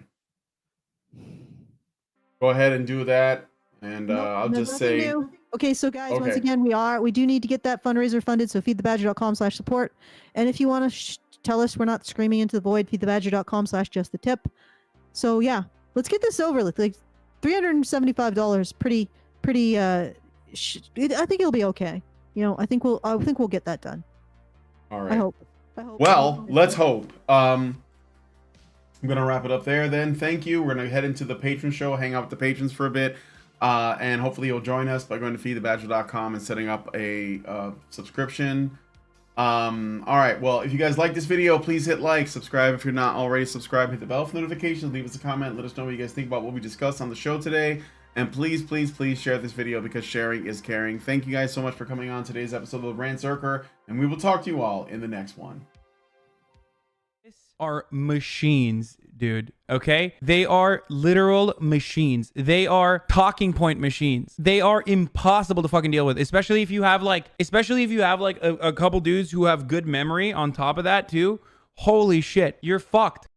Go ahead and do that, and I'll just say. New. Okay, so guys, once again, we do need to get that fundraiser funded. So feedthebadger.com/support, and if you want to tell us we're not screaming into the void, feedthebadger.com/justthetip. So yeah, let's get this over. Like $375. Pretty. I think it'll be okay. I think we'll get that done. All right. I hope. Well, let's hope. I'm gonna wrap it up there then. Thank you. We're gonna head into the patron show, hang out with the patrons for a bit, and hopefully you'll join us by going to feedthebadger.com and setting up a subscription. All right. Well, if you guys like this video, please hit like, subscribe if you're not already subscribed, hit the bell for notifications, leave us a comment, let us know what you guys think about what we discussed on the show today. And please, please, please share this video because sharing is caring. Thank you guys so much for coming on today's episode of Rantzerker, and we will talk to you all in the next one. Are machines, dude. Okay, they are literal machines. They are talking point machines. They are impossible to fucking deal with, especially if you have like a couple dudes who have good memory on top of that too. Holy shit, you're fucked.